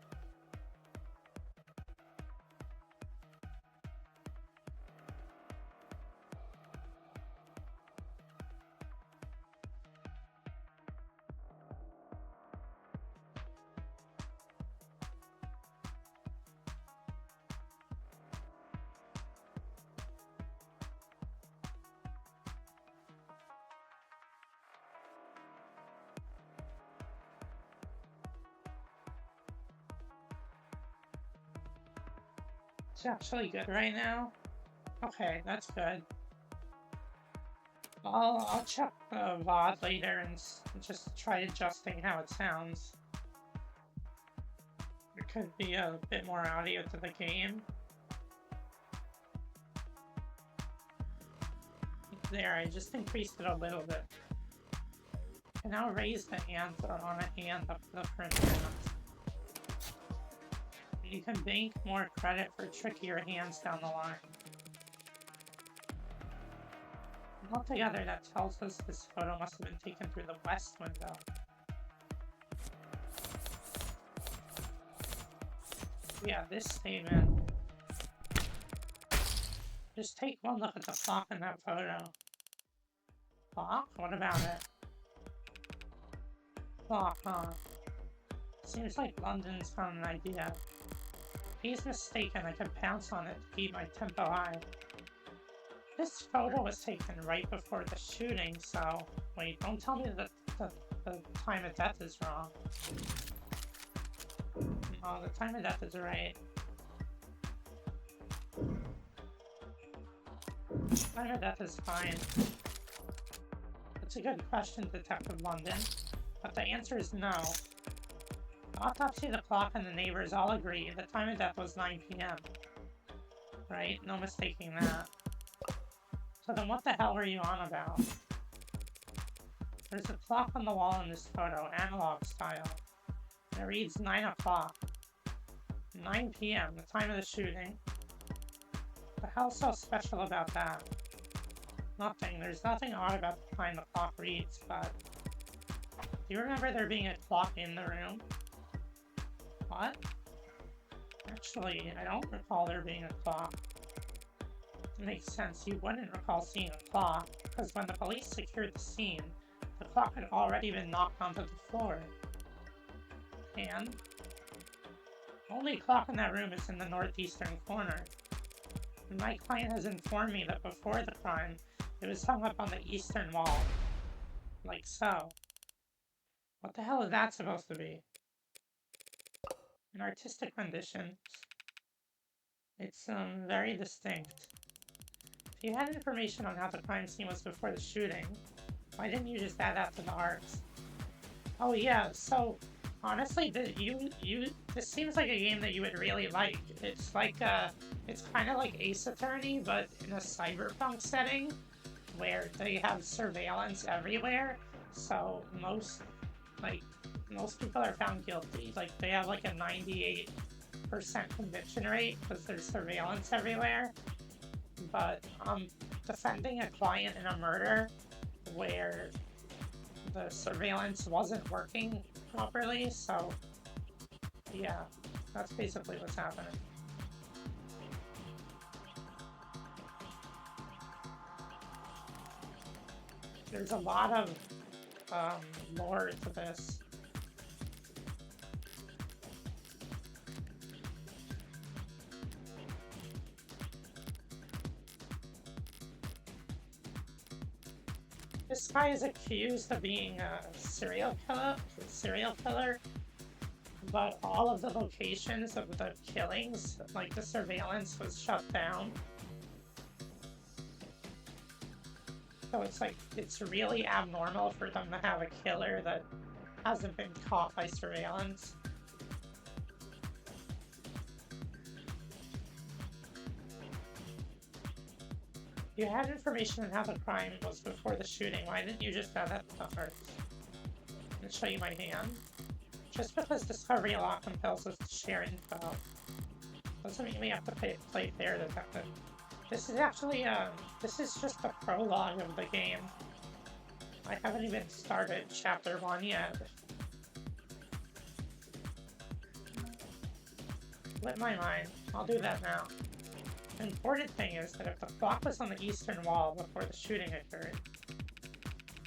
It's actually good right now. Okay, that's good. I'll check the VOD later and just try adjusting how it sounds. There could be a bit more audio to the game. There, I just increased it a little bit. And now raise the hands on a hand up to the front hand. You can bank more credit for trickier hands down the line. Altogether, that tells us this photo must have been taken through the west window. Yeah, this statement. Just take one look at the clock in that photo. Clock? What about it? Clock, huh? Seems like London's found an idea. If he's mistaken, I can pounce on it to keep my tempo high. This photo was taken right before the shooting, so... Wait, don't tell me that the time of death is wrong. No, the time of death is right. Time of death is fine. That's a good question, Detective London. But the answer is no. The autopsy, the clock, and the neighbors all agree the time of death was 9 p.m. Right? No mistaking that. So then what the hell were you on about? There's a clock on the wall in this photo, analog style. And it reads 9 o'clock. 9 p.m., the time of the shooting. What the hell's so special about that? Nothing. There's nothing odd about the time the clock reads, but... Do you remember there being a clock in the room? What? Actually, I don't recall there being a clock. It makes sense. You wouldn't recall seeing a clock, because when the police secured the scene, the clock had already been knocked onto the floor. And the only clock in that room is in the northeastern corner. And my client has informed me that before the crime, it was hung up on the eastern wall. Like so. What the hell is that supposed to be? An artistic rendition. It's, very distinct. If you had information on how the crime scene was before the shooting, why didn't you just add that to the arts? Oh yeah, so, honestly, this seems like a game that you would really like. It's like, it's kind of like Ace Attorney, but in a cyberpunk setting, where they have surveillance everywhere, so most people are found guilty. Like, they have like a 98% conviction rate because there's surveillance everywhere. But I'm defending a client in a murder where the surveillance wasn't working properly, so yeah, that's basically what's happening. There's a lot of lore to this. This guy is accused of being a serial killer, but all of the locations of the killings, like the surveillance, was shut down. So it's like, it's really abnormal for them to have a killer that hasn't been caught by surveillance. You had information on how the crime was before the shooting. Why didn't you just add that to the arts? And show you my hand. Just because Discovery Law compels us to share info doesn't mean we have to play fair, Detective. This is actually, this is just the prologue of the game. I haven't even started Chapter 1 yet. Flip my mind. I'll do that now. The important thing is that if the clock was on the eastern wall before the shooting occurred,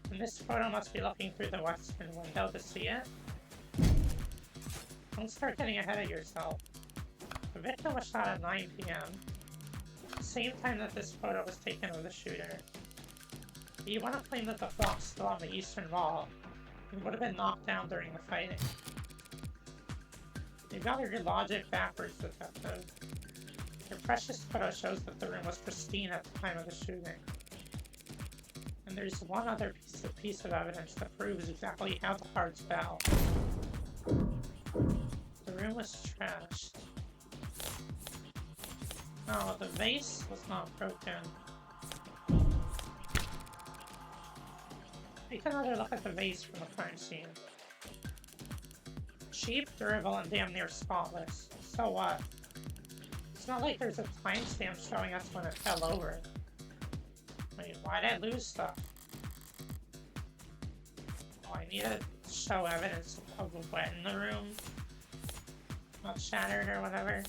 then this photo must be looking through the western window to see it. Don't start getting ahead of yourself. The victim was shot at 9 p.m. the same time that this photo was taken of the shooter. If you want to claim that the clock's still on the eastern wall, it would have been knocked down during the fighting. You got your logic backwards, Detective. Your precious photo shows that the room was pristine at the time of the shooting. And there's one other piece of evidence that proves exactly how the cards fell. The room was trashed. No, the vase was not broken. Take another look at the vase from the crime scene. Cheap, durable, and damn near spotless. So what? It's not like there's a timestamp showing us when it fell over. Wait, why'd I lose stuff? Oh, I need to show evidence of when the room got shattered or whatever.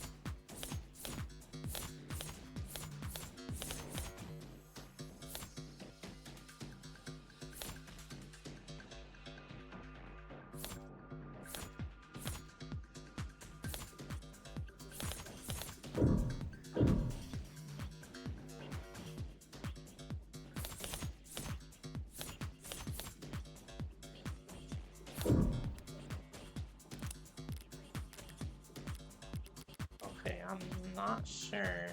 Okay, I'm not sure.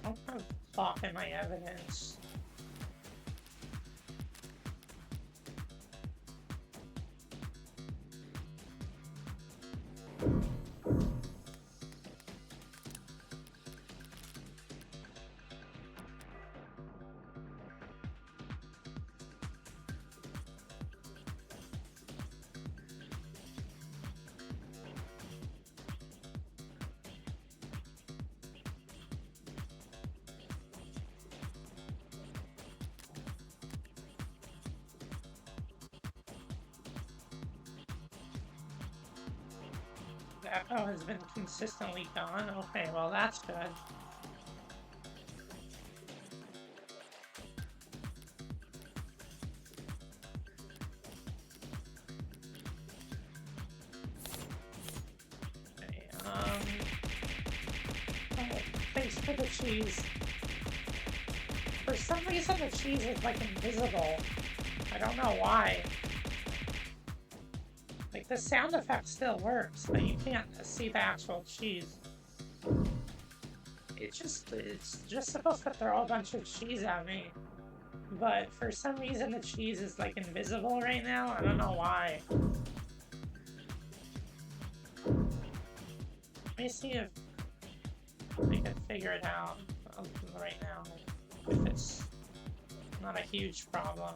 I don't have clock in my evidence. The echo has been consistently gone? Okay, well that's good. Okay, oh, thanks for the cheese. For some reason the cheese is like invisible. I don't know why. Like, the sound effect still works, but you can't see the actual cheese. It's just supposed to throw a bunch of cheese at me. But for some reason the cheese is like invisible right now. I don't know why. Let me see if we can figure it out right now. If it's not a huge problem.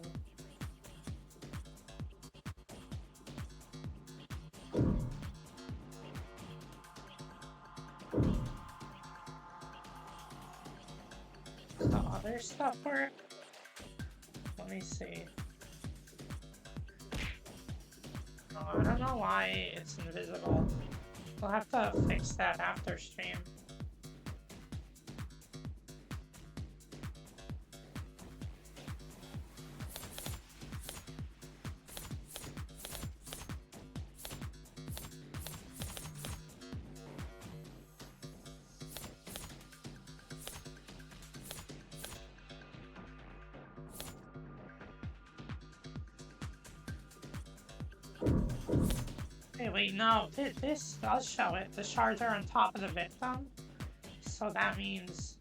The other stuff work? Let me see. Oh, I don't know why it's invisible. We'll have to fix that after stream. Hey, wait, no, this does show it. The shards are on top of the victim. So that means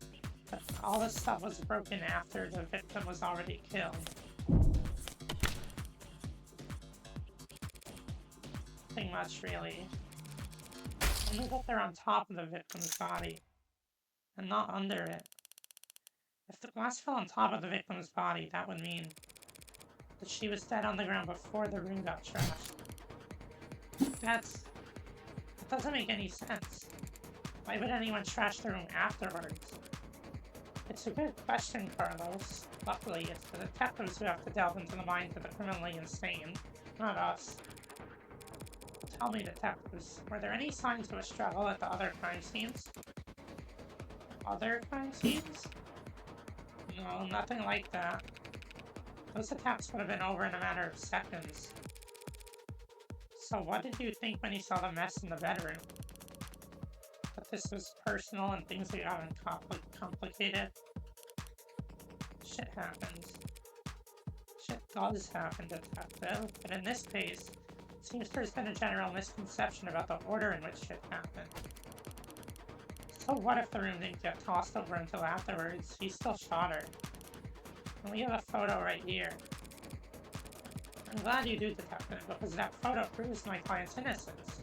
that all this stuff was broken after the victim was already killed. Nothing much, really. Only that they're on top of the victim's body, and not under it. If the glass fell on top of the victim's body, that would mean that she was dead on the ground before the room got trashed. That doesn't make any sense. Why would anyone trash the room afterwards? It's a good question, Carlos. Luckily, it's the detectives who have to delve into the minds of the criminally insane, not us. Tell me, detectives, were there any signs of a struggle at the other crime scenes? Other crime scenes? No, nothing like that. Those attacks would have been over in a matter of seconds. So what did you think when you saw the mess in the bedroom? That this was personal and things had gotten complicated? Shit happens. Shit does happen, detective. But in this case, it seems there's been a general misconception about the order in which shit happened. So what if the room didn't get tossed over until afterwards? He still shot her. And we have a photo right here. I'm glad you do, detective, because that photo proves my client's innocence.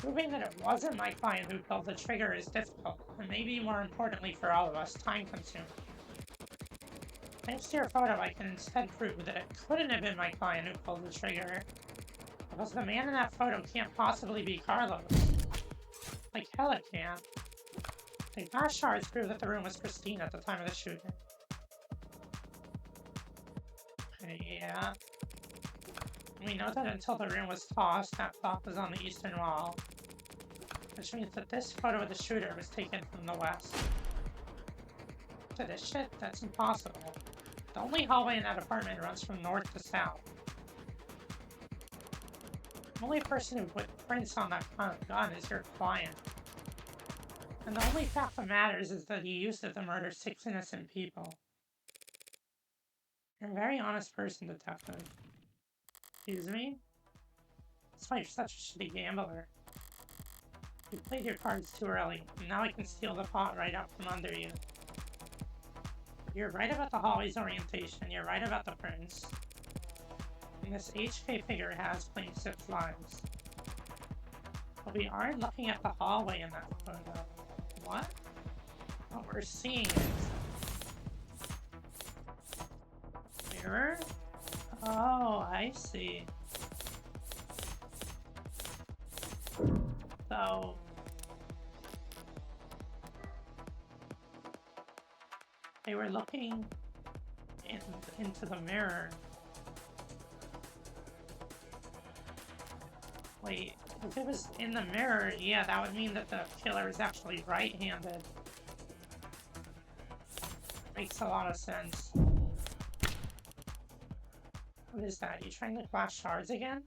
Proving that it wasn't my client who pulled the trigger is difficult, and maybe more importantly for all of us, time-consuming. Thanks to your photo, I can instead prove that it couldn't have been my client who pulled the trigger, because the man in that photo can't possibly be Carlos. Like hell it can't. The glass shards prove that the room was pristine at the time of the shooting. Yeah. We know that until the room was tossed, that clock was on the eastern wall, which means that this photo of the shooter was taken from the west. To this shit, that's impossible. The only hallway in that apartment runs from north to south. The only person who put prints on that gun is your client. And the only fact that matters is that he used it to murder 6 innocent people. You're a very honest person, Detective. Excuse me? That's why you're such a shitty gambler. You played your cards too early, and now I can steal the pot right out from under you. You're right about the hallway's orientation, you're right about the prints. And this HK figure has claimed 6 lives. But we aren't looking at the hallway in that photo. What? What we're seeing is... mirror? Oh, I see. So... they were looking into the mirror. Wait, if it was in the mirror, yeah, that would mean that the killer is actually right-handed. Makes a lot of sense. What is that? You trying to glass shards again?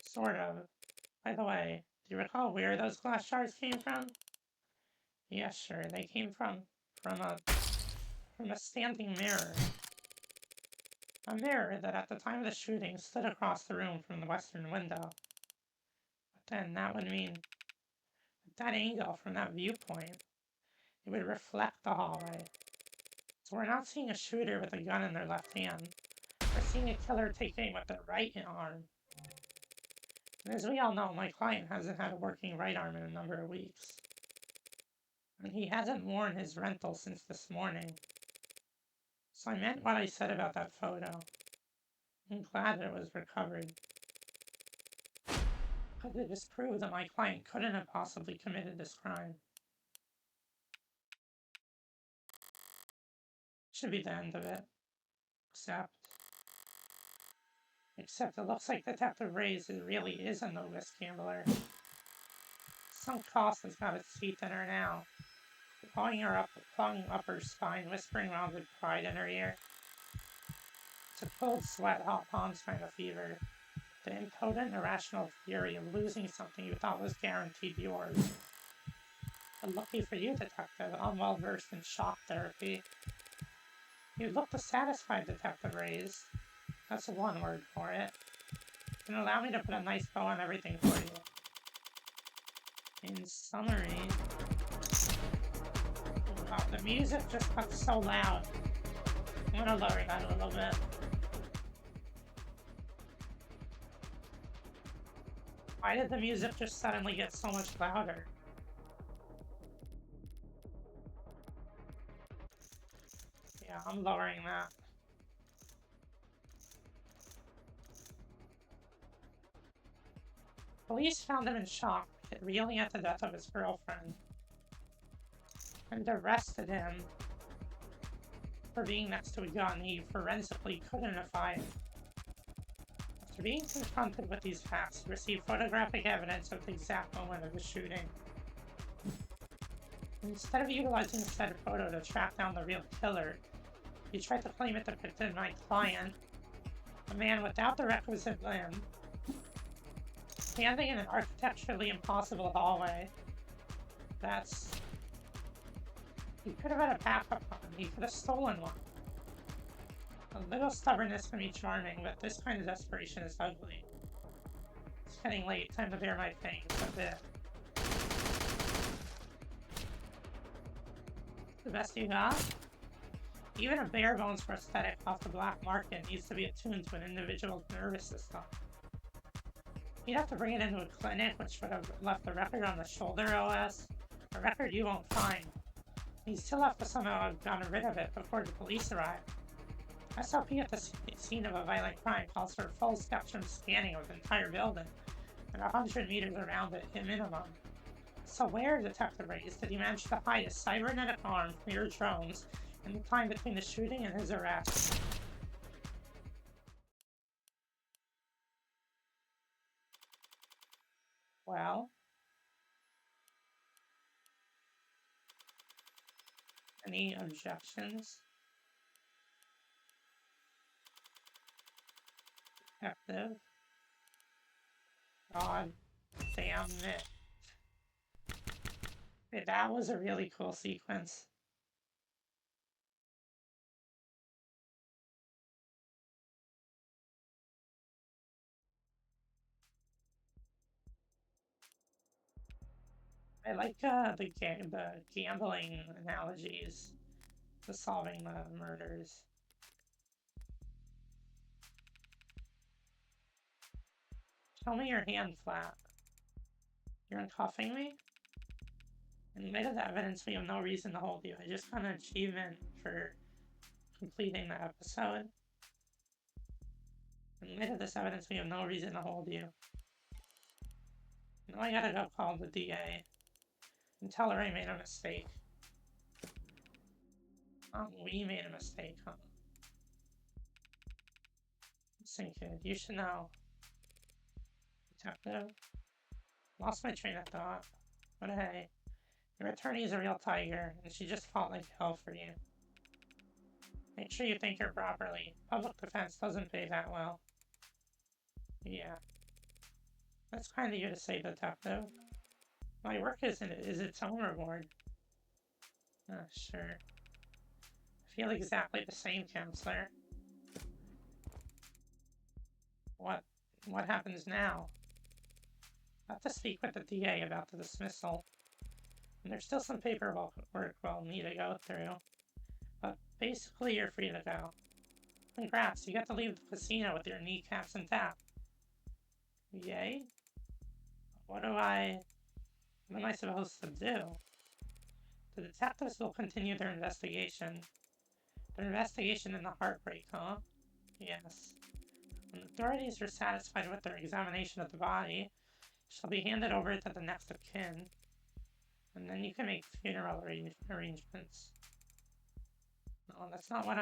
Sort of. By the way, do you recall where those glass shards came from? Yeah, sure. They came from a standing mirror. A mirror that at the time of the shooting stood across the room from the western window. But then that would mean at that angle from that viewpoint, it would reflect the hallway. So we're not seeing a shooter with a gun in their left hand. We're seeing a killer take aim with their right arm. And as we all know, my client hasn't had a working right arm in a number of weeks. And he hasn't worn his rental since this morning. So I meant what I said about that photo. I'm glad that it was recovered. But it just proved that my client couldn't have possibly committed this crime. Should be the end of it. Except it looks like Detective Reyes really is a no-risk gambler. Some cost has got its teeth in her now. Clawing up her spine, whispering around with pride in her ear. It's a cold sweat, hot palms kind of fever. The impotent, irrational fury of losing something you thought was guaranteed yours. But lucky for you, Detective, I'm well versed in shock therapy. You look dissatisfied, Detective Reyes. That's one word for it. And allow me to put a nice bow on everything for you. In summary... wow, the music just got so loud. I'm gonna lower that a little bit. Why did the music just suddenly get so much louder? Yeah, I'm lowering that. Police found him in shock, reeling at the death of his girlfriend, and arrested him for being next to a gun he forensically couldn't have fired. After being confronted with these facts, he received photographic evidence of the exact moment of the shooting. Instead of utilizing said photo to track down the real killer, he tried to claim it depicted my client, a man without the requisite limb, standing in an architecturally impossible hallway. That's... he could have had a backup on him. He could have stolen one. A little stubbornness can be charming, but this kind of desperation is ugly. It's getting late. Time to bare my fangs a bit. The best you got? Even a bare bones prosthetic off the black market needs to be attuned to an individual's nervous system. You'd have to bring it into a clinic, which would have left the record on the shoulder OS. A record you won't find. You'd still have to somehow have gotten rid of it before the police arrive. SLP at the scene of a violent crime calls for full spectrum scanning of the entire building, and 100 meters around it at minimum. So where, Detective Reyes, did he manage to hide his cybernetic arm from your drones in the time between the shooting and his arrest? Well? Any objections? Detective? God damn it. Okay, that was a really cool sequence. I like the gambling analogies to solving the murders. Show me your hand flat. You're uncuffing me? In light of the evidence, we have no reason to hold you. I just got an achievement for completing the episode. In light of this evidence, we have no reason to hold you. Now I gotta go call the DA and tell her I made a mistake. We made a mistake, huh? Listen, kid, you should know. Detective? Lost my train of thought. But hey, your attorney's a real tiger, and she just fought like hell for you. Make sure you thank her properly. Public defense doesn't pay that well. Yeah. That's kind of you to say, Detective. My work is its own reward. Sure. I feel exactly the same, Counselor. What happens now? I have to speak with the DA about the dismissal. And there's still some paperwork we'll need to go through. But basically, you're free to go. Congrats, you get to leave the casino with your kneecaps intact. Yay? What am I supposed to do? The detectives will continue their investigation. Their investigation in the heartbreak, huh? Yes. When authorities are satisfied with their examination of the body, it shall be handed over to the next of kin. And then you can make funeral arrangements. No, that's not what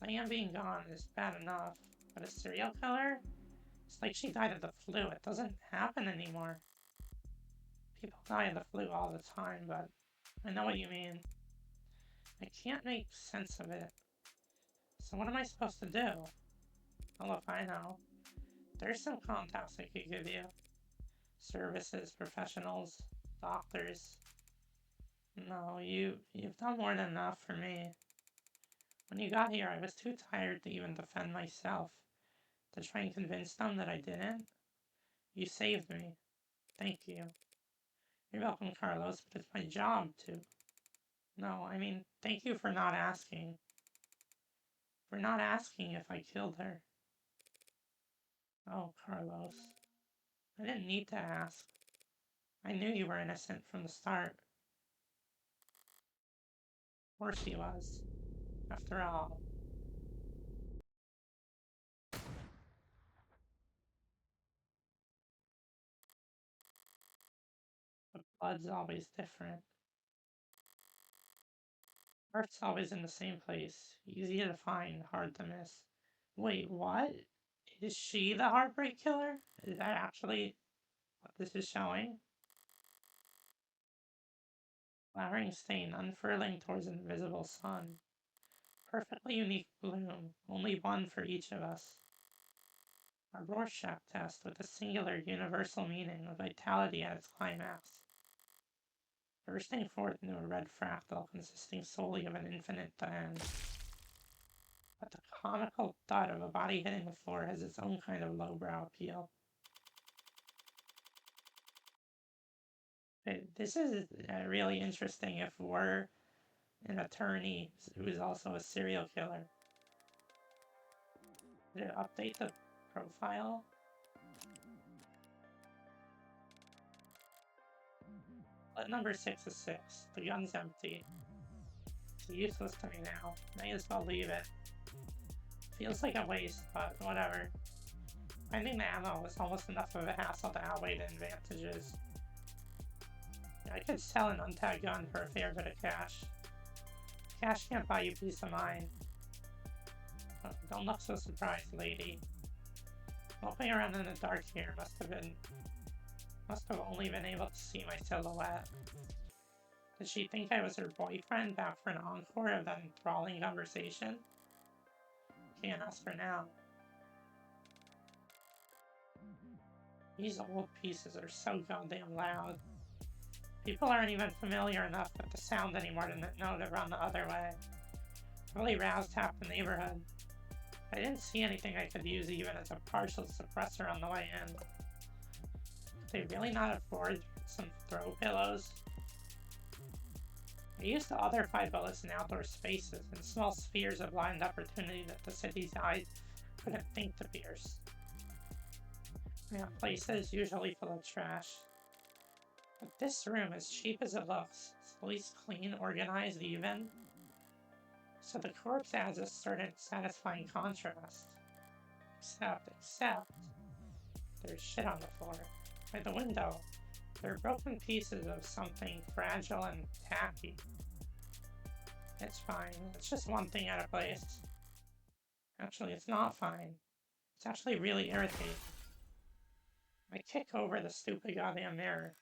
Diane being gone is bad enough, but a serial killer? It's like she died of the flu. It doesn't happen anymore. People die of the flu all the time, but I know what you mean. I can't make sense of it. So what am I supposed to do? Oh, look, I know. There's some contacts I could give you. Services, professionals, doctors. No, you've done more than enough for me. When you got here, I was too tired to even defend myself. To try and convince them that I didn't. You saved me. Thank you. You're welcome, Carlos, but it's my job to. No, I mean, thank you for not asking. For not asking if I killed her. Oh, Carlos. I didn't need to ask. I knew you were innocent from the start. Of course he was. After all. But blood's always different. Heart's always in the same place. Easy to find, hard to miss. Wait, what? Is she the heartbreak killer? Is that actually what this is showing? Flowering stain unfurling towards an invisible sun. Perfectly unique bloom, only one for each of us. A Rorschach test with a singular universal meaning of vitality at its climax. Bursting forth into a red fractal consisting solely of an infinite end. But the comical thud of a body hitting the floor has its own kind of lowbrow appeal. This is really interesting if we're an attorney who is also a serial killer. Did it update the profile? But number 6 is 6. The gun's empty. It's useless to me now. May as well leave it. Feels like a waste, but whatever. Finding the ammo was almost enough of a hassle to outweigh the advantages. I could sell an untagged gun for a fair bit of cash. Cash can't buy you peace of mind. Oh, don't look so surprised, lady. Walking around in the dark here must have only been able to see my silhouette. Did she think I was her boyfriend back for an encore of that enthralling conversation? Can't ask her now. These old pieces are so goddamn loud. People aren't even familiar enough with the sound anymore to know to run the other way. Really roused half the neighborhood. I didn't see anything I could use even as a partial suppressor on the way in. Could they really not afford some throw pillows? I used the other 5 bullets in outdoor spaces and small spheres of blind opportunity that the city's eyes couldn't think to pierce. Yeah, places usually full of trash. But this room, as cheap as it looks, is at least clean, organized, even. So the corpse adds a certain satisfying contrast. Except, there's shit on the floor. By the window, there are broken pieces of something fragile and tacky. It's fine. It's just one thing out of place. Actually, it's not fine. It's actually really irritating. I kick over the stupid goddamn mirror.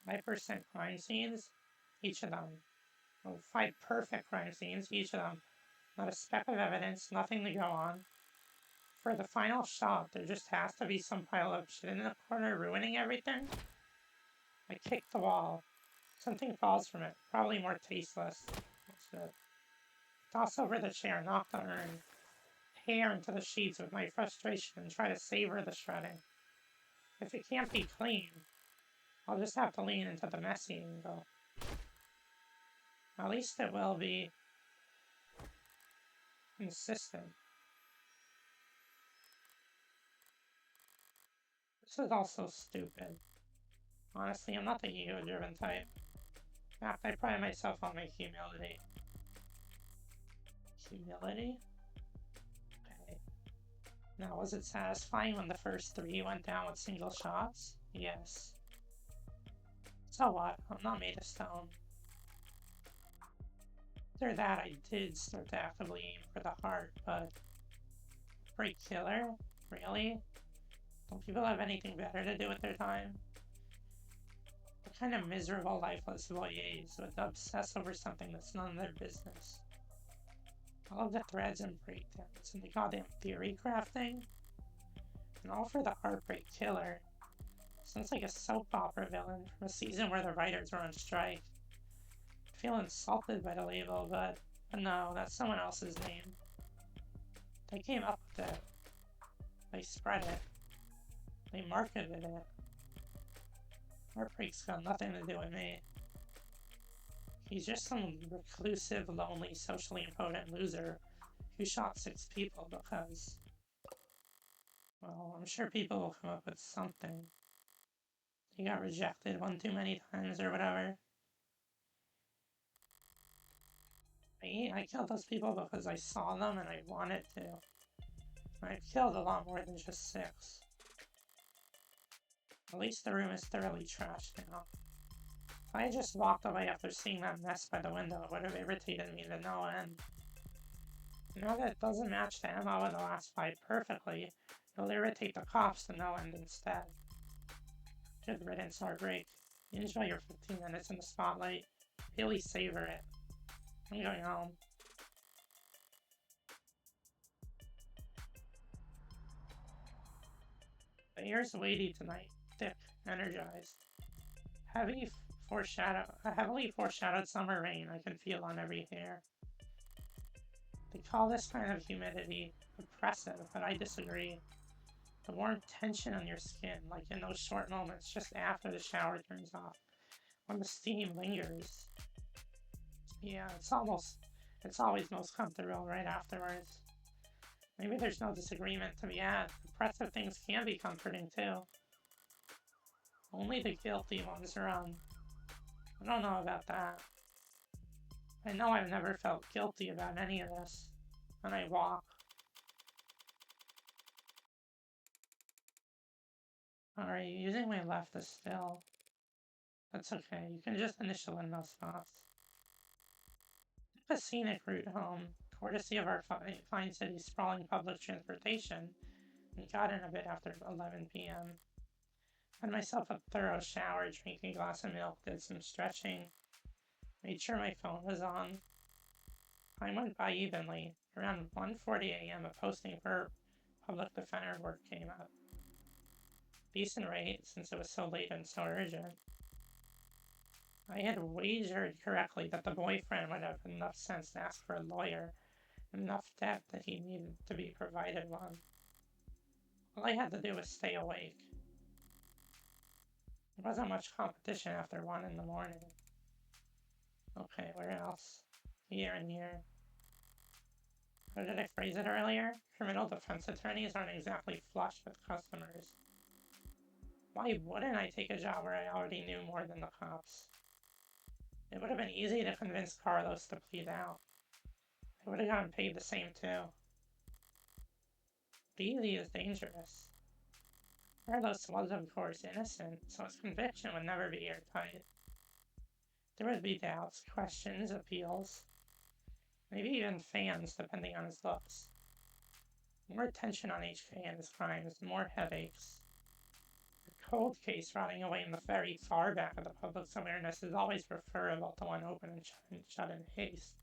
5% crime scenes, each of them. Oh, 5 perfect crime scenes, each of them. Not a speck of evidence, nothing to go on. For the final shot, there just has to be some pile of shit in the corner ruining everything. I kick the wall. Something falls from it, probably more tasteless. Toss over the chair, knock the urn. Tear into the sheets with my frustration and try to savor the shredding. If it can't be clean, I'll just have to lean into the messy angle. At least it will be consistent. This is also stupid. Honestly, I'm not the ego-driven type. In fact, I pride myself on my humility. Humility? Okay. Now, was it satisfying when the first 3 went down with single shots? Yes. So what? I'm not made of stone. After that, I did start to actively aim for the heart, but... Break killer? Really? Don't people have anything better to do with their time? What kind of miserable, lifeless voyeurs would obsess over something that's none of their business? All of the threads and breakdowns and the goddamn theory crafting? And all for the heartbreak killer. Sounds like a soap opera villain from a season where the writers were on strike. I feel insulted by the label, but no, that's someone else's name. They came up with it. They spread it. They marketed it. Heartbreak's got nothing to do with me. He's just some reclusive, lonely, socially impotent loser who shot 6 people because... Well, I'm sure people will come up with something. He got rejected one too many times or whatever. I killed those people because I saw them and I wanted to. I've killed a lot more than just 6. At least the room is thoroughly trashed now. If I had just walked away after seeing that mess by the window, it would have irritated me to no end. Now that it doesn't match the ammo in the last fight perfectly, it'll irritate the cops to no end instead. Good riddance, Heartbreak. Enjoy your 15 minutes in the spotlight. Really savor it. I'm going home. The air's weighty tonight, thick, energized. A heavily foreshadowed summer rain I can feel on every hair. They call this kind of humidity oppressive, but I disagree. The warm tension on your skin, like in those short moments just after the shower turns off, when the steam lingers. Yeah, it's always most comfortable right afterwards. Maybe there's no disagreement to be had. Oppressive things can be comforting too. Only the guilty ones run. I don't know about that. I know I've never felt guilty about any of this. When I walk. Alright, using my left is still. That's okay, you can just initial in those spots. A scenic route home, courtesy of our fine city's sprawling public transportation, and got in a bit after 11 p.m. Had myself a thorough shower, drank a glass of milk, did some stretching, made sure my phone was on. Time went by evenly. Around 1:40 a.m. a posting for public defender work came up. Decent rate, since it was so late and so urgent. I had wagered correctly that the boyfriend would have enough sense to ask for a lawyer, enough debt that he needed to be provided one. All I had to do was stay awake. There wasn't much competition after 1 in the morning. Okay, where else? Here and here. How did I phrase it earlier? Criminal defense attorneys aren't exactly flush with customers. Why wouldn't I take a job where I already knew more than the cops? It would have been easy to convince Carlos to plead out. I would have gotten paid the same too. But easy is dangerous. Carlos was of course innocent, so his conviction would never be airtight. There would be doubts, questions, appeals. Maybe even fans, depending on his looks. More attention on HK and his crimes, more headaches. A cold case rotting away in the very far back of the public's awareness is always preferable to one open and shut in haste.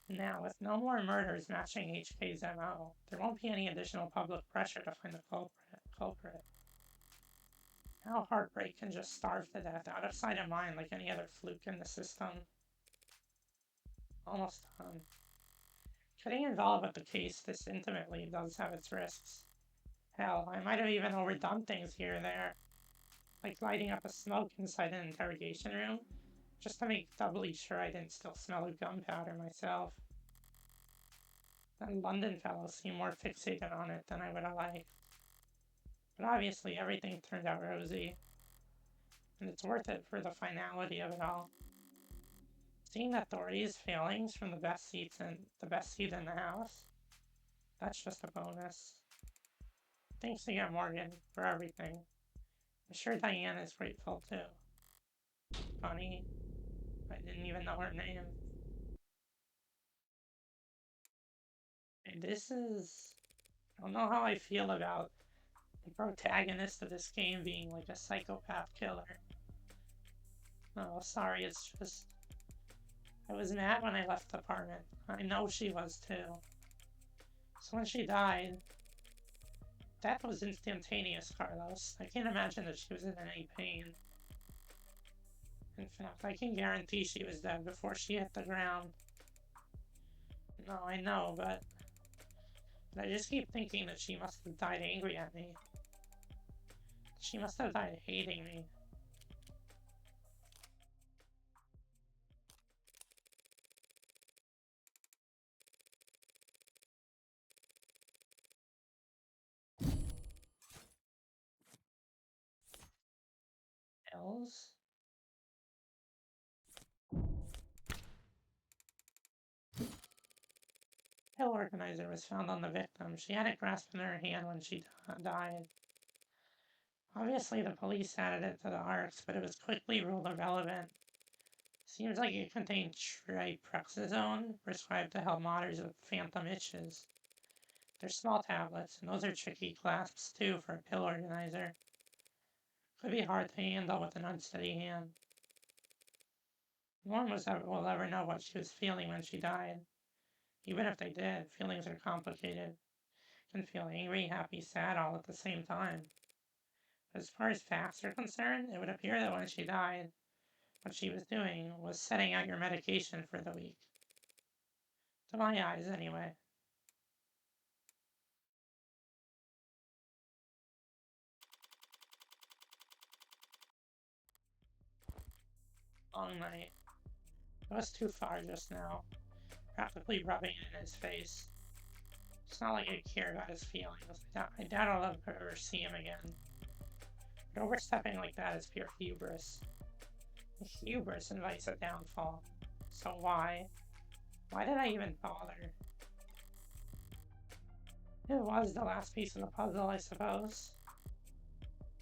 Now, with no more murders matching HK's MO, there won't be any additional public pressure to find the culprit. Now heartbreak can just starve to death, out of sight of mind like any other fluke in the system. Almost done. Getting involved with the case this intimately does have its risks. Hell, I might have even overdone things here or there, like lighting up a smoke inside an interrogation room, just to make doubly sure I didn't still smell of gunpowder myself. That London fellow seemed more fixated on it than I would have liked. But obviously everything turned out rosy, and it's worth it for the finality of it all. Seeing the authorities' failings from the best seat in the house, that's just a bonus. Thanks again, Morgan, for everything. I'm sure Diane is grateful too. Funny, I didn't even know her name. And this is... I don't know how I feel about the protagonist of this game being like a psychopath killer. Oh, sorry, it's just... I was mad when I left the apartment. I know she was too. So when she died... That was instantaneous, Carlos. I can't imagine that she was in any pain. In fact, I can guarantee she was dead before she hit the ground. No, I know, but I just keep thinking that she must have died angry at me. She must have died hating me. Else? Pill organizer was found on the victim. She had it grasped in her hand when she died. Obviously, the police added it to the ARCs, but it was quickly ruled irrelevant. Seems like it contained triprexazone, prescribed to help modders with phantom itches. They're small tablets, and those are tricky clasps too for a pill organizer. Could be hard to handle with an unsteady hand. No one will ever know what she was feeling when she died. Even if they did, feelings are complicated. You can feel angry, happy, sad all at the same time. As far as facts are concerned, it would appear that when she died, what she was doing was setting out your medication for the week. To my eyes, anyway. Long night. It was too far just now, practically rubbing it in his face. It's not like I care about his feelings. I doubt I'll ever see him again. But overstepping like that is pure hubris. Hubris invites a downfall. So why? Why did I even bother? It was the last piece of the puzzle, I suppose.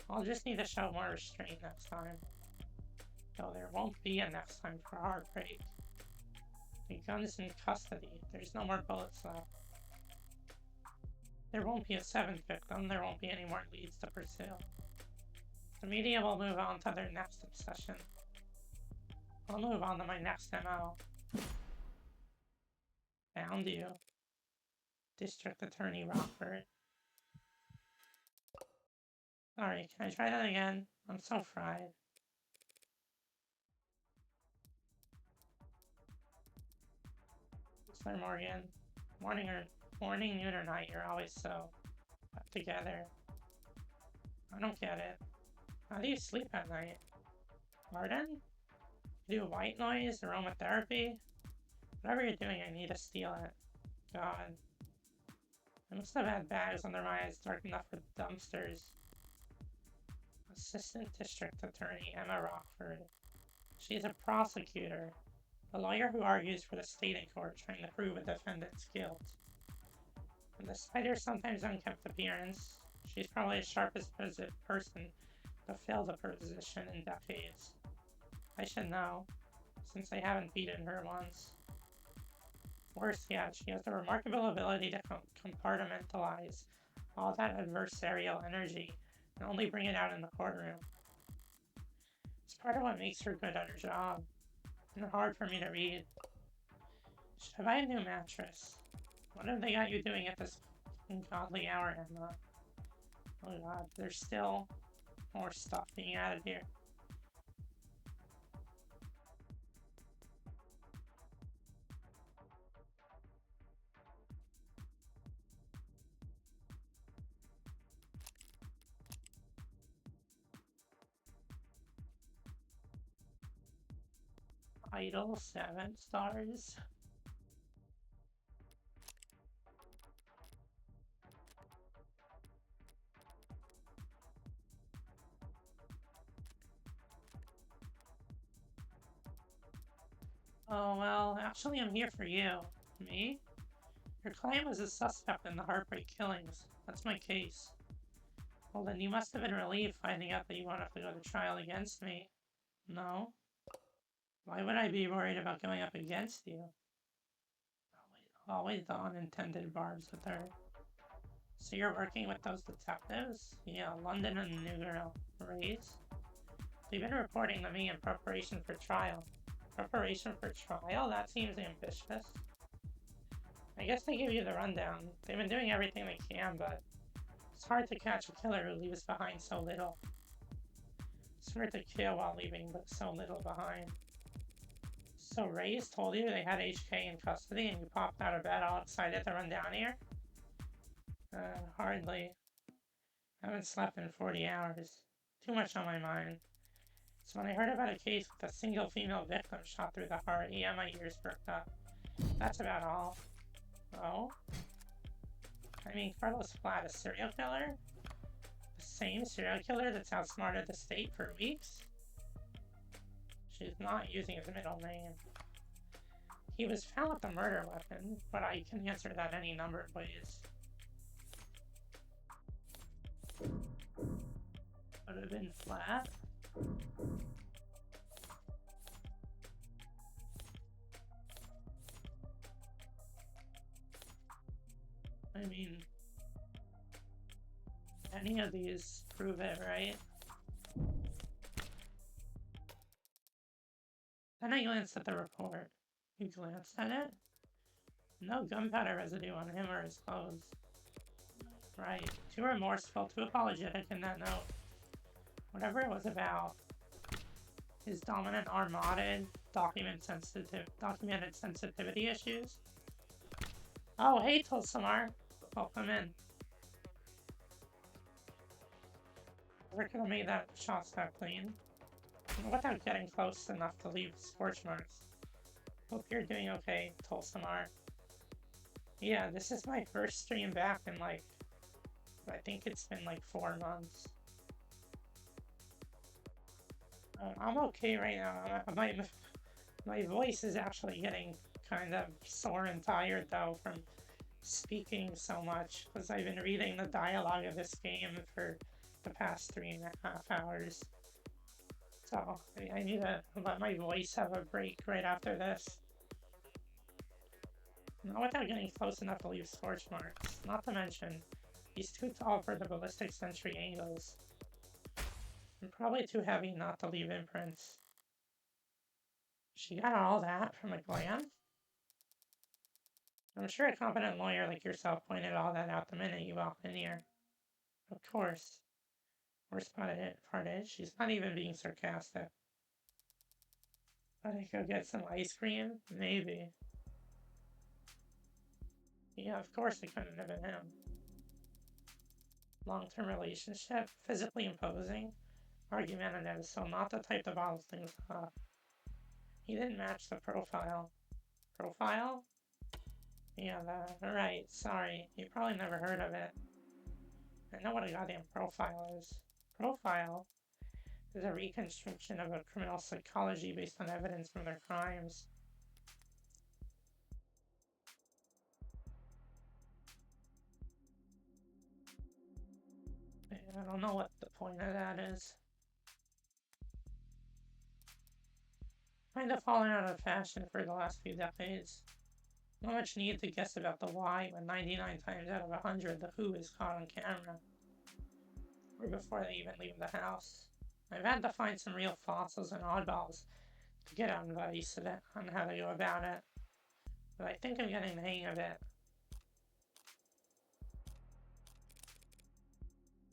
I'll just need to show more restraint next time. Though there won't be a next time for Heartbreak. The gun's in custody. There's no more bullets left. There won't be a 7th victim. There won't be any more leads to pursue. The media will move on to their next obsession. I'll move on to my next MO. Found you. District Attorney Rockford. Sorry, can I try that again? I'm so fried. Sir Morgan. Morning, noon, or night, you're always so put together. I don't get it. How do you sleep at night? Pardon? You do white noise, aromatherapy? Whatever you're doing, I need to steal it. God. I must have had bags under my eyes dark enough for dumpsters. Assistant District Attorney Emma Rockford. She's a prosecutor, a lawyer who argues for the state in court trying to prove a defendant's guilt. And despite her sometimes unkempt appearance, she's probably the sharpest person to fill the position in decades. I should know, since I haven't beaten her once. Worse yet, she has the remarkable ability to compartmentalize all that adversarial energy and only bring it out in the courtroom. It's part of what makes her good at her job, and hard for me to read. Should I buy a new mattress? What have they got you doing at this ungodly hour, Emma? Oh god, there's still more stuff being added here. Idol 7 stars. Oh, well, actually I'm here for you. Me? Your client was a suspect in the Heartbreak killings. That's my case. Well, then you must have been relieved finding out that you won't have to go to trial against me. No? Why would I be worried about going up against you? Always the unintended barbs with her. So you're working with those detectives? Yeah, London and the new girl. Raise? They've been reporting to me in preparation for trial. Preparation for trial? That seems ambitious. I guess they give you the rundown. They've been doing everything they can, but it's hard to catch a killer who leaves behind so little. It's hard to kill while leaving but so little behind. So Reyes told you they had HK in custody and you popped out of bed all excited to run down here? Hardly. I haven't slept in 40 hours. Too much on my mind. So when I heard about a case with a single female victim shot through the heart, yeah, my ears perked up. That's about all. Oh? I mean, Carlos Flat, a serial killer? The same serial killer that's outsmarted the state for weeks? She's not using his middle name. He was found with a murder weapon, but I can answer that any number of ways. Would have been Flat? I mean, any of these prove it, right? Then I glanced at the report. You glanced at it? No gunpowder residue on him or his clothes. Right. Too remorseful, too apologetic in that note. Whatever it was about. His dominant armada, documented sensitivity issues. Oh, hey, Tulsamar. Welcome in. We're gonna make that shot step clean. Without getting close enough to leave scorch marks. Hope you're doing okay, Tulsamar. Yeah, this is my first stream back in like, I think it's been like 4 months. I'm okay right now. My voice is actually getting kind of sore and tired though from speaking so much because I've been reading the dialogue of this game for the past 3.5 hours. So I need to let my voice have a break right after this. Not without getting close enough to leave scorch marks. Not to mention, he's too tall for the ballistic sentry angles. And probably too heavy not to leave imprints. She got all that from a glance? I'm sure a competent lawyer like yourself pointed all that out the minute you walked in here. Of course. Worst part is, she's not even being sarcastic. But I go get some ice cream? Maybe. Yeah, of course it couldn't have been him. Long-term relationship, physically imposing, argumentative, so not the type to bottle things up. He didn't match the profile. Profile? Yeah, right, sorry. You probably never heard of it. I know what a goddamn profile is. Profile is a reconstruction of a criminal's psychology based on evidence from their crimes. I don't know what the point of that is. Kind of fallen out of fashion for the last few decades. Not much need to guess about the why when 99 times out of 100 the who is caught on camera. Or before they even leave the house. I've had to find some real fossils and oddballs to get advice on how to go about it. But I think I'm getting the hang of it.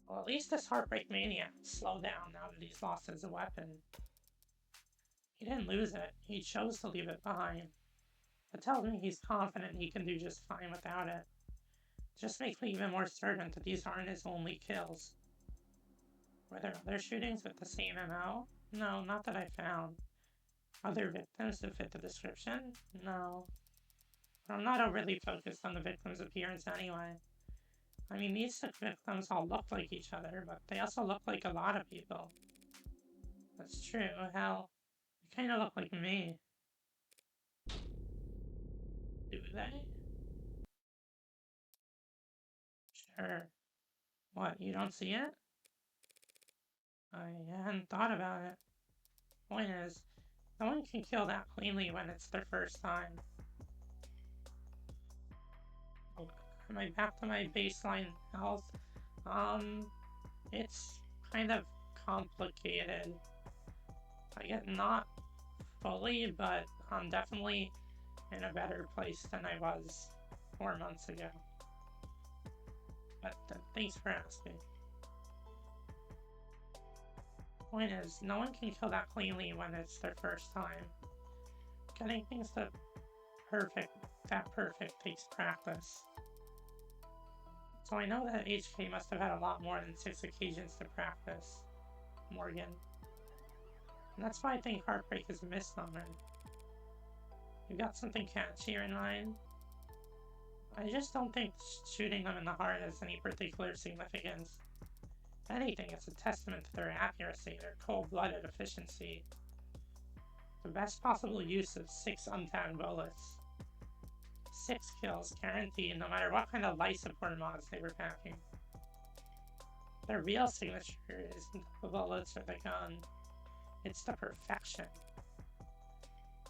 Well, at least this Heartbreak Maniac slowed down now that he's lost his weapon. He didn't lose it, he chose to leave it behind. It tells me he's confident he can do just fine without it. It just makes me even more certain that these aren't his only kills. Were there other shootings with the same MO? No, not that I found. Other victims that fit the description? No. But I'm not overly focused on the victim's appearance anyway. I mean, these victims all look like each other, but they also look like a lot of people. That's true, hell, they kinda look like me. Do they? Sure. What, you don't see it? I hadn't thought about it. Point is, no one can kill that cleanly when it's their first time. Am I back to my baseline health? It's kind of complicated. I get not fully, but I'm definitely in a better place than I was 4 months ago. But thanks for asking. Point is, no one can kill that cleanly when it's their first time. Getting things that perfect takes practice. So I know that HK must have had a lot more than 6 occasions to practice. Morgan. And that's why I think Heartbreak is a misnomer. You got something catchier in mind? I just don't think shooting them in the heart has any particular significance. If anything, it's a testament to their accuracy, their cold-blooded efficiency. The best possible use of 6 untagged bullets. 6 kills guaranteed no matter what kind of life support mods they were packing. Their real signature isn't the bullets or the gun, it's the perfection.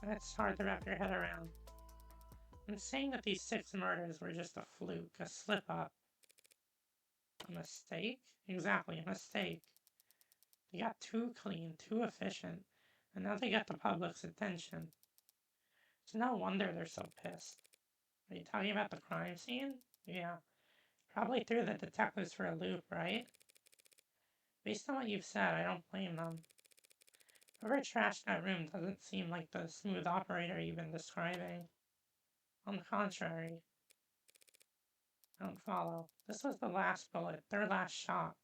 And it's hard to wrap your head around. I'm saying that these 6 murders were just a fluke, a slip-up. A mistake? Exactly, a mistake. They got too clean, too efficient, and now they got the public's attention. It's no wonder they're so pissed. Are you talking about the crime scene? Yeah. Probably threw the detectives for a loop, right? Based on what you've said, I don't blame them. Whoever trashed that room doesn't seem like the smooth operator you've been describing. On the contrary. I don't follow. This was the last bullet, their last shot.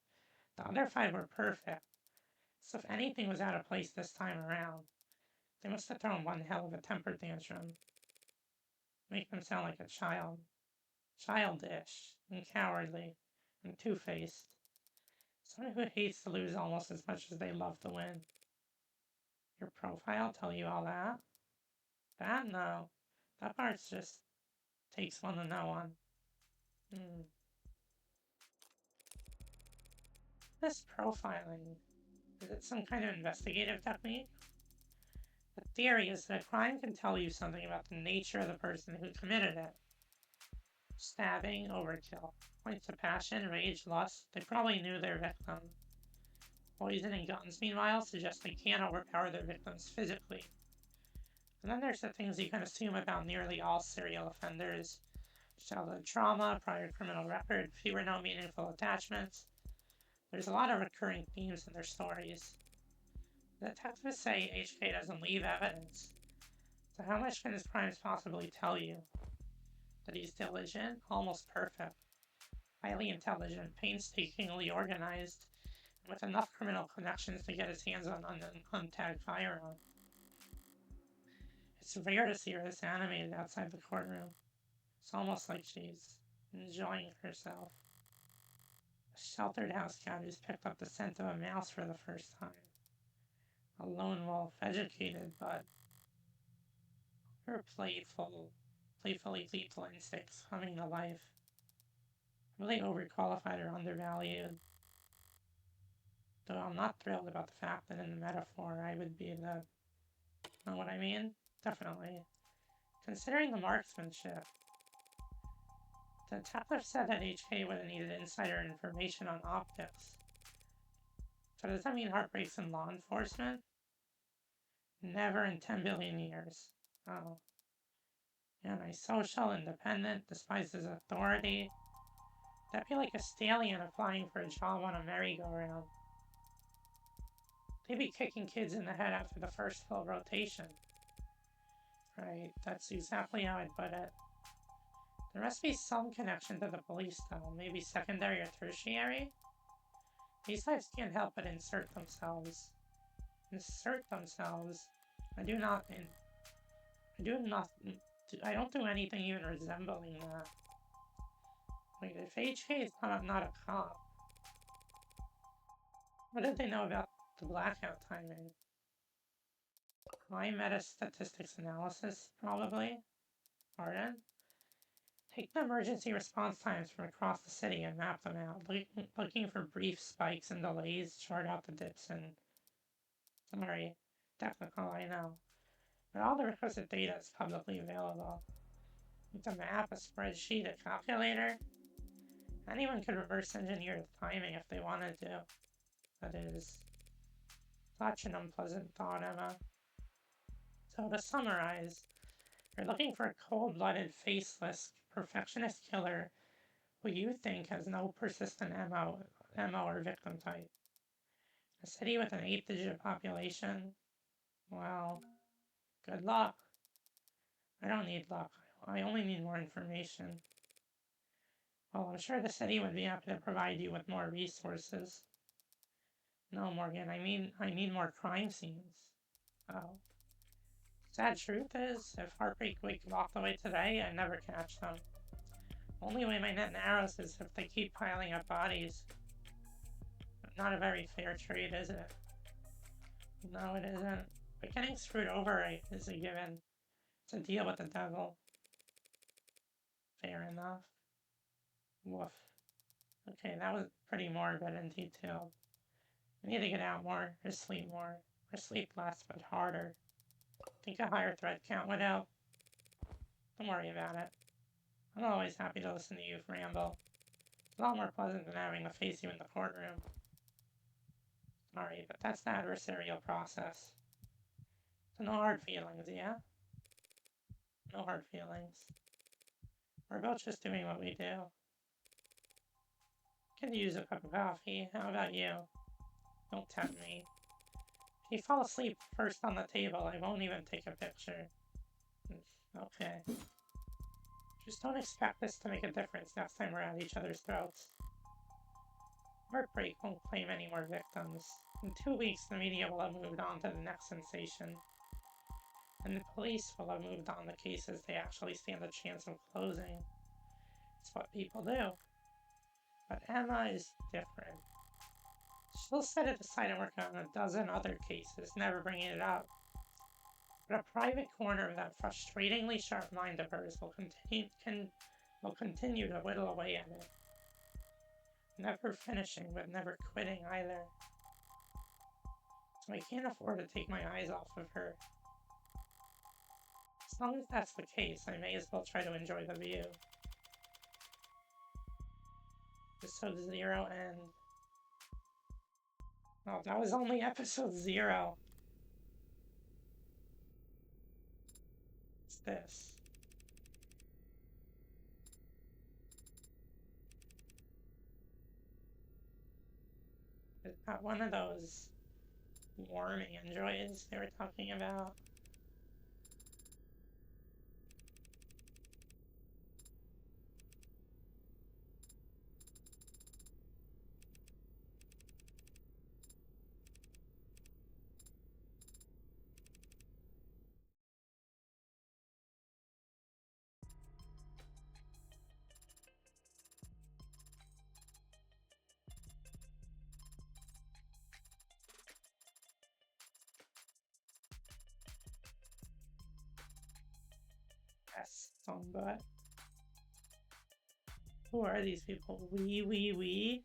The other 5 were perfect. So if anything was out of place this time around, they must have thrown one hell of a temper tantrum. Make them sound like a child. Childish, and cowardly, and two-faced. Someone who hates to lose almost as much as they love to win. Your profile tell you all that? That? No. That part's just takes one to know one. This profiling, is it some kind of investigative technique? The theory is that a crime can tell you something about the nature of the person who committed it. Stabbing, overkill. Points of passion, rage, lust. They probably knew their victim. Poison and guns, meanwhile, suggest they can't overpower their victims physically. And then there's the things you can assume about nearly all serial offenders. Childhood trauma, prior criminal record, few or no meaningful attachments. There's a lot of recurring themes in their stories. The detectives say HK doesn't leave evidence. So how much can his crimes possibly tell you? That he's diligent, almost perfect, highly intelligent, painstakingly organized, and with enough criminal connections to get his hands on an untagged firearm. It's rare to see her this animated outside the courtroom. It's almost like she's enjoying herself. A sheltered house cat who's picked up the scent of a mouse for the first time. A lone wolf, educated, but her playfully lethal instincts coming to life. Really overqualified or undervalued. Though I'm not thrilled about the fact that in the metaphor I would be the... Know what I mean? Definitely. Considering the marksmanship, the detective said that HK would have needed insider information on optics. So does that mean Heartbreak's in law enforcement? Never in 10 billion years. Oh. Antisocial, independent, despises authority. That'd be like a stallion applying for a job on a merry-go-round. They'd be kicking kids in the head after the first full rotation. Right, that's exactly how I'd put it. There must be some connection to the police, though. Maybe secondary or tertiary? These types can't help but insert themselves. Insert themselves? I don't do anything even resembling that. Wait, if HK is not a cop, what did they know about the blackout timing? Crime meta-statistics analysis, probably? Pardon? Take the emergency response times from across the city and map them out, looking for brief spikes and delays, chart out the dips and... Sorry, technical, I know. But all the requisite data is publicly available. With a map, a spreadsheet, a calculator, anyone could reverse engineer the timing if they wanted to. That is such an unpleasant thought, Emma. So to summarize, you're looking for a cold-blooded, faceless, perfectionist killer who you think has no persistent MO or victim type. A city with an 8-digit population? Well, good luck. I don't need luck. I only need more information. Well, I'm sure the city would be happy to provide you with more resources. No, Morgan, I need more crime scenes. Oh. Sad truth is, if Heartbreak walked away today, I'd never catch them. Only way my net narrows is if they keep piling up bodies. Not a very fair trade, is it? No, it isn't. But getting screwed over is a given. It's a deal with the devil. Fair enough. Woof. Okay, that was pretty morbid and detailed. I need to get out more, or sleep more. Or sleep less, but harder. Think a higher threat count would help. Don't worry about it. I'm always happy to listen to you ramble. It's a lot more pleasant than having to face you in the courtroom. Sorry, but that's the adversarial process. So no hard feelings, yeah? No hard feelings. We're both just doing what we do. Could use a cup of coffee. How about you? Don't tempt me. If you fall asleep first on the table, I won't even take a picture. Okay. Just don't expect this to make a difference next time we're at each other's throats. Heartbreak won't claim any more victims. In 2 weeks, the media will have moved on to the next sensation. And the police will have moved on to cases they actually stand a chance of closing. It's what people do. But Emma is different. She'll set it aside and work on a dozen other cases, never bringing it up. But a private corner of that frustratingly sharp mind of hers will continue to whittle away at it. Never finishing, but never quitting either. So I can't afford to take my eyes off of her. As long as that's the case, I may as well try to enjoy the view. Episode 0 end. Oh, that was only episode 0. What's this? Is that one of those warming androids they were talking about? Yes, but who are these people? We?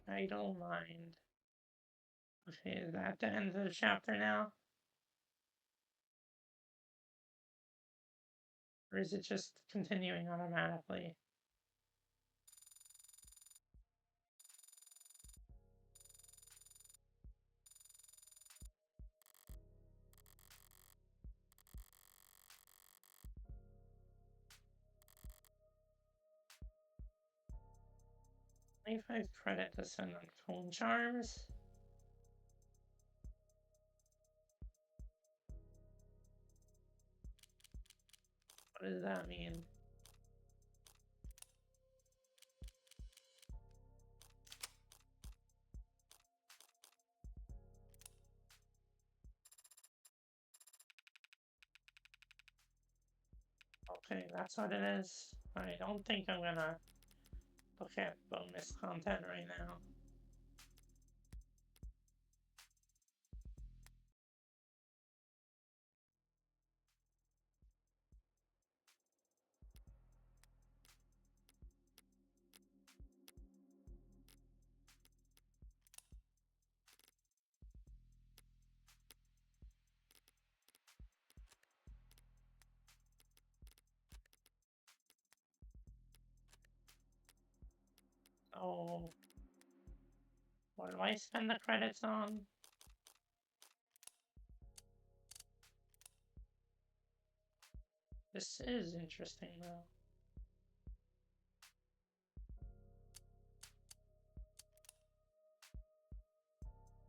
I don't mind. Okay, is that the end of the chapter now? Or is it just continuing automatically? $25 credit to send on phone charms. What does that mean? Okay, that's what it is. I don't think I'm gonna look at bonus content right now. Oh, what do I spend the credits on? This is interesting though.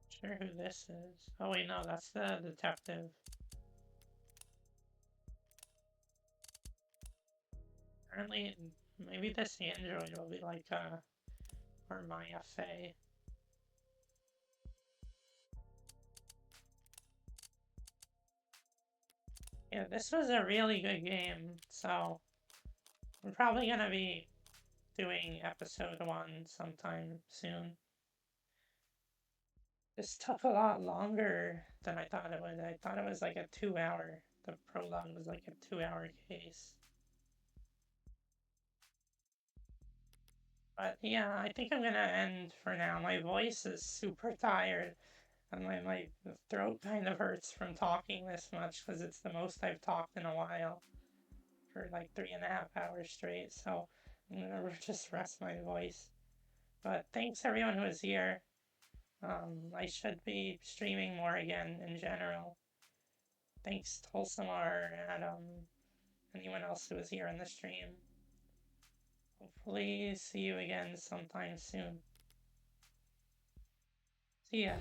Sure who this is. Oh wait, no, that's the detective. Apparently, maybe this android will be like or Maya Fey. Yeah, this was a really good game, so we're probably gonna be doing episode 1 sometime soon. This took a lot longer than I thought it was. I thought it was like a 2 hour. The prologue was like a 2 hour case. But yeah, I think I'm gonna end for now. My voice is super tired, and my throat kind of hurts from talking this much because it's the most I've talked in a while for like 3.5 hours straight. So I'm gonna just rest my voice. But thanks everyone who was here. I should be streaming more again in general. Thanks Tulsamar, Adam, anyone else who was here in the stream. Hopefully see you again sometime soon. See ya.